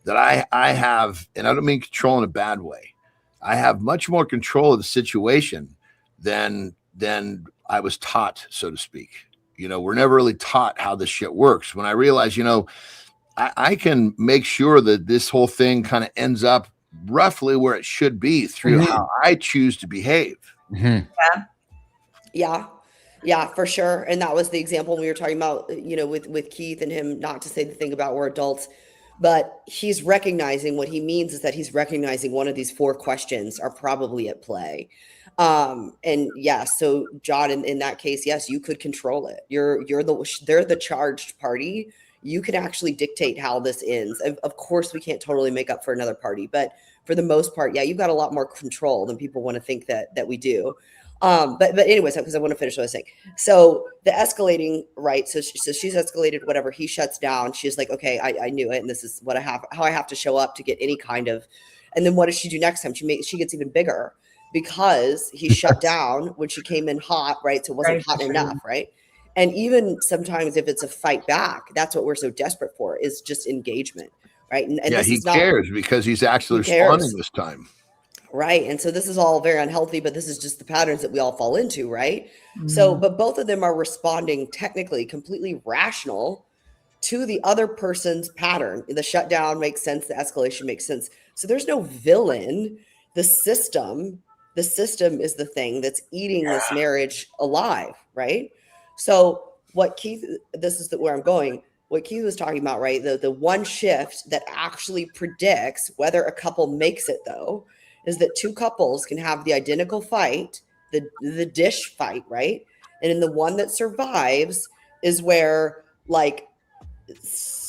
that I have, and I don't mean control in a bad way. I have much more control of the situation than I was taught, so to speak. We're never really taught how this shit works. When I realized, I can make sure that this whole thing kind of ends up roughly where it should be through how I choose to behave. Mm-hmm. Yeah, for sure. And that was the example we were talking about, with Keith and him, not to say the thing about we're adults, but he's recognizing, what he means is that he's recognizing one of these 4 questions are probably at play. And yeah, so John, in that case, yes, you could control it. They're the charged party. You can actually dictate how this ends. Of course, we can't totally make up for another party, but for the most part, yeah, you've got a lot more control than people want to think that we do. But anyways, because I want to finish what I was saying. So the escalating, right? So she's escalated, whatever. He shuts down. She's like, okay, I knew it, and this is how I have to show up to get any kind of. And then what does she do next time? She gets even bigger, because he shut down when she came in hot, right? So it wasn't hot enough, right? And even sometimes if it's a fight back, that's what we're so desperate for, is just engagement, right? And yeah, this he is not, cares because he's actually he cares. responding this time. Right. And so this is all very unhealthy, but this is just the patterns that we all fall into, right? So, but both of them are responding technically completely rational to the other person's pattern. The shutdown makes sense. The escalation makes sense. So there's no villain. The system is the thing that's eating this marriage alive, right? So what Keith, this is where I'm going. What Keith was talking about, right? The one shift that actually predicts whether a couple makes it, though, is that two couples can have the identical fight, the dish fight, right? And in the one that survives is where, like,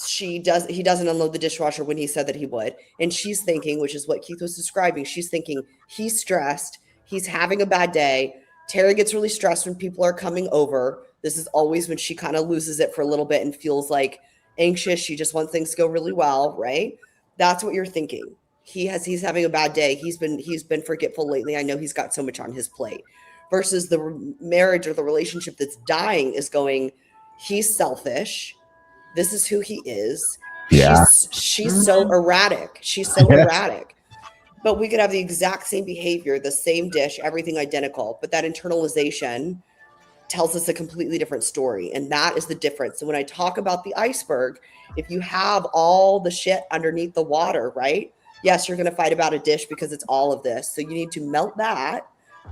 he doesn't unload the dishwasher when he said that he would. And she's thinking, which is what Keith was describing, she's thinking he's stressed, he's having a bad day. Terry gets really stressed when people are coming over. This is always when she kind of loses it for a little bit and feels like anxious. She just wants things to go really well, right? That's what you're thinking. He's having a bad day. He's been forgetful lately. I know he's got so much on his plate. Versus the marriage or the relationship that's dying is going, he's selfish. This is who he is. Yeah. She's so erratic. She's so erratic. But we could have the exact same behavior, the same dish, everything identical. But that internalization tells us a completely different story. And that is the difference. So when I talk about the iceberg, if you have all the shit underneath the water, right? Yes, you're going to fight about a dish because it's all of this. So you need to melt that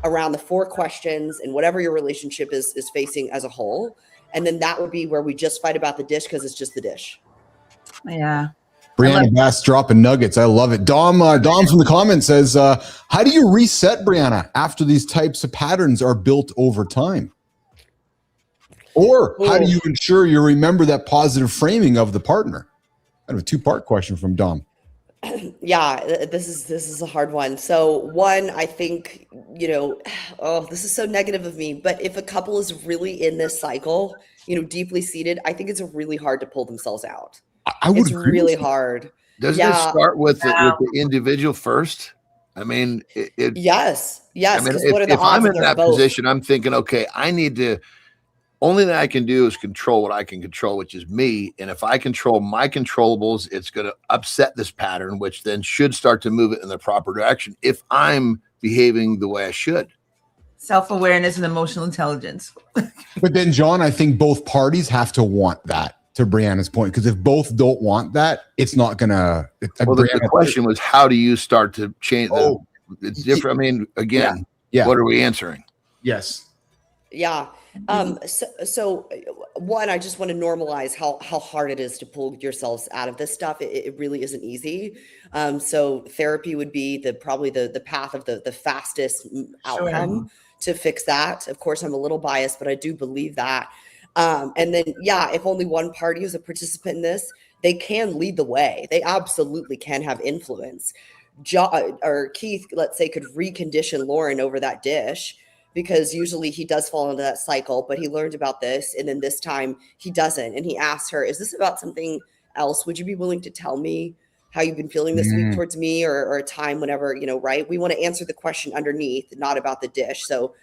around the 4 questions and whatever your relationship is facing as a whole. And then that would be where we just fight about the dish because it's just the dish. Yeah. Brianna Bass dropping nuggets. I love it. Dom from the comments says, how do you reset, Brianna, after these types of patterns are built over time? Or how do you ensure you remember that positive framing of the partner? Kind of a 2-part question from Dom. Yeah, this is a hard one. So one, I think, this is so negative of me, but if a couple is really in this cycle, deeply seated, I think it's really hard to pull themselves out. I would It's agree really hard. Doesn't it start with the individual first? I mean, yes. I mean, What are the if odds I'm in that both? position, I'm thinking, okay, I need to. Only thing I can do is control what I can control, which is me. And if I control my controllables, it's going to upset this pattern, which then should start to move it in the proper direction if I'm behaving the way I should. Self-awareness and emotional intelligence. But then, John, I think both parties have to want that, to Brianna's point, because if both don't want that, it's not going to. Well, the question was, how do you start to change? It's different. I mean, again, what are we answering? Yes. Yeah. So one, I just want to normalize how hard it is to pull yourselves out of this stuff. It really isn't easy. So therapy would be probably the path of the fastest outcome to fix that. Of course, I'm a little biased, but I do believe that. And then, if only one party is a participant in this, they can lead the way. They absolutely can have influence. Or Keith, let's say, could recondition Lauren over that dish, because usually he does fall into that cycle, but he learned about this. And then this time he doesn't. And he asked her, is this about something else? Would you be willing to tell me how you've been feeling this week towards me, or a time whenever, right? We want to answer the question underneath, not about the dish. So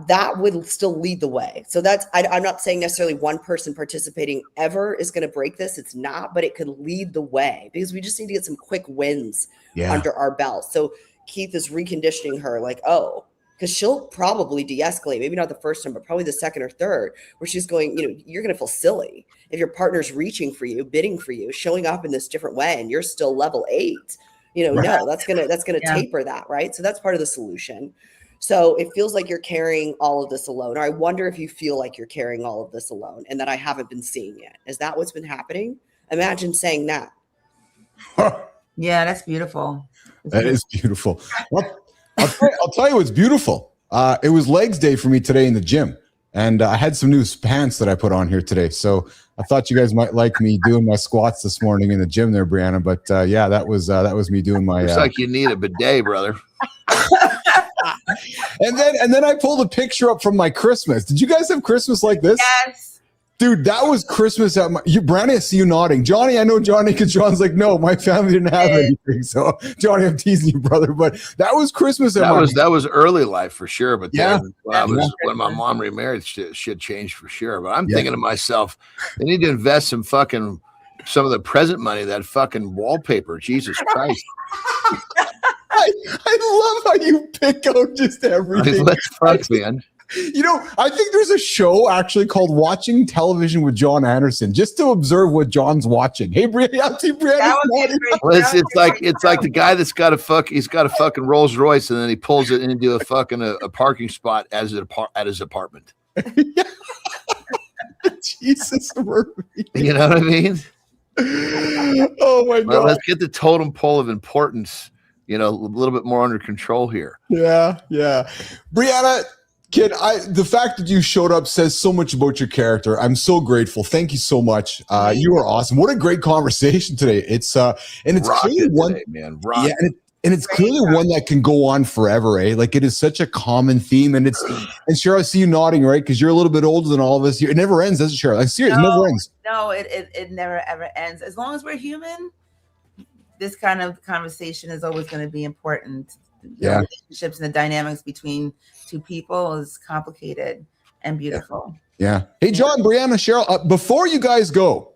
that would still lead the way. So I'm not saying necessarily one person participating ever is going to break this. It's not, but it could lead the way, because we just need to get some quick wins under our belt. So Keith is reconditioning her, like, because she'll probably de-escalate, maybe not the first time, but probably the second or third, where she's going, you're going to feel silly if your partner's reaching for you, bidding for you, showing up in this different way, and you're still level 8. No, that's gonna taper that, right? So that's part of the solution. So it feels like you're carrying all of this alone, or I wonder if you feel like you're carrying all of this alone and that I haven't been seeing it. Is that what's been happening? Imagine saying that. Yeah, that's beautiful. That is beautiful. I'll tell you what's beautiful. It was legs day for me today in the gym, and I had some new pants that I put on here today. So I thought you guys might like me doing my squats this morning in the gym there, Brianna. But that was me doing my. Looks like you need a bidet, brother. And then I pulled a picture up from my Christmas. Did you guys have Christmas like this? Yes. Dude, that was Christmas at Brandy, I see you nodding. Johnny, I know Johnny, because John's like, no, my family didn't have anything. So, Johnny, I'm teasing you, brother. But that was Christmas at that was early life for sure. But yeah, when my mom remarried, shit changed for sure. But I'm thinking to myself, they need to invest some of the present money, that fucking wallpaper. Jesus Christ. I love how you pick out just everything. Let's fuck, man. You know, I think there's a show actually called Watching Television with John Anderson, just to observe what John's watching. Hey, Brianna, I see Brianna. Well, it's like the guy that's got he's got a fucking Rolls Royce, and then he pulls it into a fucking a parking spot at his apartment. Jesus, Murphy. You know what I mean? Oh my God. Well, let's get the totem pole of importance, a little bit more under control here. Yeah. Brianna, kid, the fact that you showed up says so much about your character. I'm so grateful. Thank you so much. You are awesome. What a great conversation today. It's clearly one, today, man. Yeah, and it's clearly one that can go on forever, eh? Like, it is such a common theme, and Cheryl, I see you nodding, right? Because you're a little bit older than all of us. It never ends, does it, Cheryl? Like, seriously, it never ends. No, it never ever ends. As long as we're human, this kind of conversation is always going to be important. Yeah. Relationships and the dynamics between two people is complicated and beautiful. Yeah. Hey, John, Brianna, Cheryl, before you guys go,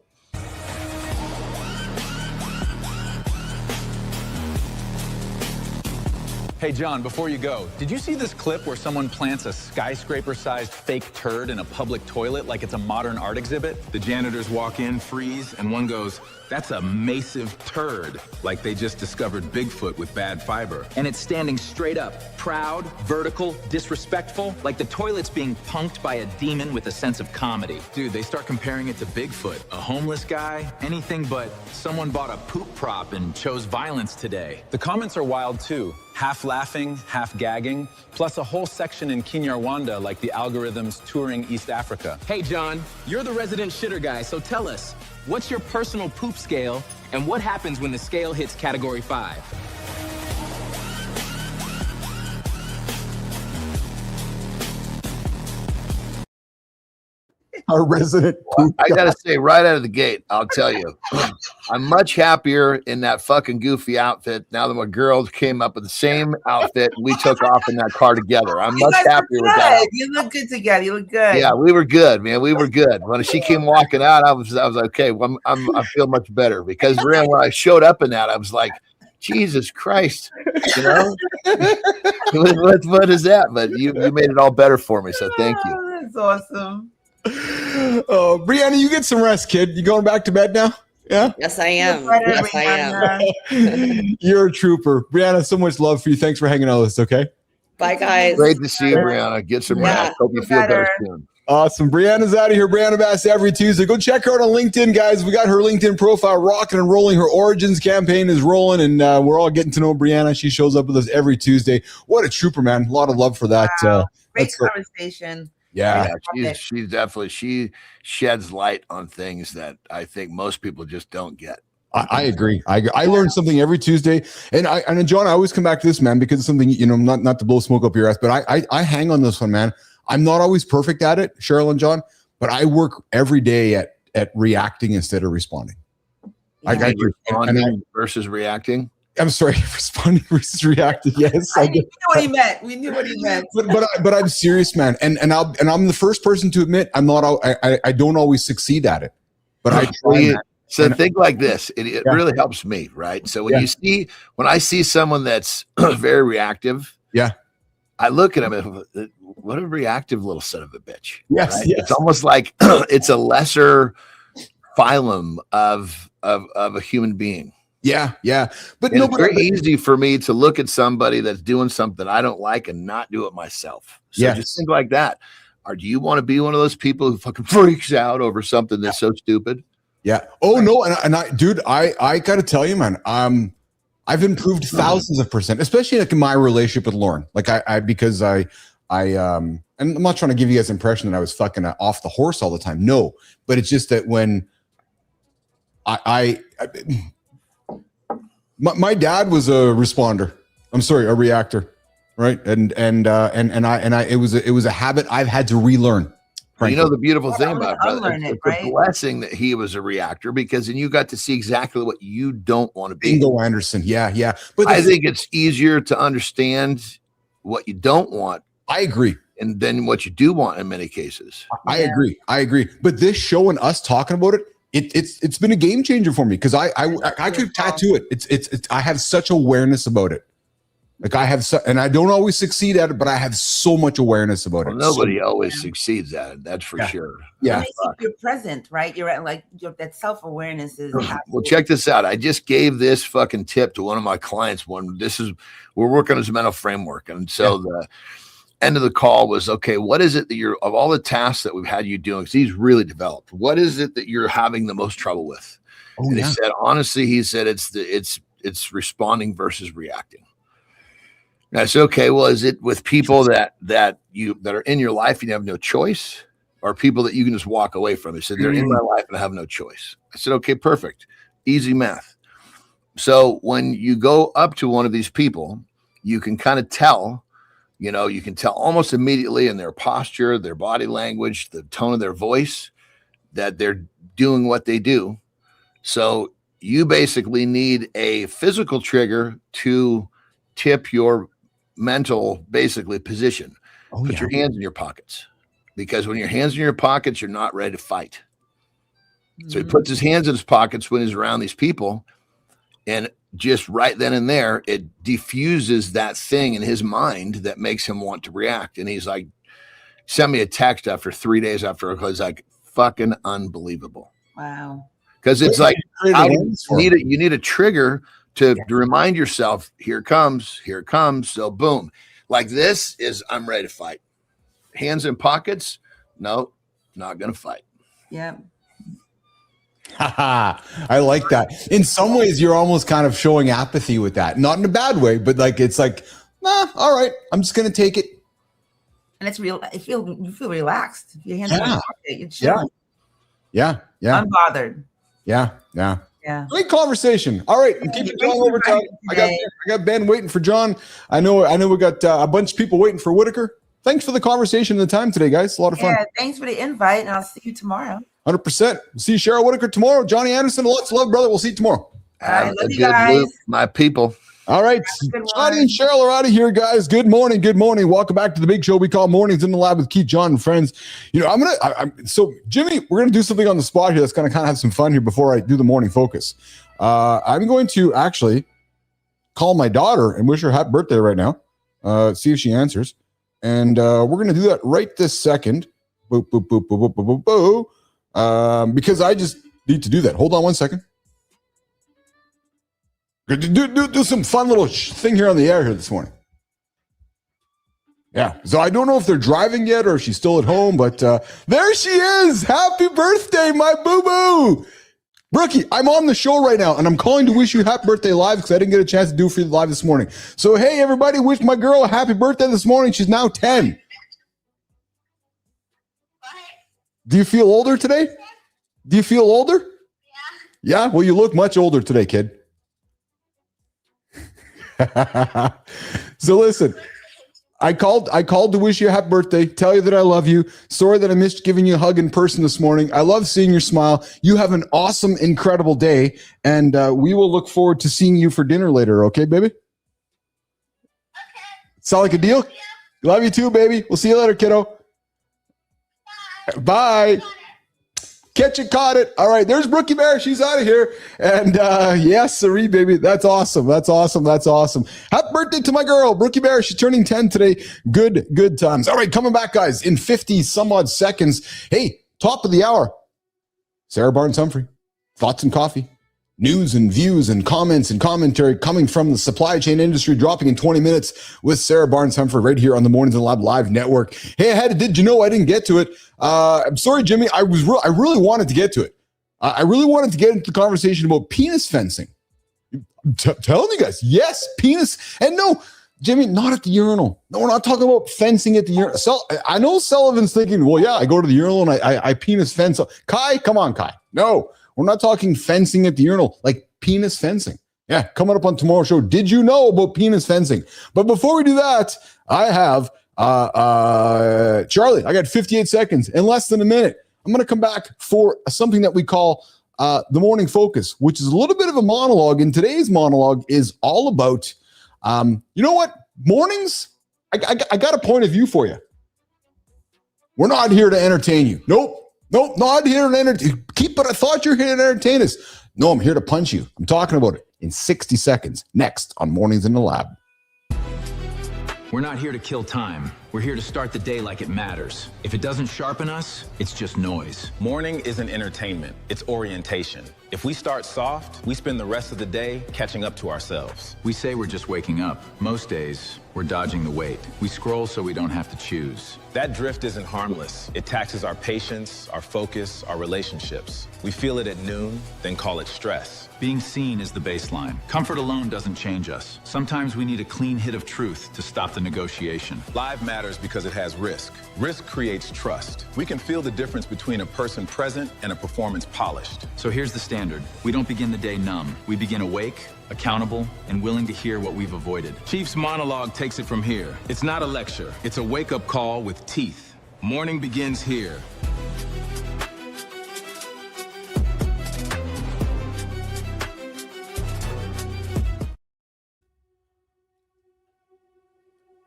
Hey, John, before you go, did you see this clip where someone plants a skyscraper-sized fake turd in a public toilet like it's a modern art exhibit? The janitors walk in, freeze, and one goes, "That's a massive turd," like they just discovered Bigfoot with bad fiber. And it's standing straight up, proud, vertical, disrespectful, like the toilet's being punked by a demon with a sense of comedy. Dude, they start comparing it to Bigfoot, a homeless guy, anything but someone bought a poop prop and chose violence today. The comments are wild too. Half laughing, half gagging, plus a whole section in Kinyarwanda like the algorithms touring East Africa. Hey, John, you're the resident shitter guy, so tell us, what's your personal poop scale, and what happens when the scale hits category 5? our resident. I got to say, right out of the gate, I'll tell you, I'm much happier in that fucking goofy outfit now that my girls came up with the same outfit. We took off in that car together. I'm much happier with that. You look good together. You look good. Yeah, we were good, man. We were good. When she came walking out, I was like, okay. Well, I feel much better because when I showed up in that, I was like, Jesus Christ, you know, what is that? But you made it all better for me, so thank you. That's awesome. Oh, Brianna, you get some rest, kid. You going back to bed now? Yeah. Yes, I am. Yes, I am. You're a trooper, Brianna. So much love for you. Thanks for hanging out with us. Okay. Bye, guys. Great to see you, Brianna. Get some rest. Hope you feel better soon. Awesome. Brianna's out of here. Brianna Bass every Tuesday. Go check her out on LinkedIn, guys. We got her LinkedIn profile rocking and rolling. Her Origins campaign is rolling, and we're all getting to know Brianna. She shows up with us every Tuesday. What a trooper, man. A lot of love for that. Wow. Great conversation. Yeah. She's definitely, she sheds light on things that I think most people just don't get. I agree. I learn something every Tuesday, and John, I always come back to this, man, because it's something, you know, not to blow smoke up your ass, but I hang on this one, man. I'm not always perfect at it, Cheryl and John, but I work every day at reacting instead of responding. I got you. Responding versus reacting. I'm sorry, responding versus reacting. Yes, we knew what he meant. We knew what he meant. But I'm serious, man, and I'm the first person to admit I don't always succeed at it, but I try. So think like this. It really helps me, right? So when I see someone that's very reactive, I look at him and what a reactive little son of a bitch. Yes, right? yes. It's almost like it's a lesser phylum of a human being. Yeah. But it's very easy for me to look at somebody that's doing something I don't like and not do it myself. So just think like that. Or do you want to be one of those people who fucking freaks out over something that's so stupid? Yeah. Oh no, and I gotta tell you, man, I've improved thousands of %, especially like in my relationship with Lauren. Like because and I'm not trying to give you guys the impression that I was fucking off the horse all the time. No, but it's just that when my dad was a responder. I'm sorry, a reactor, right? And it was a habit I've had to relearn. You know, the beautiful Yeah, thing I'm about gonna it, brother, unlearn it's it, a right? blessing that he was a reactor, because then you got to see exactly what you don't want to be. Bingo, Anderson. Yeah. But I think it's easier to understand what you don't want, I agree. and then what you do want in many cases. I agree. But this show and us talking about it, it's been a game changer for me, because I could tattoo it. It's I have such awareness about it. Like I have, and I don't always succeed at it, but I have so much awareness about Well, it. nobody always succeeds at it. That's for sure. Yeah. You're present, right? You're at, like, that self-awareness is. Well, check this out. I just gave this fucking tip to one of my clients. We're working on this mental framework. And so the end of the call was, okay, what is it that of all the tasks that we've had you doing, because he's really developed, what is it that you're having the most trouble with? And he said, honestly, it's responding versus reacting. And I said, okay, well, is it with people that are in your life and you have no choice, or people that you can just walk away from? He said, they're in my life and I have no choice. I said, okay, perfect. Easy math. So when you go up to one of these people, you can kind of tell, you can tell almost immediately in their posture, their body language, the tone of their voice, that they're doing what they do. So you basically need a physical trigger to tip your mental basically position. Put your hands in your pockets, because when your hands in your pockets, you're not ready to fight. So he puts his hands in his pockets when he's around these people, and just right then and there, it diffuses that thing in his mind that makes him want to react. And he's like, sent me a text after 3 days after, because like, fucking unbelievable. Wow. Because it's like, you need a trigger to remind yourself, here it comes. So boom, like this is, I'm ready to fight. Hands in pockets. No, not going to fight. Yeah. I like that. In some ways, you're almost kind of showing apathy with that. Not in a bad way, but like, it's like, nah, all right, I'm just going to take it. And it's real. You feel relaxed. Your hands in your pocket. You're chilling. Yeah. Unbothered. Yeah. Yeah. Great conversation. All right, I'm keeping John over time. I got Ben waiting for John. I know we got a bunch of people waiting for Whitaker. Thanks for the conversation and the time today, guys. A lot of fun. Yeah, thanks for the invite, and I'll see you tomorrow. 100%. See Cheryl Whitaker tomorrow. Johnny Anderson, lots of love, brother. We'll see you tomorrow. Love you guys. Loop, my people. All right. Johnny and Cheryl are out of here, guys. Good morning. Welcome back to the big show we call Mornings in the Lab with Keith, John, and friends. So Jimmy, we're going to do something on the spot here that's going to kind of have some fun here before I do the morning focus. I'm going to actually call my daughter and wish her happy birthday right now. See if she answers. And we're going to do that right this second. Boop, boop, boop, boop, boop, boop, boop, boop. Because I just need to do that. Hold on one second. Do some fun little thing here on the air here this morning. Yeah. So I don't know if they're driving yet or if she's still at home, but there she is. Happy birthday, my boo-boo. Brookie, I'm on the show right now, and I'm calling to wish you happy birthday live because I didn't get a chance to do it for you live this morning. So, hey, everybody, wish my girl a happy birthday this morning. She's now 10. Do you feel older today? Do you feel older? Yeah? Well, you look much older today, kid. So listen, I called to wish you a happy birthday, tell you that I love you. Sorry that I missed giving you a hug in person this morning. I love seeing your smile. You have an awesome, incredible day, and we will look forward to seeing you for dinner later. Okay, baby? Okay. Sound like a deal? Love you too, baby. We'll see you later, kiddo. Bye. Catch it, caught it. All right, there's Brookie Bear. She's out of here. And yes, siree, baby. That's awesome. Happy birthday to my girl, Brookie Bear. She's turning 10 today. Good times. All right, coming back, guys, in 50 some odd seconds. Hey, top of the hour. Sarah Barnes Humphrey, Thoughts and Coffee. News and views and comments and commentary coming from the supply chain industry, dropping in 20 minutes with Sarah Barnes Humphrey right here on the Mornings in the Lab Live Network. Hey, did you know I didn't get to it? I'm sorry, Jimmy. I really wanted to get to it. I really wanted to get into the conversation about penis fencing. I'm telling you guys, yes, penis. And no, Jimmy, not at the urinal. No, we're not talking about fencing at the urinal. I know Sullivan's thinking, well, yeah, I go to the urinal and I penis fence. Kai, come on, Kai. No. We're not talking fencing at the urinal, like penis fencing. Yeah, coming up on tomorrow's show. Did you know about penis fencing? But before we do that, I have Charlie, I got 58 seconds in less than a minute. I'm going to come back for something that we call the morning focus, which is a little bit of a monologue. And today's monologue is all about, you know what? Mornings, I got a point of view for you. We're not here to entertain you. Nope, not here to entertain. But I thought you were here to entertain us. No, I'm here to punch you. I'm talking about it in 60 seconds. Next on Mornings in the Lab. We're not here to kill time. We're here to start the day like it matters. If it doesn't sharpen us, it's just noise. Morning isn't entertainment, it's orientation. If we start soft, we spend the rest of the day catching up to ourselves. We say we're just waking up. Most days, we're dodging the wait. We scroll so we don't have to choose. That drift isn't harmless. It taxes our patience, our focus, our relationships. We feel it at noon, then call it stress. Being seen is the baseline. Comfort alone doesn't change us. Sometimes we need a clean hit of truth to stop the negotiation. Live matters because it has risk. Risk creates trust. We can feel the difference between a person present and a performance polished. So here's the standard. We don't begin the day numb. We begin awake, accountable, and willing to hear what we've avoided. Chief's monologue takes it from here. It's not a lecture. It's a wake-up call with teeth. Morning begins here.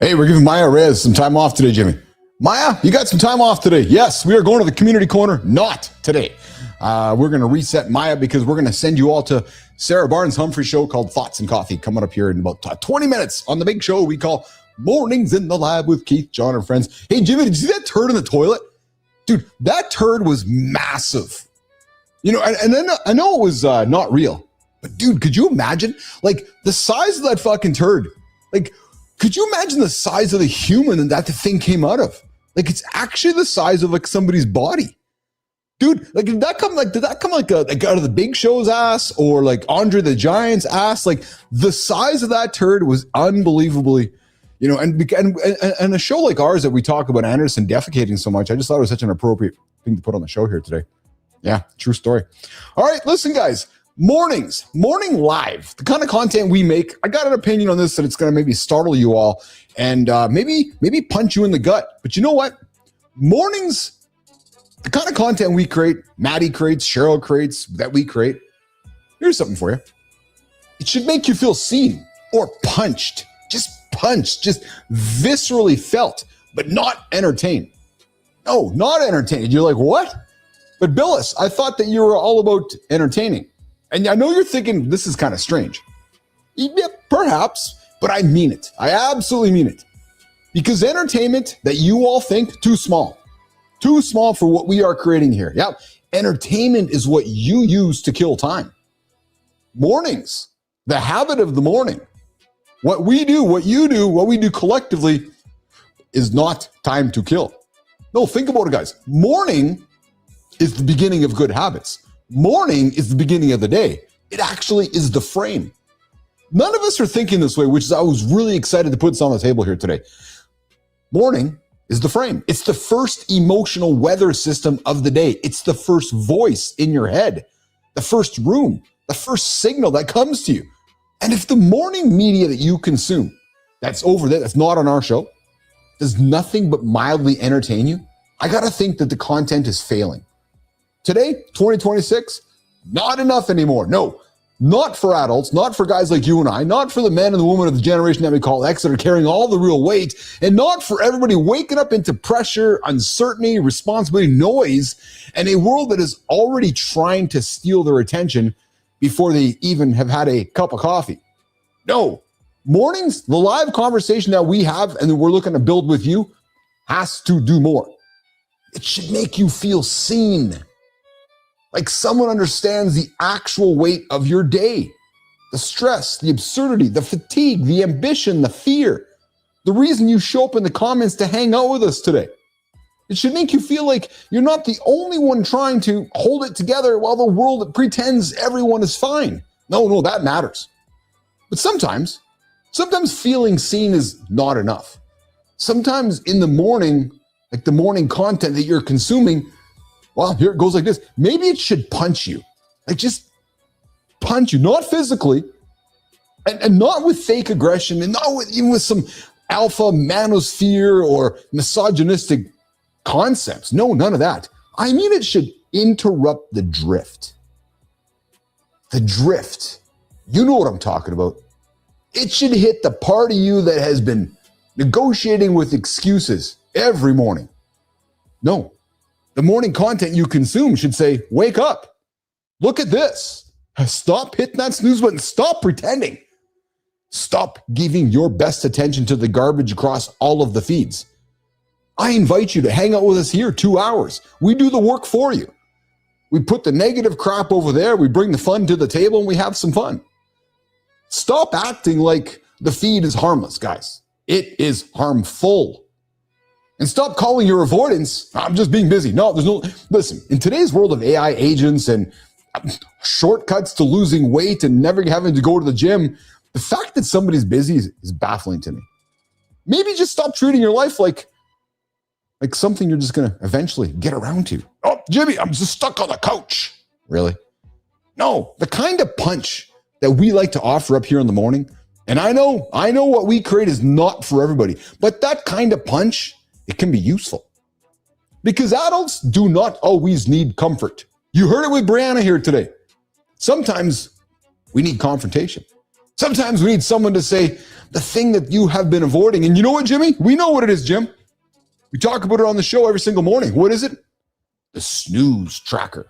Hey, we're giving Maya Rez some time off today, Jimmy. Maya, you got some time off today. Yes, we are going to the community corner. Not today. We're going to reset Maya because we're going to send you all to Sarah Barnes Humphrey show called Thoughts and Coffee coming up here in about 20 minutes on the big show we call Mornings in the Lab with Keith, John, and friends. Hey, Jimmy, did you see that turd in the toilet? Dude, that turd was massive. You know, and I know it was not real, but dude, could you imagine like the size of that fucking turd? Like, could you imagine the size of the human that the thing came out of? Like, it's actually the size of like somebody's body. Dude, like, did that come like out of the Big Show's ass or like Andre the Giant's ass? Like, the size of that turd was unbelievably, you know, and a show like ours that we talk about Anderson defecating so much, I just thought it was such an appropriate thing to put on the show here today. Yeah, true story. All right, listen, guys. Morning live, the kind of content we make. I got an opinion on this that it's going to maybe startle you all and maybe punch you in the gut. But you know what? Mornings, the kind of content we create, Maddie creates, Cheryl creates, that we create. Here's something for you. It should make you feel seen or punched, just viscerally felt, but not entertained. No, not entertained. You're like, what? But Billis, I thought that you were all about entertaining. And I know you're thinking this is kind of strange. Yeah, perhaps, but I mean it. I absolutely mean it. Because entertainment that you all think too small for what we are creating here. Yeah, entertainment is what you use to kill time. Mornings, the habit of the morning. What we do, what you do, what we do collectively is not time to kill. No, think about it, guys. Morning is the beginning of good habits. Morning is the beginning of the day. It actually is the frame. None of us are thinking this way, which is I was really excited to put this on the table here today. Morning is the frame. It's the first emotional weather system of the day. It's the first voice in your head, the first room, the first signal that comes to you. And if the morning media that you consume, that's over there, that's not on our show, does nothing but mildly entertain you, I got to think that the content is failing. Today, 2026, not enough anymore. No, not for adults, not for guys like you and I, not for the men and the women of the generation that we call X that are carrying all the real weight, and not for everybody waking up into pressure, uncertainty, responsibility, noise, and a world that is already trying to steal their attention before they even have had a cup of coffee. No, mornings, the live conversation that we have and that we're looking to build with you has to do more. It should make you feel seen. Like someone understands the actual weight of your day, the stress, the absurdity, the fatigue, the ambition, the fear, the reason you show up in the comments to hang out with us today. It should make you feel like you're not the only one trying to hold it together while the world pretends everyone is fine. No, that matters. But sometimes feeling seen is not enough. Sometimes in the morning, like the morning content that you're consuming, well, here it goes like this. Maybe it should punch you, like just punch you, not physically, and not with fake aggression, and not with even with some alpha manosphere or misogynistic concepts. No, none of that. I mean, it should interrupt the drift. The drift. You know what I'm talking about. It should hit the part of you that has been negotiating with excuses every morning. No, the morning content you consume should say, wake up. Look at this. Stop hitting that snooze button. Stop pretending. Stop giving your best attention to the garbage across all of the feeds. I invite you to hang out with us here 2 hours. We do the work for you. We put the negative crap over there. We bring the fun to the table and we have some fun. Stop acting like the feed is harmless, guys. It is harmful. And stop calling your avoidance, I'm just being busy. No, there's no, listen, in today's world of AI agents and shortcuts to losing weight and never having to go to the gym, the fact that somebody's busy is baffling to me. Maybe just stop treating your life like something you're just going to eventually get around to. Oh, Jimmy, I'm just stuck on the couch. Really? No, the kind of punch that we like to offer up here in the morning, and I know what we create is not for everybody, but that kind of punch, it can be useful. Because adults do not always need comfort. You heard it with Brianna here today. Sometimes we need confrontation. Sometimes we need someone to say the thing that you have been avoiding. And you know what, Jimmy? We know what it is, Jim. We talk about it on the show every single morning. What is it? The snooze tracker.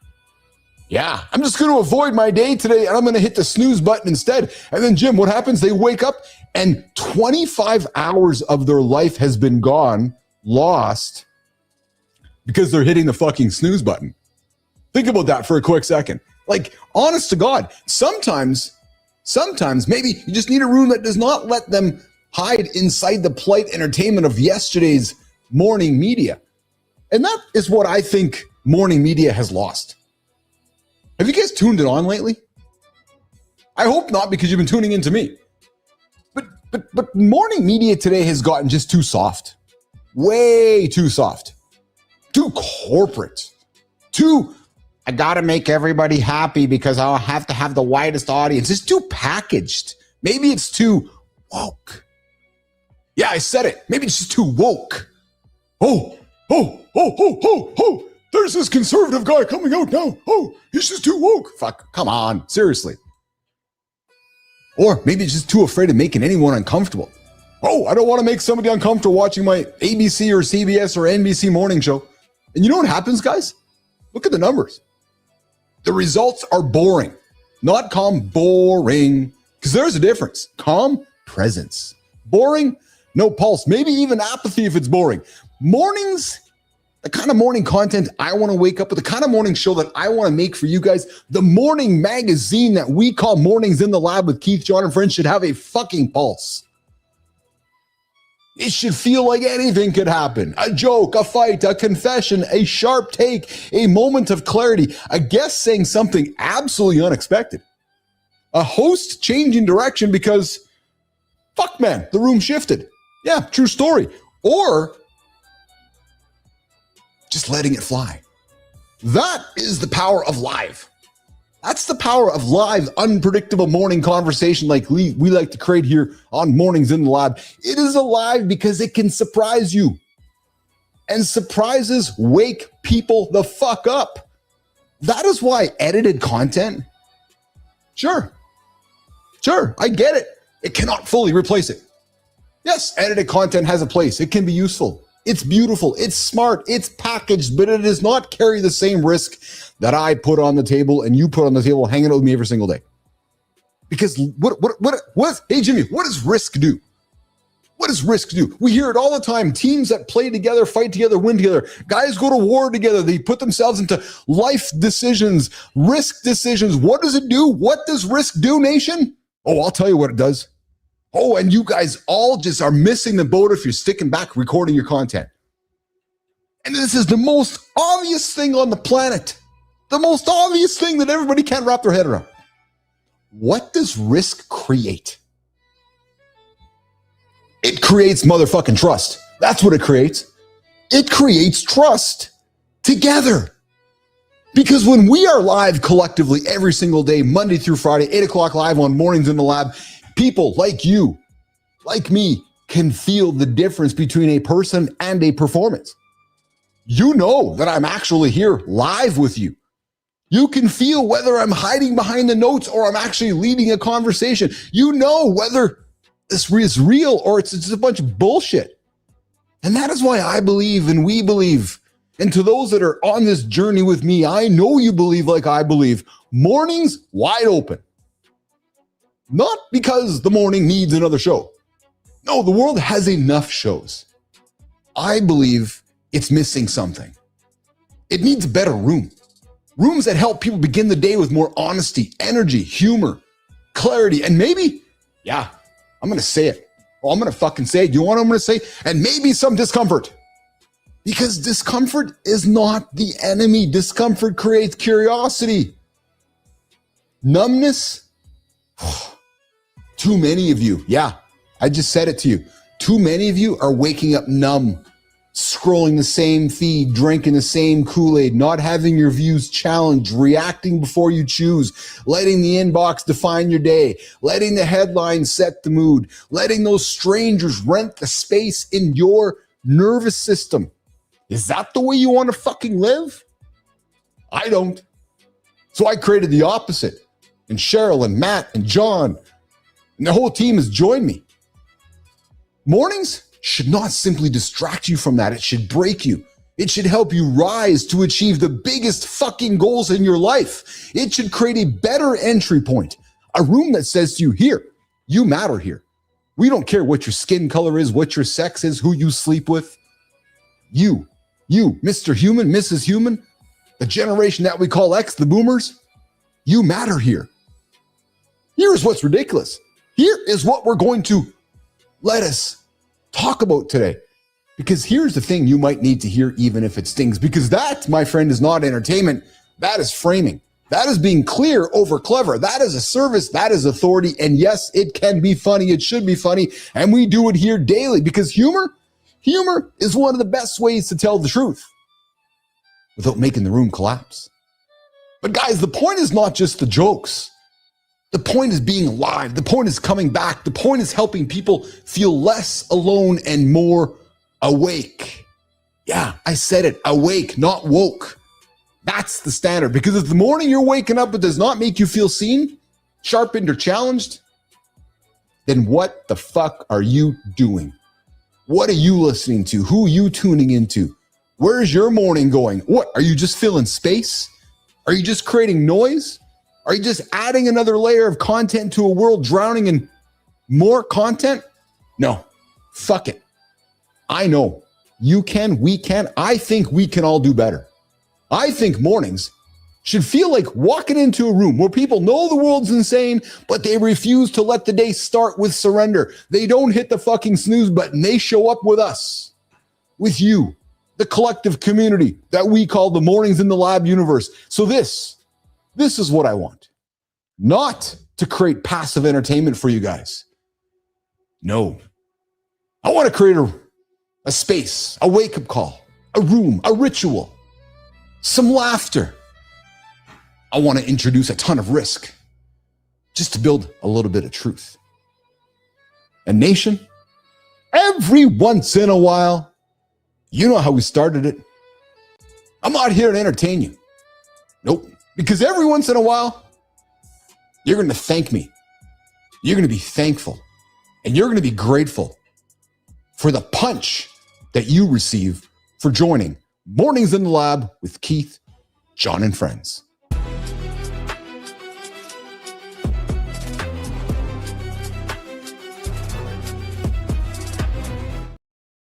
Yeah, I'm just going to avoid my day today and I'm going to hit the snooze button instead. And then, Jim, what happens? They wake up and 25 hours of their life has been gone, lost, because they're hitting the fucking snooze button. Think about that for a quick second. Like, honest to God, sometimes maybe you just need a room that does not let them hide inside the polite entertainment of yesterday's morning media. And that is what I think morning media has lost. Have you guys tuned it on lately? I hope not, because you've been tuning into me. But morning media today has gotten just too soft. Way too soft. Too corporate. I gotta make everybody happy because I'll have to have the widest audience. It's too packaged. Maybe it's too woke. Yeah, I said it. Maybe it's just too woke. Oh, there's this conservative guy coming out now. Oh, he's just too woke. Fuck, come on, seriously. Or maybe it's just too afraid of making anyone uncomfortable. Oh, I don't want to make somebody uncomfortable watching my ABC or CBS or NBC morning show. And you know what happens, guys? Look at the numbers. The results are boring. Not calm, boring. Because there's a difference. Calm, presence. Boring, no pulse. Maybe even apathy if it's boring. Mornings, the kind of morning content I want to wake up with, the kind of morning show that I want to make for you guys, the morning magazine that we call Mornings in the Lab with Keith, John, and Friends should have a fucking pulse. It should feel like anything could happen. A joke, a fight, a confession, a sharp take, a moment of clarity, a guest saying something absolutely unexpected. A host changing direction because, fuck man, the room shifted. Yeah, true story. Or just letting it fly. That is the power of live. That's the power of live, unpredictable morning conversation like we like to create here on Mornings in the Lab. It is alive because it can surprise you. And surprises wake people the fuck up. That is why edited content, sure, I get it. It cannot fully replace it. Yes, edited content has a place. It can be useful. It's beautiful. It's smart. It's packaged, but it does not carry the same risk that I put on the table and you put on the table hanging out with me every single day. Because hey Jimmy, what does risk do? What does risk do? We hear it all the time. Teams that play together, fight together, win together. Guys go to war together. They put themselves into life decisions, risk decisions. What does it do? What does risk do, nation? Oh, I'll tell you what it does. Oh, and you guys all just are missing the boat if you're sticking back recording your content. And this is the most obvious thing on the planet. The most obvious thing that everybody can't wrap their head around. What does risk create? It creates motherfucking trust. That's what it creates. It creates trust together. Because when we are live collectively every single day, Monday through Friday, 8 o'clock live on Mornings in the Lab, people like you, like me, can feel the difference between a person and a performance. You know that I'm actually here live with you. You can feel whether I'm hiding behind the notes or I'm actually leading a conversation. You know whether this is real or it's just a bunch of bullshit. And that is why I believe and we believe. And to those that are on this journey with me, I know you believe like I believe. Mornings wide open. Not because the morning needs another show. No, the world has enough shows. I believe it's missing something. It needs a better room. Rooms that help people begin the day with more honesty, energy, humor, clarity, and maybe, yeah, I'm going to say it. Well, I'm going to fucking say it. You want what I'm going to say? And maybe some discomfort. Because discomfort is not the enemy. Discomfort creates curiosity. Numbness. Too many of you. Yeah, I just said it to you. Too many of you are waking up numb, scrolling the same feed, drinking the same Kool-Aid, not having your views challenged, reacting before you choose, letting the inbox define your day, letting the headlines set the mood, letting those strangers rent the space in your nervous system. Is that the way you want to fucking live? I don't. So I created the opposite. And Cheryl and Matt and John and the whole team has joined me. Mornings should not simply distract you from that. It should break you. It should help you rise to achieve the biggest fucking goals in your life. It should create a better entry point, a room that says to you, here, you matter here. We don't care what your skin color is, what your sex is, who you sleep with. You, Mr. Human, Mrs. Human, the generation that we call X, the boomers, you matter here. Here's what's ridiculous. Here is what we're going to let us talk about today. Because here's the thing you might need to hear, even if it stings, because that, my friend, is not entertainment. That is framing. That is being clear over clever. That is a service. That is authority. And yes, it can be funny. It should be funny. And we do it here daily because humor is one of the best ways to tell the truth without making the room collapse. But guys, the point is not just the jokes. The point is being alive. The point is coming back. The point is helping people feel less alone and more awake. Yeah, I said it. Awake, not woke. That's the standard. Because if the morning you're waking up, it does not make you feel seen, sharpened, or challenged, then what the fuck are you doing? What are you listening to? Who are you tuning into? Where's your morning going? What, are you just filling space? Are you just creating noise? Are you just adding another layer of content to a world drowning in more content? No, fuck it. I know you can, we can. I think we can all do better. I think mornings should feel like walking into a room where people know the world's insane, but they refuse to let the day start with surrender. They don't hit the fucking snooze button. They show up with us, with you, the collective community that we call the Mornings in the Lab universe. So this is what I want. Not to create passive entertainment for you guys. No. I want to create a space, a wake-up call, a room, a ritual, some laughter. I want to introduce a ton of risk just to build a little bit of truth. And nation, every once in a while, you know how we started it. I'm not here to entertain you. Nope. Because every once in a while, you're going to thank me. You're going to be thankful. And you're going to be grateful for the punch that you receive for joining Mornings in the Lab with Keith, John, and Friends.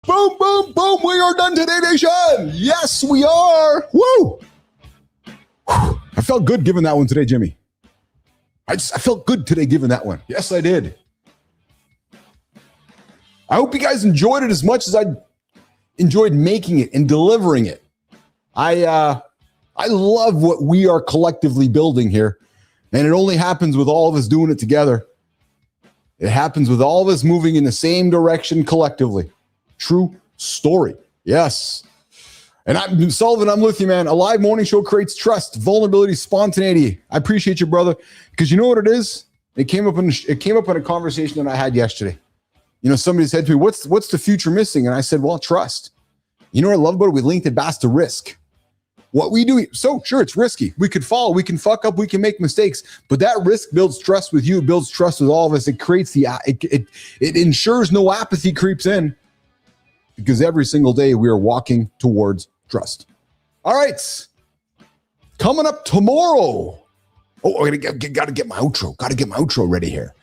Boom, boom, boom. We are done today, nation. Yes, we are. Woo. I felt good giving that one today, Jimmy. I felt good today giving that one. Yes, I did. I hope you guys enjoyed it as much as I enjoyed making it and delivering it. I love what we are collectively building here. And it only happens with all of us doing it together. It happens with all of us moving in the same direction collectively. True story. Yes. And I'm Sullivan. I'm with you, man. A live morning show creates trust, vulnerability, spontaneity. I appreciate you, brother. Because you know what it is? It came up in a conversation that I had yesterday. somebody said to me, what's the future missing? And I said, well, trust. You know what I love about it? We linked it back to risk. What we do, so sure, it's risky. We could fall, we can fuck up, we can make mistakes, but that risk builds trust with you, it builds trust with all of us. It creates it ensures no apathy creeps in, because every single day we are walking towards trust. All right, coming up tomorrow. Oh, I gotta get my outro. Gotta get my outro ready here.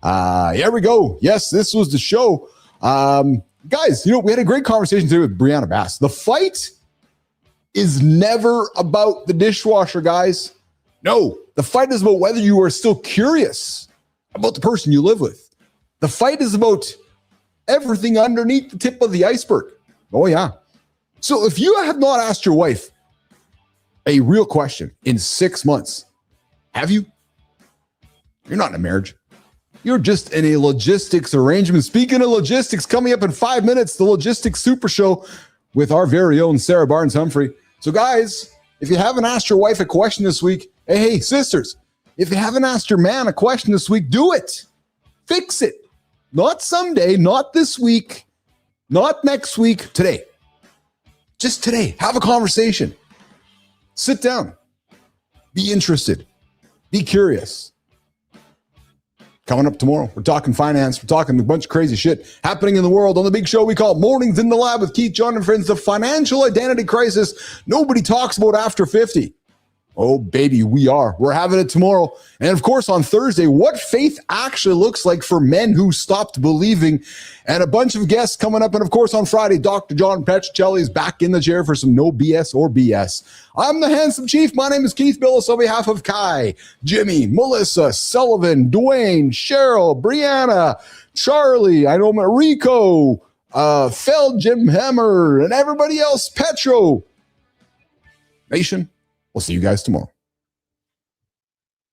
Here we go. Yes, this was the show. Guys, we had a great conversation today with Brianna Bass. The fight is never about the dishwasher, guys. No, the fight is about whether you are still curious about the person you live with. The fight is about everything underneath the tip of the iceberg. Oh, yeah. So if you have not asked your wife a real question in 6 months, have you? You're not in a marriage. You're just in a logistics arrangement. Speaking of logistics, coming up in 5 minutes, the Logistics Super Show with our very own Sarah Barnes-Humphrey. So guys, if you haven't asked your wife a question this week, hey, sisters, if you haven't asked your man a question this week, do it. Fix it. Not someday, not this week, not next week, today. Just today. Have a conversation. Sit down. Be interested. Be curious. Coming up tomorrow, we're talking finance. We're talking a bunch of crazy shit happening in the world on the big show we call Mornings in the Lab with Keith, John, and friends. The financial identity crisis nobody talks about after 50. Oh, baby, we are. We're having it tomorrow. And of course, on Thursday, what faith actually looks like for men who stopped believing. And a bunch of guests coming up. And of course, on Friday, Dr. John Petrocelli is back in the chair for some no BS or BS. I'm the Handsome Chief. My name is Keith Billis on behalf of Kai, Jimmy, Melissa, Sullivan, Dwayne, Cheryl, Brianna, Charlie, I know Rico, Fel, Jim Hammer, and everybody else, Petro. Nation. We'll see you guys tomorrow.